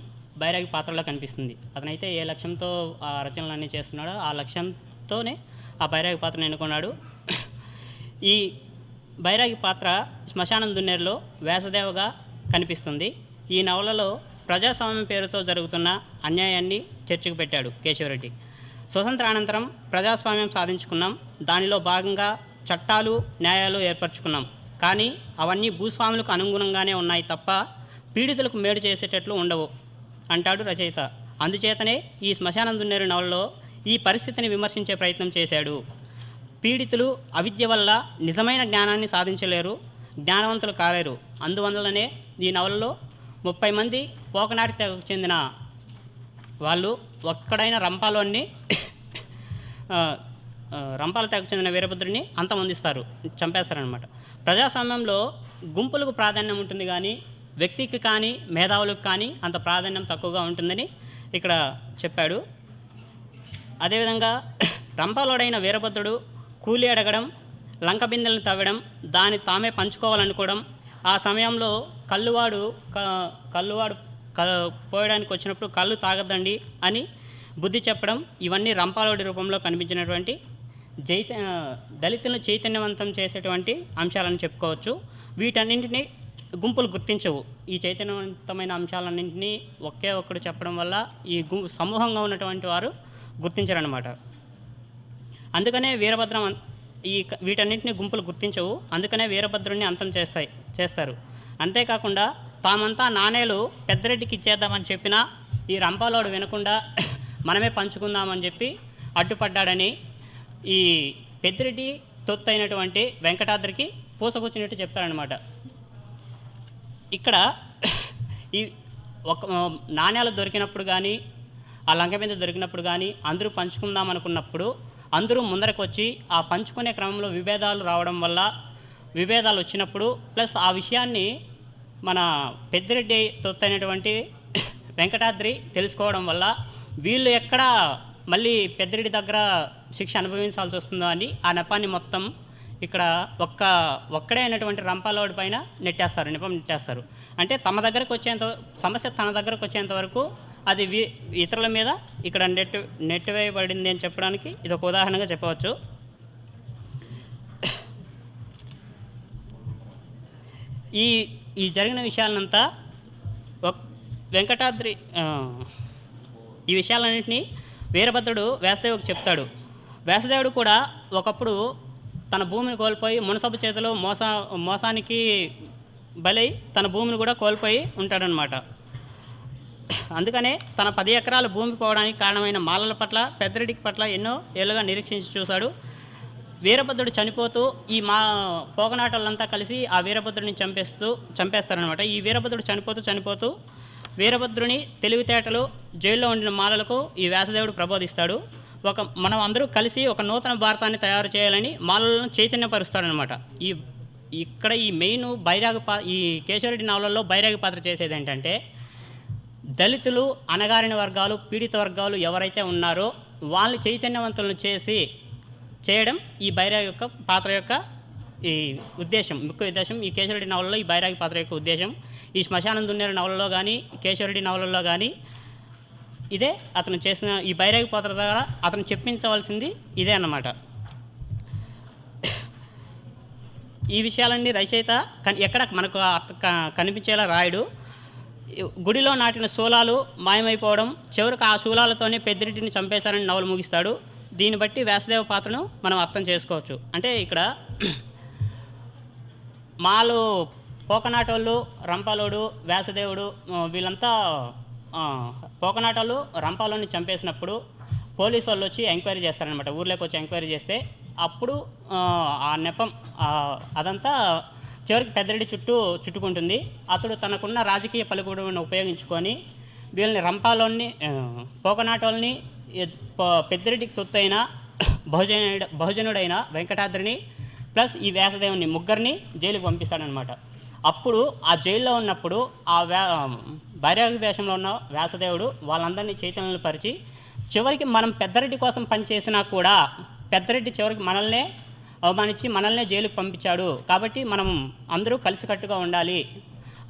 S9: బైరాగి పాత్రలో కనిపిస్తుంది. అతనైతే ఏ లక్ష్యంతో ఆ రచనలన్నీ చేస్తున్నాడో ఆ లక్ష్యంతోనే ఆ బైరాగి పాత్రను ఎన్నుకున్నాడు. ఈ బైరాగి పాత్ర శ్మశానం దున్నేరులో వ్యాసదేవగా కనిపిస్తుంది. ఈ నవలలో ప్రజాస్వామ్యం పేరుతో జరుగుతున్న అన్యాయాన్ని చర్చకు పెట్టాడు కేశవరెడ్డి. స్వతంత్రానంతరం ప్రజాస్వామ్యం సాధించుకున్నాం, దానిలో భాగంగా చట్టాలు, న్యాయాలు ఏర్పరచుకున్నాం. కానీ అవన్నీ భూస్వాములకు అనుగుణంగానే ఉన్నాయి తప్ప పీడితులకు మేలు చేసేటట్లు ఉండవు అంటాడు రచయిత. అందుచేతనే ఈ శ్మశానం దున్నేరు నవలలో ఈ పరిస్థితిని విమర్శించే ప్రయత్నం చేశాడు. పీడితులు అవిద్య వల్ల నిజమైన జ్ఞానాన్ని సాధించలేరు, జ్ఞానవంతులు కాలేరు. అందువల్లనే ఈ నవలలో 30 మంది పోకనాటి తెగకు చెందిన వాళ్ళు ఒక్కడైన రంపాలోని రంపాల తెగకు చెందిన వీరభద్రుడిని అంతమొందిస్తారు, చంపేస్తారనమాట. ప్రజాస్వామ్యంలో గుంపులకు ప్రాధాన్యం ఉంటుంది, కానీ వ్యక్తికి కానీ మేధావులకు కానీ అంత ప్రాధాన్యం తక్కువగా ఉంటుందని ఇక్కడ చెప్పాడు. అదేవిధంగా రంపాలోడైన వీరభద్రుడు కూలి అడగడం, లంక బిందెలను తవ్వడం, దాన్ని తామే పంచుకోవాలనుకోవడం, ఆ సమయంలో కల్లువాడు పోయడానికి వచ్చినప్పుడు కళ్ళు తాగద్దండి అని బుద్ధి చెప్పడం, ఇవన్నీ రంపాలోడి రూపంలో కనిపించినటువంటి దళితులను చైతన్యవంతం చేసేటువంటి అంశాలను చెప్పుకోవచ్చు. వీటన్నింటినీ గుంపులు గుర్తించవు. ఈ చైతన్యవంతమైన అంశాలన్నింటినీ ఒకే ఒక్కడు చెప్పడం వల్ల ఈ సమూహంగా ఉన్నటువంటి వారు గుర్తించరన్నమాట. అందుకనే వీటన్నింటినీ గుంపులు గుర్తించవు. అందుకనే వీరభద్రుడిని అంతం చేస్తారు. అంతేకాకుండా తామంతా నాణేలు పెద్దరెడ్డికి ఇచ్చేద్దామని చెప్పినా ఈ రంపాలోడు వినకుండా మనమే పంచుకుందామని చెప్పి అడ్డుపడ్డాడని ఈ పెద్దిరెడ్డి తొత్తు అయినటువంటి వెంకటాద్రికి పూసకొచ్చినట్టు చెప్తారనమాట. ఇక్కడ ఈ ఒక నాణ్యాలు దొరికినప్పుడు కానీ ఆ లంక మీద దొరికినప్పుడు కానీ అందరూ పంచుకుందాం అనుకున్నప్పుడు అందరూ ముందరకు వచ్చి ఆ పంచుకునే క్రమంలో విభేదాలు రావడం వల్ల విభేదాలు వచ్చినప్పుడు ప్లస్ ఆ విషయాన్ని మన పెద్దిరెడ్డి తొత్తు అయినటువంటి వెంకటాద్రి తెలుసుకోవడం వల్ల వీళ్ళు ఎక్కడ మళ్ళీ పెద్దిరెడ్డి దగ్గర శిక్ష అనుభవించాల్సి వస్తుందో అని ఆ నెపాన్ని మొత్తం ఇక్కడ ఒక్కడే అయినటువంటి రంపాలోడి పైన నెప్పం నెట్టేస్తారు. అంటే తమ దగ్గరకు వచ్చేంత సమస్య తన దగ్గరకు వచ్చేంత వరకు అది ఇతరుల మీద ఇక్కడ నెట్టివేయబడింది అని చెప్పడానికి ఇది ఒక ఉదాహరణగా చెప్పవచ్చు. ఈ జరిగిన విషయాలంతా వెంకటాద్రి ఈ విషయాలన్నింటినీ వీరభద్రుడు వ్యాసదేవుడికి చెప్తాడు. వ్యాసదేవుడు కూడా ఒకప్పుడు తన భూమిని కోల్పోయి మునసబు చేతిలో మోసానికి బలై తన భూమిని కూడా కోల్పోయి ఉంటాడనమాట. అందుకనే తన 10 ఎకరాల భూమి పోవడానికి కారణమైన మాలల పట్ల పెద్దిరెడ్డికి పట్ల ఎన్నో ఏళ్ళుగా నిరీక్షించి చూశాడు. వీరభద్రుడు చనిపోతూ ఈ పోగనాటోళ్ళంతా కలిసి ఆ వీరభద్రుడిని చంపేస్తారనమాట. ఈ వీరభద్రుడు చనిపోతూ వీరభద్రుని తెలివితేటలు జైల్లో ఉండిన మాలలకు ఈ వ్యాసదేవుడు ప్రబోధిస్తాడు. మనం అందరూ కలిసి ఒక నూతన భారతాన్ని తయారు చేయాలని మాలలను చైతన్యపరుస్తాడనమాట. ఇక్కడ ఈ మెయిన్ ఈ కేశవరెడ్డి నవలల్లో బైరాగి పాత్ర చేసేది ఏంటంటే దళితులు, అణగారిన వర్గాలు, పీడిత వర్గాలు ఎవరైతే ఉన్నారో వాళ్ళని చైతన్యవంతులను చేయడం ఈ బైరాగి యొక్క పాత్ర యొక్క ఈ ముఖ్య ఉద్దేశం. ఈ కేశవరెడ్డి నవలలో ఈ బైరాగి పాత్ర యొక్క ఉద్దేశం. ఈ శ్మశానం దున్నేరు నవలలో కానీ కేశవరెడ్డి నవలలో కానీ ఇదే అతను చేసిన ఈ బైరాగి పాత్ర ద్వారా అతను చెప్పించవలసింది ఇదే అన్నమాట. ఈ విషయాలన్నీ రచయిత ఎక్కడ మనకు కనిపించేలా రాయడు. గుడిలో నాటిన శూలాలు మాయమైపోవడం, చివరికి ఆ శూలాలతోనే పెద్దిరెడ్డిని చంపేశారని నవలు ముగిస్తాడు. దీన్ని బట్టి వ్యాసదేవ పాత్రను మనం అర్థం చేసుకోవచ్చు. అంటే ఇక్కడ మాలు పోకనాటోళ్ళు, రంపాలోడు, వ్యాసదేవుడు వీళ్ళంతా పోకనాటోళ్ళు రంపాలోని చంపేసినప్పుడు పోలీసు వాళ్ళు వచ్చి ఎంక్వైరీ చేస్తారనమాట. ఊర్లోకి వచ్చి ఎంక్వైరీ చేస్తే అప్పుడు ఆ నెపం అదంతా చివరికి పెద్దిరెడ్డి చుట్టుకుంటుంది. అతడు తనకున్న రాజకీయ పలుకుబడిని ఉపయోగించుకొని వీళ్ళని రంపాలోని పోకనాటోల్ని పెద్దిరెడ్డికి తొత్తైన బహుజనుడైన వెంకటాద్రిని ప్లస్ ఈ వ్యాసదేవుని ముగ్గురిని జైలుకి పంపిస్తాడనమాట. అప్పుడు ఆ జైల్లో ఉన్నప్పుడు ఆ బైరాగి వేషంలో ఉన్న వ్యాసదేవుడు వాళ్ళందరినీ చైతన్యపరిచి చివరికి మనం పెద్దిరెడ్డి కోసం పనిచేసినా కూడా పెద్దిరెడ్డి చివరికి మనల్నే అవమానించి మనల్నే జైలుకి పంపించాడు, కాబట్టి మనం అందరూ కలిసికట్టుగా ఉండాలి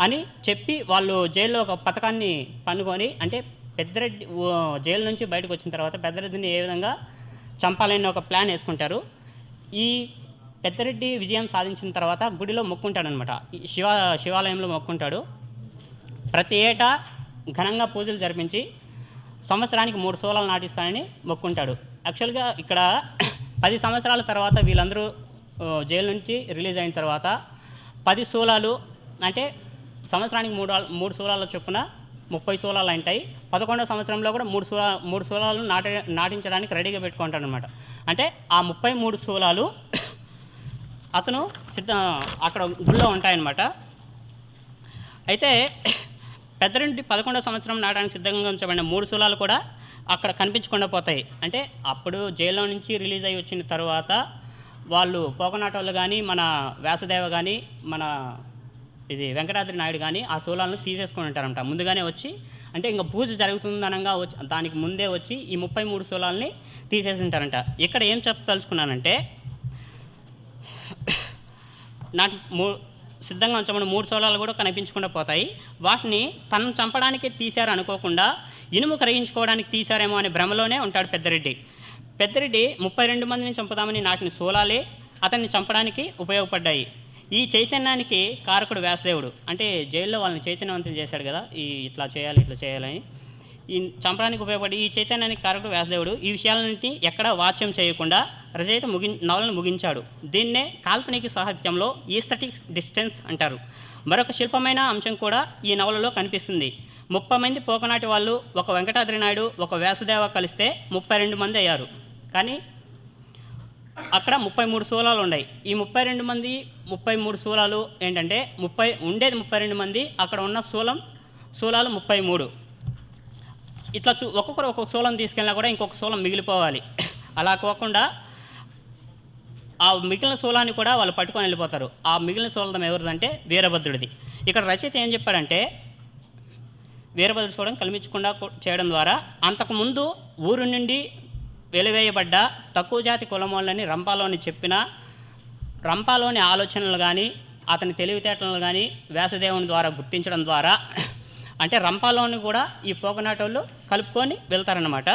S9: అని చెప్పి వాళ్ళు జైల్లో ఒక పథకాన్ని పన్నుకొని, అంటే పెద్దిరెడ్డి జైలు నుంచి బయటకు వచ్చిన తర్వాత పెద్దిరెడ్డిని ఏ విధంగా చంపాలని ఒక ప్లాన్ వేసుకుంటారు. ఈ పెద్దిరెడ్డి విజయం సాధించిన తర్వాత గుడిలో మొక్కుంటాడనమాట. శివాలయంలో మొక్కుంటాడు. ప్రతి ఏటా ఘనంగా పూజలు జరిపించి సంవత్సరానికి 3 శూలాలు నాటిస్తానని మొక్కుంటాడు. యాక్చువల్గా ఇక్కడ 10 సంవత్సరాల తర్వాత వీళ్ళందరూ జైలు నుంచి రిలీజ్ అయిన తర్వాత 10 శూలాలు అంటే సంవత్సరానికి 3 శూలాల చొప్పున 30 శూలాలు ఉంటాయి. 11వ సంవత్సరంలో కూడా 3 శూలాలు నాటించడానికి రెడీగా పెట్టుకుంటాడు అనమాట. అంటే ఆ 33 శూలాలు అతను అక్కడ గుళ్ళో ఉంటాయన్నమాట. అయితే పెద్దిరెడ్డి 11వ సంవత్సరం నాటడానికి సిద్ధంగా ఉంచబడిన 3 శూలాలు కూడా అక్కడ కనిపించకుండా పోతాయి. అంటే అప్పుడు జైల్లో నుంచి రిలీజ్ అయ్యి వచ్చిన తర్వాత వాళ్ళు పోకనాటోళ్ళు కానీ మన వ్యాసదేవ కానీ మన ఇది వెంకటాద్రి నాయుడు కానీ ఆ శూలాలను తీసేసుకొని ఉంటారంట ముందుగానే వచ్చి. అంటే ఇంకా పూజ జరుగుతుందనగా వచ్చి దానికి ముందే వచ్చి ఈ 33 శూలాలని తీసేసి ఉంటారంట. ఇక్కడ ఏం చెప్పదలుచుకున్నానంటే సిద్ధంగా ఉంచమని 3 శూలాలు కూడా కనిపించకుండా పోతాయి. వాటిని తనను చంపడానికి తీశారు అనుకోకుండా ఇనుము కరిగించుకోవడానికి తీశారేమో అనే భ్రమలోనే ఉంటాడు పెద్దిరెడ్డి. 32 మందిని చంపుదామని నాటిన శూలాలే అతన్ని చంపడానికి ఉపయోగపడ్డాయి. ఈ చైతన్యానికి కారకుడు వ్యాసదేవుడు. అంటే జైల్లో వాళ్ళని చైతన్యవంతం చేశాడు కదా, ఇట్లా చేయాలని ఈ చంపడానికి ఉపయోగపడి ఈ చైతన్యానికి కారకుడు వ్యాసదేవుడు. ఈ విషయాలన్నింటినీ ఎక్కడా వాచ్యం చేయకుండా రచయిత నవలను ముగించాడు. దీన్నే కాల్పనిక సాహిత్యంలో ఈస్థెటిక్ డిస్టెన్స్ అంటారు. మరొక శిల్పమైన అంశం కూడా ఈ నవలలో కనిపిస్తుంది. 30 మంది పోకనాటి వాళ్ళు, ఒక వెంకటాద్రి నాయుడు, ఒక వ్యాసదేవ కలిస్తే 32 మంది అయ్యారు. కానీ అక్కడ 33 శూలాలు ఉన్నాయి. ఈ 32 మంది 33 శూలాలు ఏంటంటే ఉండేది 32 మంది, అక్కడ ఉన్న శూలాలు 33. ఇట్లా ఒక్కొక్కరు ఒక్కొక్క శూలం తీసుకెళ్ళినా కూడా ఇంకొక శూలం మిగిలిపోవాలి. అలా కాకుండా ఆ మిగిలిన శూలాన్ని కూడా వాళ్ళు పట్టుకొని వెళ్ళిపోతారు. ఆ మిగిలిన శూలం ఎవరిదంటే వీరభద్రుడిది. ఇక్కడ రచయిత ఏం చెప్పాడంటే, వీరభద్రుడు శూలం కల్పించకుండా చేయడం ద్వారా అంతకుముందు ఊరు నుండి వెలివేయబడ్డ తక్కువ జాతి కులమోళ్ళని రంపాలోని చెప్పిన రంపాలోని ఆలోచనలు కానీ అతని తెలివితేటలు కానీ వ్యాసదేవుని ద్వారా గుర్తించడం ద్వారా, అంటే రంపాలోని కూడా ఈ పోకనాటోళ్ళు కలుపుకొని వెళ్తారన్నమాట.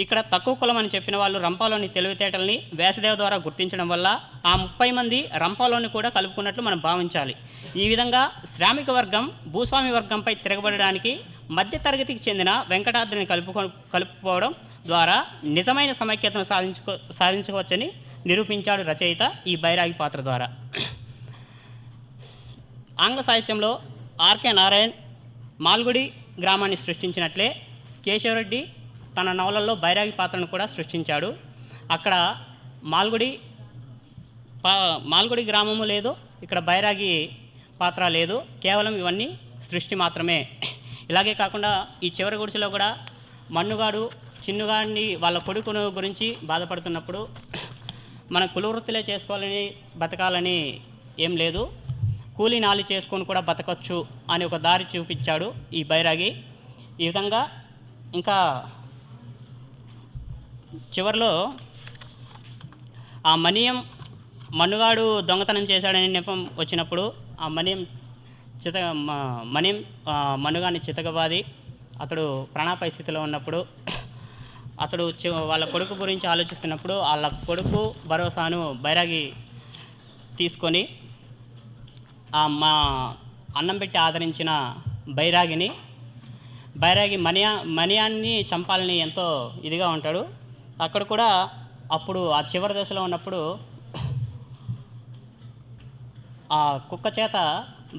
S9: ఇక్కడ తక్కువ కులం అని చెప్పిన వాళ్ళు రంపాలోని తెలివితేటల్ని వ్యాసదేవ ద్వారా గుర్తించడం వల్ల ఆ 30 మంది రంపాలోని కూడా కలుపుకున్నట్లు మనం భావించాలి. ఈ విధంగా శ్రామిక వర్గం భూస్వామి వర్గంపై తిరగబడడానికి మధ్యతరగతికి చెందిన వెంకటాద్రిని కలుపుకోవడం ద్వారా నిజమైన సమైక్యతను సాధించవచ్చని నిరూపించాడు రచయిత ఈ బైరాగి పాత్ర ద్వారా. ఆంగ్ల సాహిత్యంలో ఆర్కే నారాయణ్ మాల్గుడి గ్రామాన్ని సృష్టించినట్లే కేశవరెడ్డి తన నవలల్లో బైరాగి పాత్రను కూడా సృష్టించాడు. అక్కడ మాల్గుడి గ్రామము లేదు, ఇక్కడ బైరాగి పాత్ర లేదు, కేవలం ఇవన్నీ సృష్టి మాత్రమే. ఇలాగే కాకుండా ఈ చివరి గుడిసెలో కూడా మన్నుగాడు చిన్నుగాడిని వాళ్ళ కొడుకును గురించి బాధపడుతున్నప్పుడు మన కులవృత్తులే చేసుకోవాలని బతకాలని ఏం లేదు, కూలీ నాలి చేసుకొని కూడా బతకచ్చు అని ఒక దారి చూపించాడు ఈ బైరాగి. ఈ విధంగా ఇంకా చివరిలో ఆ మన్నుగాడు దొంగతనం చేశాడని నెపం వచ్చినప్పుడు ఆ మన్నుగాడిని చితకబాది అతడు ప్రాణాపాయ స్థితిలో ఉన్నప్పుడు అతడు వాళ్ళ కొడుకు గురించి ఆలోచిస్తున్నప్పుడు వాళ్ళ కొడుకు భరోసాను బైరాగి తీసుకొని మా అన్నం పెట్టి ఆదరించిన బైరాగి మనియాన్ని చంపాలని ఎంతో ఇదిగా ఉంటాడు. అక్కడ కూడా అప్పుడు ఆ చివరి దశలో ఉన్నప్పుడు ఆ కుక్క చేత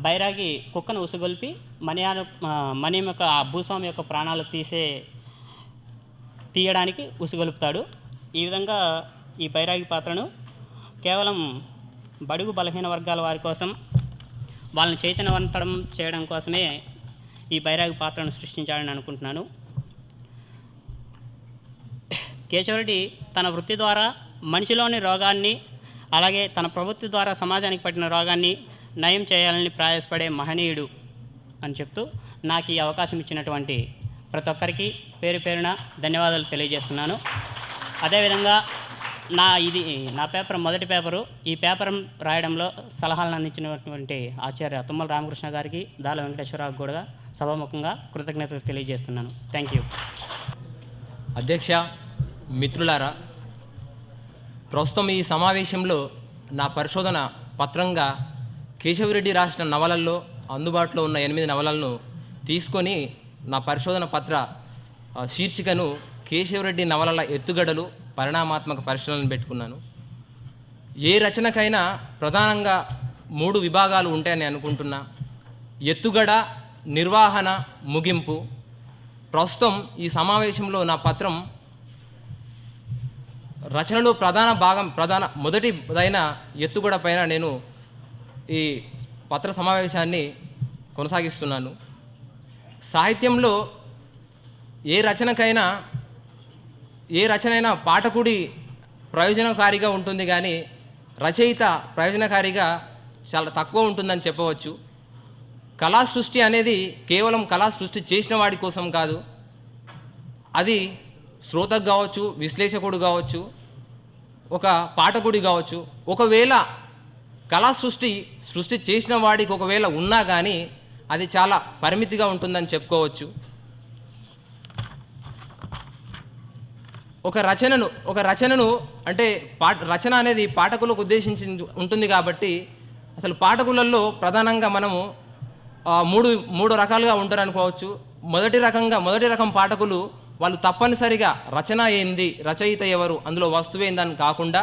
S9: బైరాగి కుక్కను ఉసుగొల్పి మనియం యొక్క ఆ భూస్వామి యొక్క ప్రాణాలు తీయడానికి ఉసుగొలుపుతాడు. ఈ విధంగా ఈ బైరాగి పాత్రను కేవలం బడుగు బలహీన వర్గాల వారి కోసం వాళ్ళని చైతన్యవంతం చేయడం కోసమే ఈ బైరాగి పాత్రను సృష్టించాడని అనుకుంటున్నాను. కేశవరెడ్డి తన వృత్తి ద్వారా మనిషిలోని రోగాన్ని అలాగే తన ప్రవృత్తి ద్వారా సమాజానికి పట్టిన రోగాన్ని నయం చేయాలని ప్రయాసపడే మహనీయుడు అని చెప్తూ నాకు ఈ అవకాశం ఇచ్చినటువంటి ప్రతి ఒక్కరికి పేరు పేరున ధన్యవాదాలు తెలియజేస్తున్నాను. అదేవిధంగా నా పేపర్ మొదటి పేపరు, ఈ పేపర్ రాయడంలో సలహాలను అందించినటువంటి ఆచార్య తుమ్మల రామకృష్ణ గారికి, దాల వెంకటేశ్వరరావు కూడా సభాముఖంగా కృతజ్ఞతలు తెలియజేస్తున్నాను. Thank you.
S10: అధ్యక్ష, మిత్రులారా, ప్రస్తుతం ఈ సమావేశంలో నా పరిశోధన పత్రంగా కేశవరెడ్డి రాసిన నవలల్లో అందుబాటులో ఉన్న 8 నవలలను తీసుకొని నా పరిశోధన పత్ర శీర్షికను కేశవరెడ్డి నవలల ఎత్తుగడలు పరిణామాత్మక పరిశీలనను పెట్టుకున్నాను. ఏ రచనకైనా ప్రధానంగా 3 విభాగాలు ఉంటాయని అనుకుంటున్నా: ఎత్తుగడ, నిర్వహణ, ముగింపు. ప్రస్తుతం ఈ సమావేశంలో నా పత్రం రచనలో మొదటిదైన ఎత్తుగడ పైన నేను ఈ పత్ర సమావేశాన్ని కొనసాగిస్తున్నాను. సాహిత్యంలో ఏ రచనైనా పాఠకుడి ప్రయోజనకారిగా ఉంటుంది, కానీ రచయిత ప్రయోజనకారిగా చాలా తక్కువ ఉంటుందని చెప్పవచ్చు. కళా సృష్టి అనేది కేవలం కళా సృష్టి చేసిన వాడి కోసం కాదు, అది శ్రోతకు కావచ్చు, విశ్లేషకుడు కావచ్చు, ఒక పాఠకుడి కావచ్చు. ఒకవేళ కళా సృష్టి చేసిన వాడికి ఒకవేళ ఉన్నా కానీ అది చాలా పరిమితిగా ఉంటుందని చెప్పుకోవచ్చు. ఒక రచనను అంటే రచన అనేది పాఠకులకు ఉద్దేశించి ఉంటుంది కాబట్టి అసలు పాఠకులలో ప్రధానంగా మనము మూడు రకాలుగా ఉంటారు అనుకోవచ్చు. మొదటి రకం పాఠకులు వాళ్ళు తప్పనిసరిగా రచన ఏంది, రచయిత ఎవరు, అందులో వస్తువేందని కాకుండా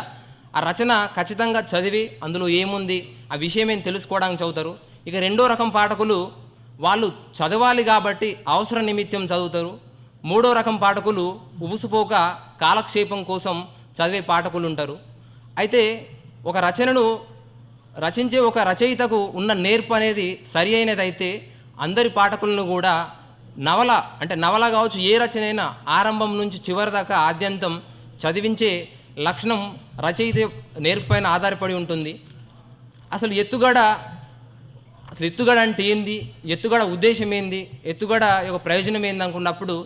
S10: ఆ రచన ఖచ్చితంగా చదివి అందులో ఏముంది, ఆ విషయం ఏం తెలుసుకోవడానికి చదువుతారు. ఇక రెండో రకం పాఠకులు వాళ్ళు చదవాలి కాబట్టి అవసర నిమిత్తం చదువుతారు. మూడో రకం పాఠకులు ఉబుసుపోక కాలక్షేపం కోసం చదివే పాఠకులు ఉంటారు. అయితే ఒక రచనను రచించే ఒక రచయితకు ఉన్న నేర్పు అనేది సరి అయినదైతే అందరి పాఠకులను కూడా నవల కావచ్చు, ఏ రచన అయినా ఆరంభం నుంచి చివరి దాకా ఆద్యంతం చదివించే లక్షణం రచయిత నేర్పు పైన ఆధారపడి ఉంటుంది. అసలు ఎత్తుగడ అంటే ఏంది, ఎత్తుగడ ఉద్దేశం ఏంది, ఎత్తుగడ యొక్క ప్రయోజనం ఏంది అనుకున్నప్పుడు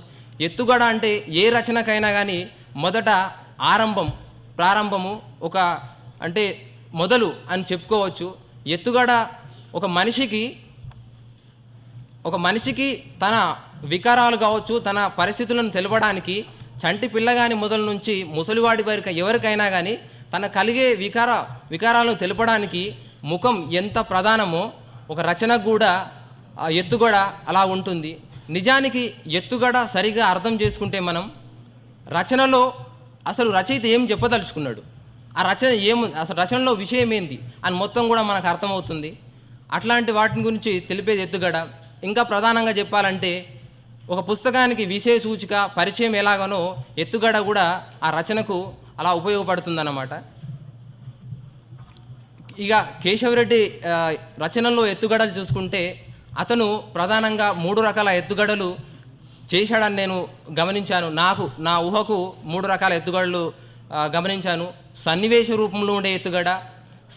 S10: ఎత్తుగడ అంటే ఏ రచనకైనా కానీ మొదట ప్రారంభము ఒక అంటే మొదలు అని చెప్పుకోవచ్చు. ఎత్తుగడ ఒక మనిషికి తన వికారాలు కావచ్చు, తన పరిస్థితులను తెలపడానికి చంటి పిల్లగాని మొదలు నుంచి ముసలివాడి వరకు ఎవరికైనా కానీ తన కలిగే వికారాలను తెలపడానికి ముఖం ఎంత ప్రధానమో ఒక రచనకు కూడా ఎత్తుగడ అలా ఉంటుంది. నిజానికి ఎత్తుగడ సరిగా అర్థం చేసుకుంటే మనం రచనలో అసలు రచయిత ఏం చెప్పదలుచుకున్నాడు, ఆ రచన అసలు రచనలో విషయం ఏంది అని మొత్తం కూడా మనకు అర్థమవుతుంది. అట్లాంటి వాటిని గురించి తెలిపేది ఎత్తుగడ. ఇంకా ప్రధానంగా చెప్పాలంటే ఒక పుస్తకానికి విషయ సూచిక పరిచయం ఎలాగనో ఎత్తుగడ కూడా ఆ రచనకు అలా ఉపయోగపడుతుందన్నమాట. ఇక కేశవరెడ్డి రచనల్లో ఎత్తుగడలు చూసుకుంటే అతను ప్రధానంగా 3 రకాల ఎత్తుగడలు చేశాడని నేను గమనించాను. నా ఊహకు 3 రకాల ఎత్తుగడలు గమనించాను. సన్నివేశ రూపంలో ఉండే ఎత్తుగడ,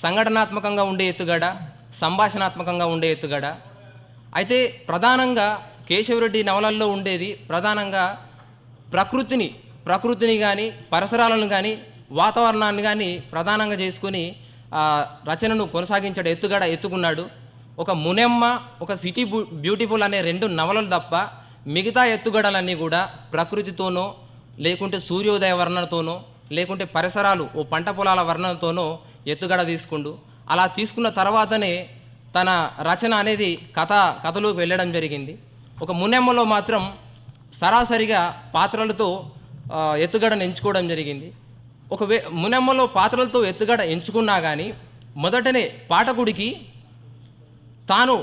S10: సంఘటనాత్మకంగా ఉండే ఎత్తుగడ, సంభాషణాత్మకంగా ఉండే ఎత్తుగడ. అయితే ప్రధానంగా కేశవరెడ్డి నవలల్లో ఉండేది ప్రధానంగా ప్రకృతిని కానీ పరిసరాలను కానీ వాతావరణాన్ని కానీ ప్రధానంగా చేసుకుని రచనను కొనసాగించాడు, ఎత్తుకున్నాడు. ఒక మునెమ్మ, ఒక సిటీ బ్యూటిఫుల్ అనే 2 నవలలు తప్ప మిగతా ఎత్తుగడలన్నీ కూడా ప్రకృతితోనో లేకుంటే సూర్యోదయ వర్ణనతోనో లేకుంటే పరిసరాలు ఓ పంట పొలాల వర్ణనతోనో ఎత్తుగడ తీసుకుండు. అలా తీసుకున్న తర్వాతనే తన రచన అనేది కథలోకి వెళ్ళడం జరిగింది. ఒక మునెమ్మలో మాత్రం సరాసరిగా పాత్రలతో ఎత్తుగడను ఎంచుకోవడం జరిగింది. మునెమ్మలో పాత్రలతో ఎత్తుగడ ఎంచుకున్నా కానీ మొదటనే పాఠకుడికి తాను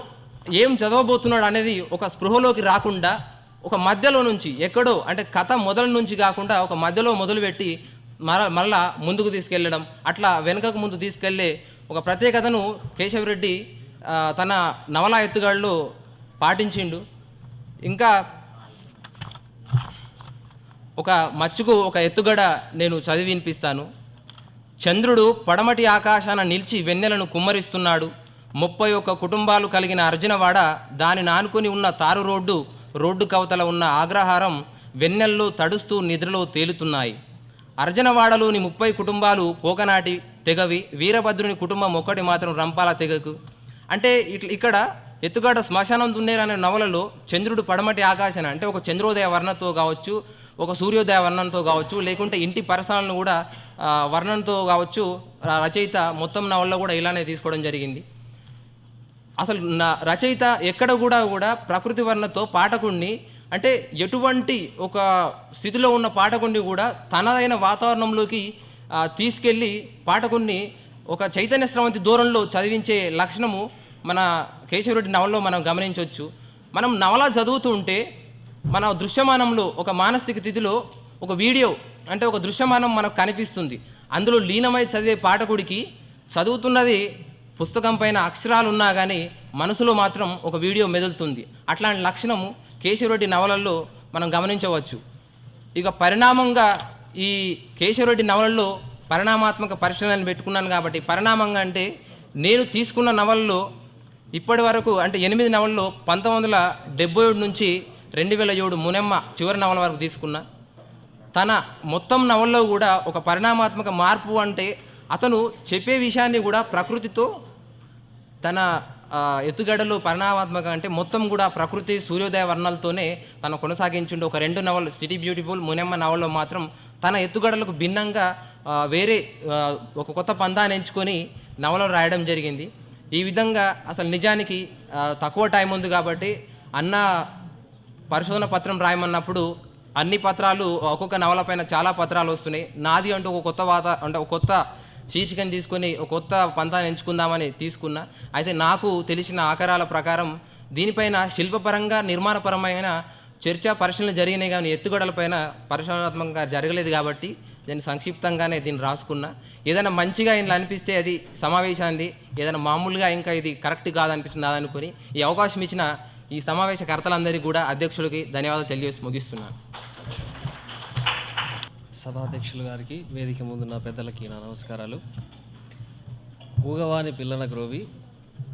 S10: ఏం చదవబోతున్నాడు అనేది ఒక స్పృహలోకి రాకుండా ఒక మధ్యలో నుంచి ఎక్కడో అంటే కథ మొదలు నుంచి కాకుండా ఒక మధ్యలో మొదలుపెట్టి మళ్ళా ముందుకు తీసుకెళ్ళడం, అట్లా వెనుకకు ముందు తీసుకెళ్లే ఒక ప్రత్యేకతను కేశవరెడ్డి తన నవలా ఎత్తుగడలో పాటించిండు. ఇంకా ఒక మచ్చుకు ఒక ఎత్తుగడ నేను చదివి వినిపిస్తాను. చంద్రుడు పడమటి ఆకాశాన నిలిచి వెన్నెలను కుమ్మరిస్తున్నాడు. 31 కుటుంబాలు కలిగిన అర్జునవాడ, దాని నానుకొని ఉన్న తారు రోడ్డు కవతల ఉన్న ఆగ్రహారం వెన్నెల్లో తడుస్తూ నిద్రలో తేలుతున్నాయి. అర్జునవాడలోని 30 కుటుంబాలు పోకనాటి తెగవి, వీరభద్రుని కుటుంబం ఒక్కటి మాత్రం రంపాల తెగకు. అంటే ఇక్కడ ఎత్తుగడ శ్మశానం దున్నేరు అనే నవలలో చంద్రుడు పడమటి ఆకాశన అంటే ఒక చంద్రోదయ వర్ణంతో కావచ్చు, ఒక సూర్యోదయ వర్ణంతో కావచ్చు, లేకుంటే ఇంటి పరిసరాలను కూడా వర్ణంతో కావచ్చు, రచయిత మొత్తం నవల్లో కూడా ఇలానే తీసుకోవడం జరిగింది. అసలు రచయిత ఎక్కడ కూడా ప్రకృతి వర్ణతో పాఠకుడిని అంటే ఎటువంటి ఒక స్థితిలో ఉన్న పాఠకుడిని కూడా తనదైన వాతావరణంలోకి తీసుకెళ్ళి పాఠకుడిని ఒక చైతన్య స్రవంతి దూరంలో చదివించే లక్షణము మన కేశవరెడ్డి నవలలో మనం గమనించవచ్చు. మనం నవల చదువుతూ ఉంటే మన దృశ్యమానంలో ఒక మానసిక స్థితిలో ఒక వీడియో అంటే ఒక దృశ్యమానం మనకు కనిపిస్తుంది. అందులో లీనమై చదివే పాఠకుడికి చదువుతున్నది పుస్తకం పైన అక్షరాలు ఉన్నా కానీ మనసులో మాత్రం ఒక వీడియో మెదులుతుంది. అట్లాంటి లక్షణము కేశవరెడ్డి నవలల్లో మనం గమనించవచ్చు. ఇక పరిణామంగా ఈ కేశవరెడ్డి నవలల్లో పరిణామాత్మక పరిశీలనలు పెట్టుకున్నాను కాబట్టి పరిణామంగా అంటే నేను తీసుకున్న నవల్లో ఇప్పటి వరకు అంటే 8 నవల్లో 1977 నుంచి 2007 మునెమ్మ చివరి నవల వరకు తీసుకున్నా. తన మొత్తం నవల్లో కూడా ఒక పరిణామాత్మక మార్పు అంటే అతను చెప్పే విషయాన్ని కూడా ప్రకృతితో తన ఎత్తుగడలు పరిణామాత్మక అంటే మొత్తం కూడా ప్రకృతి సూర్యోదయ వర్ణాలతోనే తను కొనసాగించిండు. ఒక 2 నవలు సిటీ బ్యూటిఫుల్, మునెమ్మ నవల్లో మాత్రం తన ఎత్తుగడలకు భిన్నంగా వేరే ఒక కొత్త పందాన్ని ఎంచుకొని నవలను రాయడం జరిగింది. ఈ విధంగా అసలు నిజానికి తక్కువ టైం ఉంది కాబట్టి అన్న పరిశోధన పత్రం రాయమన్నప్పుడు అన్ని పత్రాలు ఒక్కొక్క నవల పైన చాలా పత్రాలు వస్తున్నాయి. నాది అంటూ ఒక కొత్త శీర్షికను తీసుకొని ఒక కొత్త పంతాన్ని ఎంచుకుందామని తీసుకున్నా. అయితే నాకు తెలిసిన ఆకారాల ప్రకారం దీనిపైన శిల్పపరంగా నిర్మాణపరమైన చర్చా పరిశీలన జరిగినాయి, కానీ ఎత్తుగడలపైన పరిశీలనాత్మకంగా జరగలేదు. కాబట్టి నేను సంక్షిప్తంగానే దీన్ని రాసుకున్నా. ఏదైనా మంచిగా ఇంట్లో అనిపిస్తే అది సమావేశాన్ని, ఏదైనా మామూలుగా ఇంకా ఇది కరెక్ట్ కాదనిపిస్తుంది అనుకుని ఈ అవకాశం ఇచ్చిన ఈ సమావేశకర్తలందరికీ కూడా అధ్యక్షులకి ధన్యవాదాలు తెలియజేసి ముగిస్తున్నాను.
S11: సభాధ్యక్షులు గారికి, వేదిక ముందున్న పెద్దలకి నా నమస్కారాలు. మూగవాని పిల్లన గ్రోవి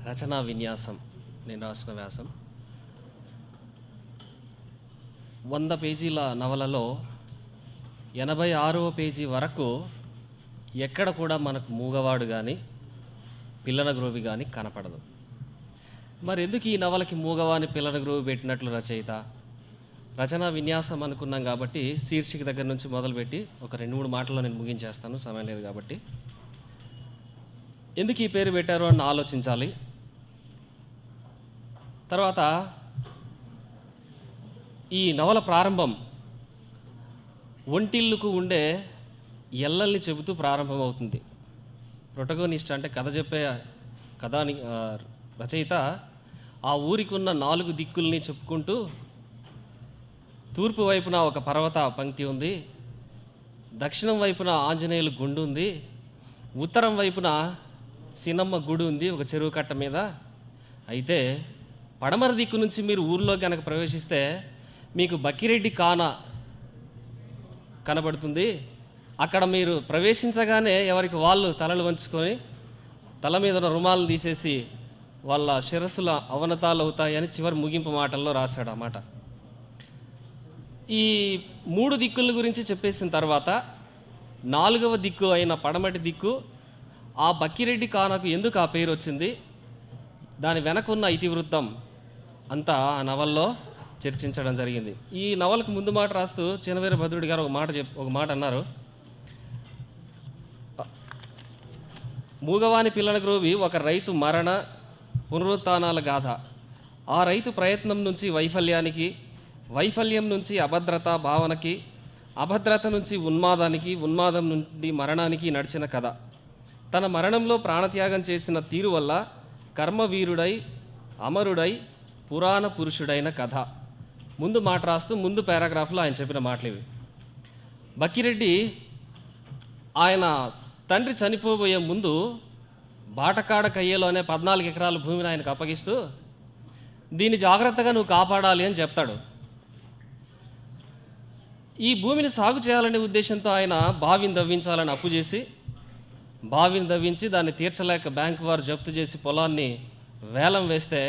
S11: రచనా విన్యాసం నేను రాసిన వ్యాసం. 100 పేజీల నవలలో 86వ పేజీ వరకు ఎక్కడ కూడా మనకు మూగవాడు కానీ పిల్లన గ్రోవి కానీ కనపడదు. మరి ఎందుకు ఈ నవలకి మూగవాని పిల్లన గ్రోవి పెట్టినట్లు రచయిత? రచనా విన్యాసం అనుకున్నాం కాబట్టి శీర్షిక దగ్గర నుంచి మొదలుపెట్టి ఒక 2-3 మాటల్లో నేను ముగించేస్తాను, సమయం లేదు కాబట్టి. ఎందుకు ఈ పేరు పెట్టారో అని ఆలోచించాలి. తర్వాత ఈ నవల ప్రారంభం ఒంటిల్లుకు ఉండే ఎల్లల్ని చెబుతూ ప్రారంభమవుతుంది. ప్రొటగోనిస్ట్ అంటే కథ చెప్పే కథాని రచయిత ఆ ఊరికి ఉన్న 4 దిక్కుల్ని చెప్పుకుంటూ, తూర్పు వైపున ఒక పర్వత పంక్తి ఉంది, దక్షిణం వైపున ఆంజనేయులు గుండు ఉంది, ఉత్తరం వైపున సినమ్మ గుడి ఉంది ఒక చెరువు కట్ట మీద. అయితే పడమర దిక్కు నుంచి మీరు ఊర్లో కనుక ప్రవేశిస్తే మీకు బక్కిరెడ్డి కాన కనబడుతుంది. అక్కడ మీరు ప్రవేశించగానే ఎవరికి వాళ్ళు తలలు వంచుకొని తల మీద ఉన్న రుమాలను తీసేసి వాళ్ళ శిరస్సుల అవనతాలు అవుతాయని చివరి ముగింపు మాటల్లో రాశాడు ఆ మాట. ఈ 3 దిక్కుల గురించి చెప్పేసిన తర్వాత 4వ దిక్కు అయిన పడమటి దిక్కు, ఆ బక్కిరెడ్డి కానకు ఎందుకు ఆ పేరు వచ్చింది, దాని వెనకున్న ఇతివృత్తం అంతా ఆ నవల్లో చర్చించడం జరిగింది. ఈ నవలకు ముందు మాట రాస్తూ చినవీర భద్రుడి గారు ఒక మాట అన్నారు. మూగవాని పిల్లల గ్రోవి ఒక రైతు మరణ పునరుత్థానాల గాథ. ఆ రైతు ప్రయత్నం నుంచి వైఫల్యానికి, వైఫల్యం నుంచి అభద్రత భావనకి, అభద్రత నుంచి ఉన్మాదానికి, ఉన్మాదం నుండి మరణానికి నడిచిన కథ. తన మరణంలో ప్రాణత్యాగం చేసిన తీరు వల్ల కర్మవీరుడై అమరుడై పురాణ పురుషుడైన కథ. ముందు మాట రాస్తూ ముందు పారాగ్రాఫ్లో ఆయన చెప్పిన మాటలు ఇవి. బక్కిరెడ్డి ఆయన తండ్రి చనిపోబోయే ముందు బాటకాడ కయ్యేలో అనే 14 ఎకరాల భూమిని ఆయనకు అప్పగిస్తూ, దీన్ని జాగ్రత్తగా నువ్వు కాపాడాలి అని చెప్తాడు. ఈ భూమిని సాగు చేయాలనే ఉద్దేశంతో ఆయన బావిని దవ్వించాలని అప్పు చేసి, బావిని దవ్వించి దాన్ని తీర్చలేక బ్యాంకు వారు జప్తు చేసి పొలాన్ని వేలం వేస్తే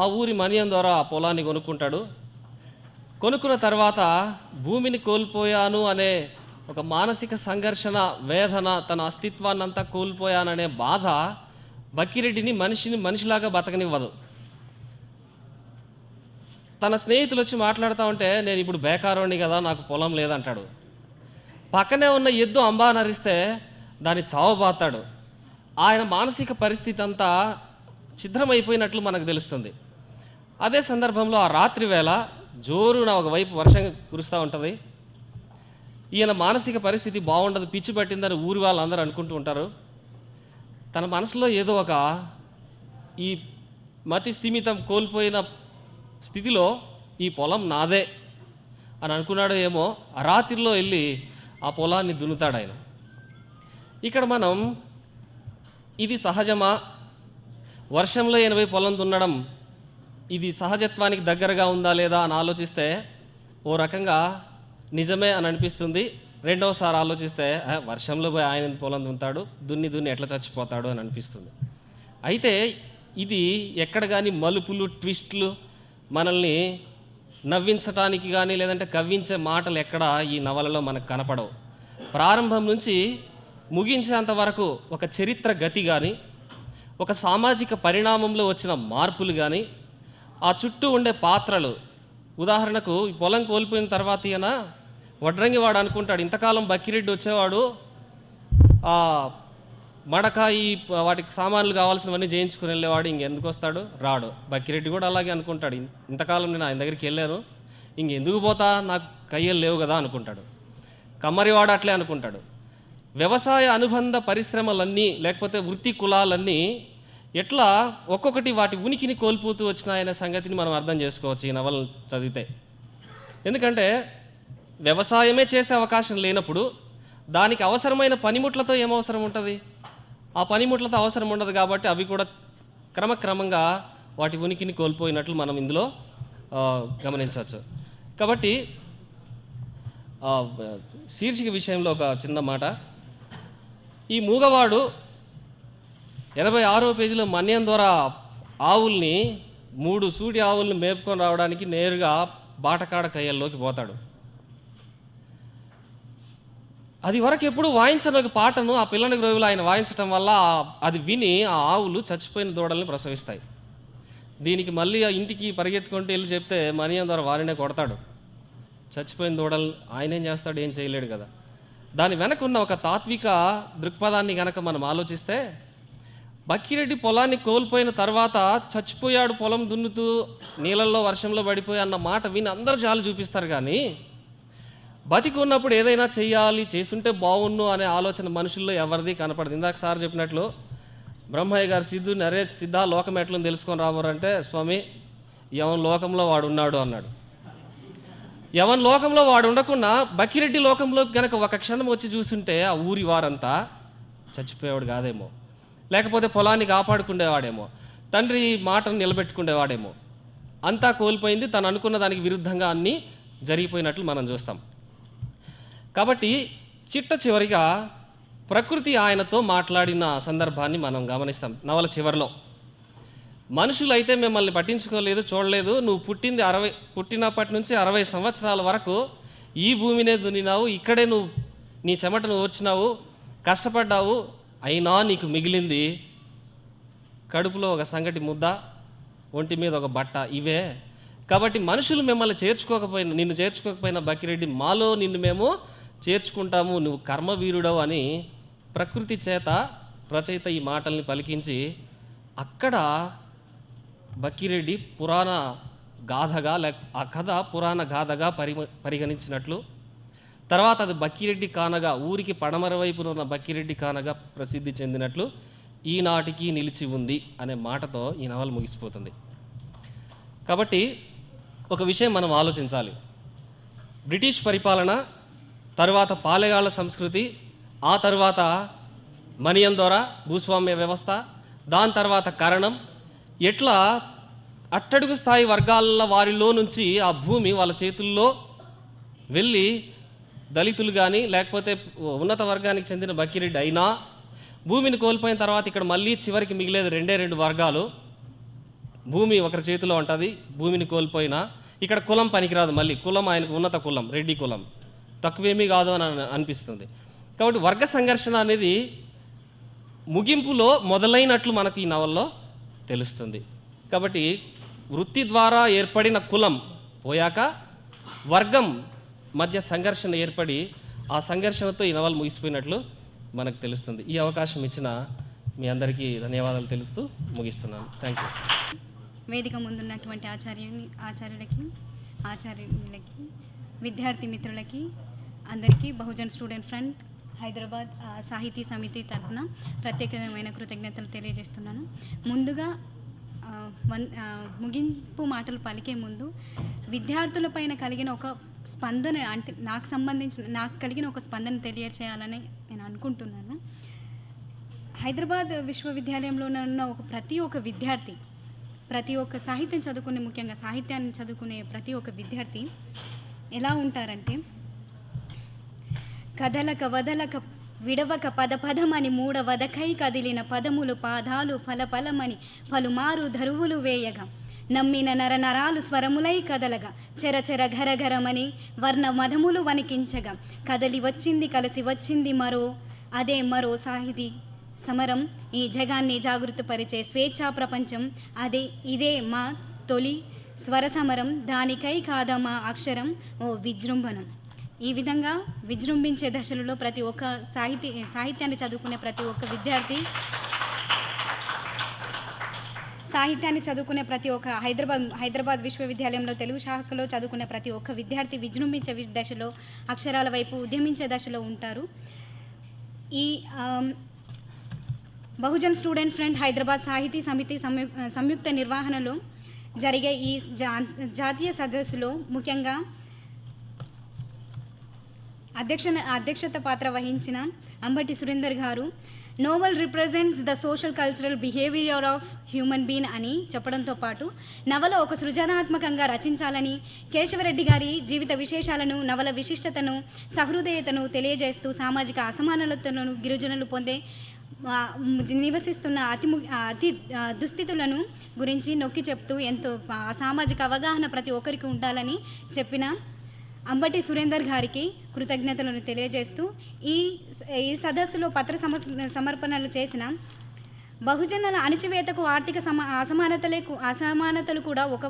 S11: ఆ ఊరి మనియం ద్వారా ఆ పొలాన్ని కొనుక్కుంటాడు. కొనుక్కున్న తర్వాత భూమిని కోల్పోయాను అనే ఒక మానసిక సంఘర్షణ, వేదన, తన అస్తిత్వాన్నంతా కోల్పోయాననే బాధ బక్కిరెడ్డిని మనిషిలాగా బతకనివ్వదు. తన స్నేహితులు వచ్చి మాట్లాడుతూ ఉంటే, నేను ఇప్పుడు బేకారోని కదా, నాకు పొలం లేదంటాడు. పక్కనే ఉన్న ఎద్దు అంబా నరిస్తే దాన్ని చావబాతాడు. ఆయన మానసిక పరిస్థితి అంతా ఛిద్రమైపోయినట్లు మనకు తెలుస్తుంది. అదే సందర్భంలో ఆ రాత్రి వేళ జోరున ఒకవైపు వర్షం కురుస్తూ ఉంటుంది. ఈయన మానసిక పరిస్థితి బాగుండదు, పిచ్చి పట్టిందని ఊరి వాళ్ళందరూ అనుకుంటూ ఉంటారు. తన మనసులో ఏదో ఒక ఈ మతి స్థిమితం కోల్పోయిన స్థితిలో ఈ పొలం నాదే అని అనుకున్నాడో ఏమో, ఆ రాత్రిలో వెళ్ళి ఆ పొలాన్ని దున్నుతాడు ఆయన. ఇక్కడ మనం ఇది సహజమా, వర్షంలో 80 పొలం దున్నడం ఇది సహజత్వానికి దగ్గరగా ఉందా లేదా అని ఆలోచిస్తే ఓ రకంగా నిజమే అని అనిపిస్తుంది. రెండవసారి ఆలోచిస్తే వర్షంలో పోయి ఆయన పొలం దున్నుతాడు, దున్ని ఎట్లా చచ్చిపోతాడు అని అనిపిస్తుంది. అయితే ఇది ఎక్కడ కానీ మలుపులు, ట్విస్ట్లు, మనల్ని నవ్వించటానికి కానీ లేదంటే కవ్వించే మాటలు ఎక్కడ ఈ నవలలో మనకు కనపడవు. ప్రారంభం నుంచి ముగించేంత వరకు ఒక చరిత్ర గతి కానీ, ఒక సామాజిక పరిణామంలో వచ్చిన మార్పులు కానీ, ఆ చుట్టూ ఉండే పాత్రలు, ఉదాహరణకు ఈ పొలం కోల్పోయిన తర్వాత ఈయన వడ్రంగివాడు అనుకుంటాడు, ఇంతకాలం బక్కిరెడ్డి వచ్చేవాడు మడక ఈ వాటికి సామాన్లు కావాల్సినవన్నీ చేయించుకుని వెళ్ళేవాడు, ఇంకెందుకు వస్తాడు, రాడు. బక్కిరెడ్డి కూడా అలాగే అనుకుంటాడు, ఇంతకాలం నేను ఆయన దగ్గరికి వెళ్ళాను, ఇంకెందుకు పోతా, నాకు కయ్యలు లేవు కదా అనుకుంటాడు. కమ్మరివాడు అట్లే అనుకుంటాడు. వ్యవసాయ అనుబంధ పరిశ్రమలన్నీ లేకపోతే వృత్తి కులాలన్నీ ఎట్లా ఒక్కొక్కటి వాటి ఉనికిని కోల్పోతూ వచ్చినాయనే సంగతిని మనం అర్థం చేసుకోవచ్చు ఈ నవలను చదివితే. ఎందుకంటే వ్యవసాయమే చేసే అవకాశం లేనప్పుడు దానికి అవసరమైన పనిముట్లతో ఏం అవసరం ఉంటుంది? ఆ పనిముట్లతో అవసరం ఉండదు కాబట్టి అవి కూడా క్రమక్రమంగా వాటి ఉనికిని కోల్పోయినట్లు మనం ఇందులో గమనించవచ్చు. కాబట్టి శీర్షిక విషయంలో ఒక చిన్న మాట. ఈ మూగవాడు 86వ పేజీలో మన్యం ద్వారా ఆవుల్ని 3 సూడి ఆవుల్ని మేపుకొని రావడానికి నేరుగా బాటకాడ కయ్యల్లోకి పోతాడు. అది వరకు ఎప్పుడు వాయించని ఒక పాటను ఆ పిల్లని గ్రోవిలో ఆయన వాయించటం వల్ల అది విని ఆ ఆవులు చచ్చిపోయిన దూడల్ని ప్రసవిస్తాయి. దీనికి మళ్ళీ ఆ ఇంటికి పరిగెత్తుకుంటూ వెళ్ళి చెప్తే మన్యం ద్వారా వారినే కొడతాడు. చచ్చిపోయిన దూడలు ఆయన ఏం చేస్తాడు? ఏం చేయలేడు కదా. దాని వెనక ఉన్న ఒక తాత్విక దృక్పథాన్ని కనుక మనం ఆలోచిస్తే, బక్కిరెడ్డి పొలాన్ని కోల్పోయిన తర్వాత చచ్చిపోయాడు పొలం దున్నుతూ నీళ్ళల్లో వర్షంలో పడిపోయి అన్న మాట విని అందరూ జాలి చూపిస్తారు. కానీ బతికి ఉన్నప్పుడు ఏదైనా చెయ్యాలి, చేసుంటే బాగున్ను అనే ఆలోచన మనుషుల్లో ఎవరిది కనపడదు. ఇందాక సార్ చెప్పినట్లు బ్రహ్మయ్య గారు సిద్ధ లోకం ఎట్లని తెలుసుకొని రాబోరంటే, స్వామి ఎవరి లోకంలో వాడు ఉన్నాడు అన్నాడు. ఎవరి లోకంలో వాడు ఉండకుండా బక్కిరెడ్డి లోకంలో కనుక ఒక క్షణం వచ్చి చూస్తుంటే ఆ ఊరి వారంతా చచ్చిపోయేవాడు కాదేమో, లేకపోతే పొలాన్ని కాపాడుకునేవాడేమో, తండ్రి మాటను నిలబెట్టుకునేవాడేమో. అంతా కోల్పోయింది, తను అనుకున్న దానికి విరుద్ధంగా అన్నీ జరిగిపోయినట్లు మనం చూస్తాం. కాబట్టి చివరిగా ప్రకృతి ఆయనతో మాట్లాడిన సందర్భాన్ని మనం గమనిస్తాం నవల చివరిలో. మనుషులు అయితే మిమ్మల్ని పట్టించుకోలేదు, చూడలేదు. నువ్వు పుట్టినప్పటి నుంచి 60 సంవత్సరాల వరకు ఈ భూమినే దున్నినావు, ఇక్కడే నువ్వు నీ చెమటను ఓర్చినావు, కష్టపడ్డావు. అయినా నీకు మిగిలింది కడుపులో ఒక సంగటి ముద్ద, ఒంటి మీద ఒక బట్ట, ఇవే. కాబట్టి మనుషులు మిమ్మల్ని నిన్ను చేర్చుకోకపోయినా బక్కిరెడ్డి, మాలో నిన్ను మేము చేర్చుకుంటాము, నువ్వు కర్మవీరుడవు అని ప్రకృతి చేత రచయిత ఈ మాటల్ని పలికించి అక్కడ బక్కిరెడ్డి పురాణ గాథగా ఆ కథ పురాణ గాథగా పరిగణించినట్లు, తర్వాత అది బక్కిరెడ్డి కానగా, ఊరికి పడమర వైపున ఉన్న బక్కిరెడ్డి కానగా ప్రసిద్ధి చెందినట్లు ఈనాటికి నిలిచి ఉంది అనే మాటతో ఈ నవల ముగిసిపోతుంది. కాబట్టి ఒక విషయం మనం ఆలోచించాలి. బ్రిటిష్ పరిపాలన, తరువాత పాలెగాళ్ళ సంస్కృతి, ఆ తర్వాత మనియం ద్వారా భూస్వామ్య వ్యవస్థ, దాని తర్వాత కరణం, ఎట్లా అట్టడుగు స్థాయి వర్గాల వారిలో నుంచి ఆ భూమి వాళ్ళ చేతుల్లో వెళ్ళి దళితులు కానీ లేకపోతే ఉన్నత వర్గానికి చెందిన బక్కిరెడ్డి అయినా భూమిని కోల్పోయిన తర్వాత ఇక్కడ మళ్ళీ చివరికి మిగిలేదు 2 వర్గాలు. భూమి ఒకరి చేతిలో ఉంటుంది, భూమిని కోల్పోయినా ఇక్కడ కులం పనికిరాదు. మళ్ళీ కులం ఆయనకు ఉన్నత కులం, రెడ్డి కులం, తక్కువేమీ కాదు అని అనిపిస్తుంది. కాబట్టి వర్గ సంఘర్షణ అనేది ముగింపులో మొదలైనట్లు మనకు ఈ నవల్లో తెలుస్తుంది. కాబట్టి వృత్తి ద్వారా ఏర్పడిన కులం పోయాక వర్గం మధ్య సంఘర్షణ ఏర్పడి ఆ సంఘర్షణతో ఈ నవల ముగిసిపోయినట్లు మనకు తెలుస్తుంది. ఈ అవకాశం ఇచ్చిన మీ అందరికీ ధన్యవాదాలు తెలుస్తూ ముగిస్తున్నాను. Thank you.
S12: వేదిక ముందున్నటువంటి ఆచార్యులకి విద్యార్థి మిత్రులకి అందరికీ బహుజన్ స్టూడెంట్ ఫ్రంట్ హైదరాబాద్ సాహితీ సమితి తరఫున ప్రత్యేకమైన కృతజ్ఞతలు తెలియజేస్తున్నాను. ముందుగా ముగింపు మాటలు పలికే ముందు విద్యార్థులపైన కలిగిన ఒక స్పందన, అంటే నాకు కలిగిన ఒక స్పందన తెలియచేయాలని నేను అనుకుంటున్నాను. హైదరాబాద్ విశ్వవిద్యాలయంలో ఉన్న ప్రతి ఒక్క విద్యార్థి, ప్రతి ఒక్క సాహిత్యం చదువుకునే, ముఖ్యంగా సాహిత్యాన్ని చదువుకునే ప్రతి ఒక్క విద్యార్థి ఎలా ఉంటారంటే, కదలక వదలక విడవక పదమని మూడవదకై కదిలిన పదములు పాదాలు ఫలమని పలుమారు ధరువులు వేయగా నమ్మిన నరనరాలు స్వరములై కదలగా చెరచెర ఘరఘరమని వర్ణ మధములు వణికించగా కదలి వచ్చింది కలిసి వచ్చింది మరో సాహితీ సమరం, ఈ జగాన్ని జాగృతపరిచే స్వేచ్ఛా ప్రపంచం, ఇదే మా తొలి స్వర సమరం, దానికై కాదా మా అక్షరం ఓ విజృంభణం. ఈ విధంగా విజృంభించే దశలలో ప్రతి ఒక్క సాహిత్యాన్ని చదువుకునే ప్రతి ఒక్క విద్యార్థి, సాహిత్యాన్ని చదువుకునే ప్రతి ఒక్క హైదరాబాద్ విశ్వవిద్యాలయంలో తెలుగు శాఖలో చదువుకునే ప్రతి ఒక్క విద్యార్థి విజృంభించే దశలో, అక్షరాల వైపు ఉద్యమించే దశలో ఉంటారు. బహుజన్ స్టూడెంట్ ఫ్రంట్ హైదరాబాద్ సాహితీ సమితి సంయుక్త నిర్వహణలో జరిగే ఈ జాతీయ సదస్సులో ముఖ్యంగా అధ్యక్షత పాత్ర వహించిన అంబటి సురేందర్ గారు novel represents the social cultural behaviour of human being అని చెప్పడంతో పాటు నవల ఒక సృజనాత్మకంగా రచించాలని, కేశవరెడ్డి గారి జీవిత విశేషాలను, నవల విశిష్టతను, సహృదయతను తెలియజేస్తూ సామాజిక అసమానతలను, గిరిజనులు పొందే నివసిస్తున్న అతి దుస్థితులను గురించి నొక్కి చెప్తూ ఎంతో సామాజిక అవగాహన ప్రతి ఒక్కరికి ఉండాలని చెప్పిన అంబటి సురేందర్ గారికి కృతజ్ఞతలను తెలియజేస్తూ ఈ సదస్సులో పత్ర సమర్పణలు చేసిన బహుజనుల అణచివేతకు ఆర్థిక అసమానతలు కూడా ఒక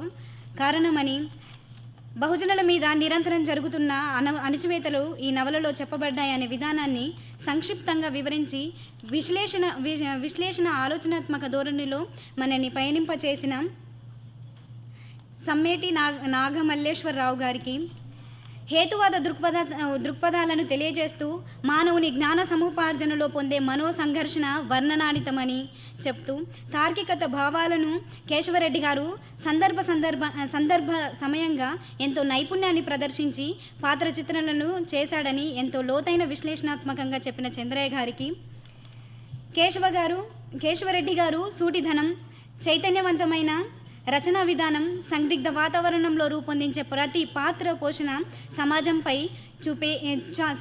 S12: కారణమని, బహుజనుల మీద నిరంతరం జరుగుతున్న అణచివేతలు ఈ నవలలో చెప్పబడ్డాయనే విధానాన్ని సంక్షిప్తంగా వివరించి విశ్లేషణ ఆలోచనాత్మక ధోరణిలో మనని పయనింపచేసిన సమ్మేటి నాగమల్లేశ్వరరావు గారికి హేతువాద దృక్పథాలను తెలియజేస్తూ మానవుని జ్ఞాన సముపార్జనలో పొందే మనోసంఘర్షణ వర్ణనానితమని చెప్తూ తార్కికత భావాలను కేశవరెడ్డి గారు సందర్భ సమయంగా ఎంతో నైపుణ్యాన్ని ప్రదర్శించి పాత్ర చిత్రణలను చేశాడని ఎంతో లోతైన విశ్లేషణాత్మకంగా చెప్పిన చంద్రయ్య గారికి, కేశవరెడ్డి గారు సూటిధనం, చైతన్యవంతమైన రచనా విధానం, సందిగ్ధ వాతావరణంలో రూపొందించే ప్రతి పాత్ర పోషణ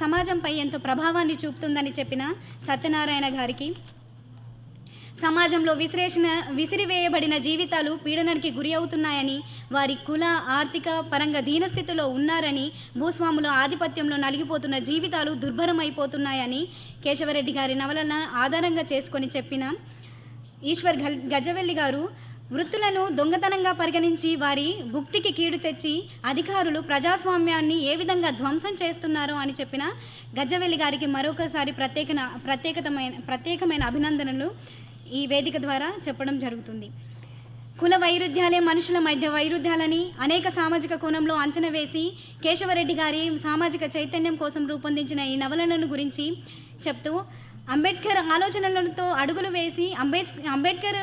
S12: సమాజంపై ఎంతో ప్రభావాన్ని చూపుతుందని చెప్పిన సత్యనారాయణ గారికి, సమాజంలో విసిరివేయబడిన జీవితాలు పీడనానికి గురి అవుతున్నాయని, వారి కుల ఆర్థిక పరంగా దీనస్థితిలో ఉన్నారని, భూస్వాముల ఆధిపత్యంలో నలిగిపోతున్న జీవితాలు దుర్భరమైపోతున్నాయని కేశవరెడ్డి గారి నవలను ఆధారంగా చేసుకొని చెప్పిన ఈశ్వర్ గజవెల్లి గారు, వృత్తులను దొంగతనంగా పరిగణించి వారి భుక్తికి కీడు తెచ్చి అధికారులు ప్రజాస్వామ్యాన్ని ఏ విధంగా ధ్వంసం చేస్తున్నారో అని చెప్పిన గజ్జవెల్లి గారికి మరొకసారి ప్రత్యేకమైన అభినందనలు ఈ వేదిక ద్వారా చెప్పడం జరుగుతుంది. కుల వైరుధ్యాలే మనుషుల మధ్య వైరుధ్యాలని అనేక సామాజిక కోణంలో అంచనా వేసి కేశవరెడ్డి గారి సామాజిక చైతన్యం కోసం రూపొందించిన ఈ నవలను గురించి చెప్తూ అంబేద్కర్ ఆలోచనలతో అడుగులు వేసి అంబేద్కర్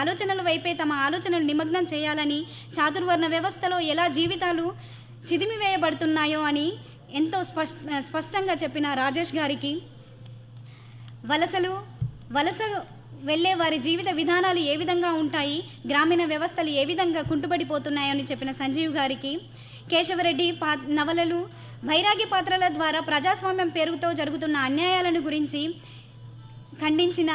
S12: ఆలోచనల వైపే తమ ఆలోచనలు నిమగ్నం చేయాలని, చాతుర్వర్ణ వ్యవస్థలో ఎలా జీవితాలు చిదిమివేయబడుతున్నాయో అని ఎంతో స్పష్టంగా చెప్పిన రాజేష్ గారికి, వలస వెళ్ళే వారి జీవిత విధానాలు ఏ విధంగా ఉంటాయి, గ్రామీణ వ్యవస్థలు ఏ విధంగా కుంటుపడిపోతున్నాయో అని చెప్పిన సంజీవ్ గారికి, కేశవరెడ్డి నవలలు బైరాగి పాత్రల ద్వారా ప్రజాస్వామ్యం పేరుతో జరుగుతున్న అన్యాయాలను గురించి ఖండించిన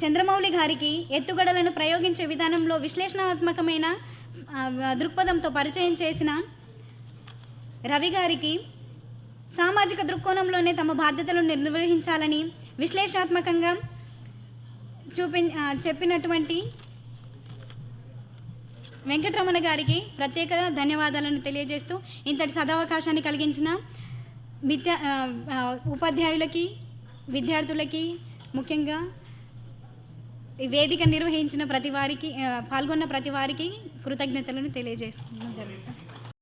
S12: చంద్రమౌళి గారికి, ఎత్తుగడలను ప్రయోగించే విధానంలో విశ్లేషణాత్మకమైన దృక్పథంతో పరిచయం చేసిన రవి గారికి, సామాజిక దృక్కోణంలోనే తమ బాధ్యతలను నిర్వహించాలని విశ్లేషణాత్మకంగా చెప్పినటువంటి వెంకటరమణ గారికి ప్రత్యేక ధన్యవాదాలను తెలియజేస్తూ ఇంతటి సదవకాశాన్ని కలిగించిన ఉపాధ్యాయులకి, విద్యార్థులకి, ముఖ్యంగా ఈ వేదిక నిర్వహించిన ప్రతి వారికి, పాల్గొన్న ప్రతి వారికి కృతజ్ఞతలను తెలియజేస్తున్నాం జరుగుతుంది.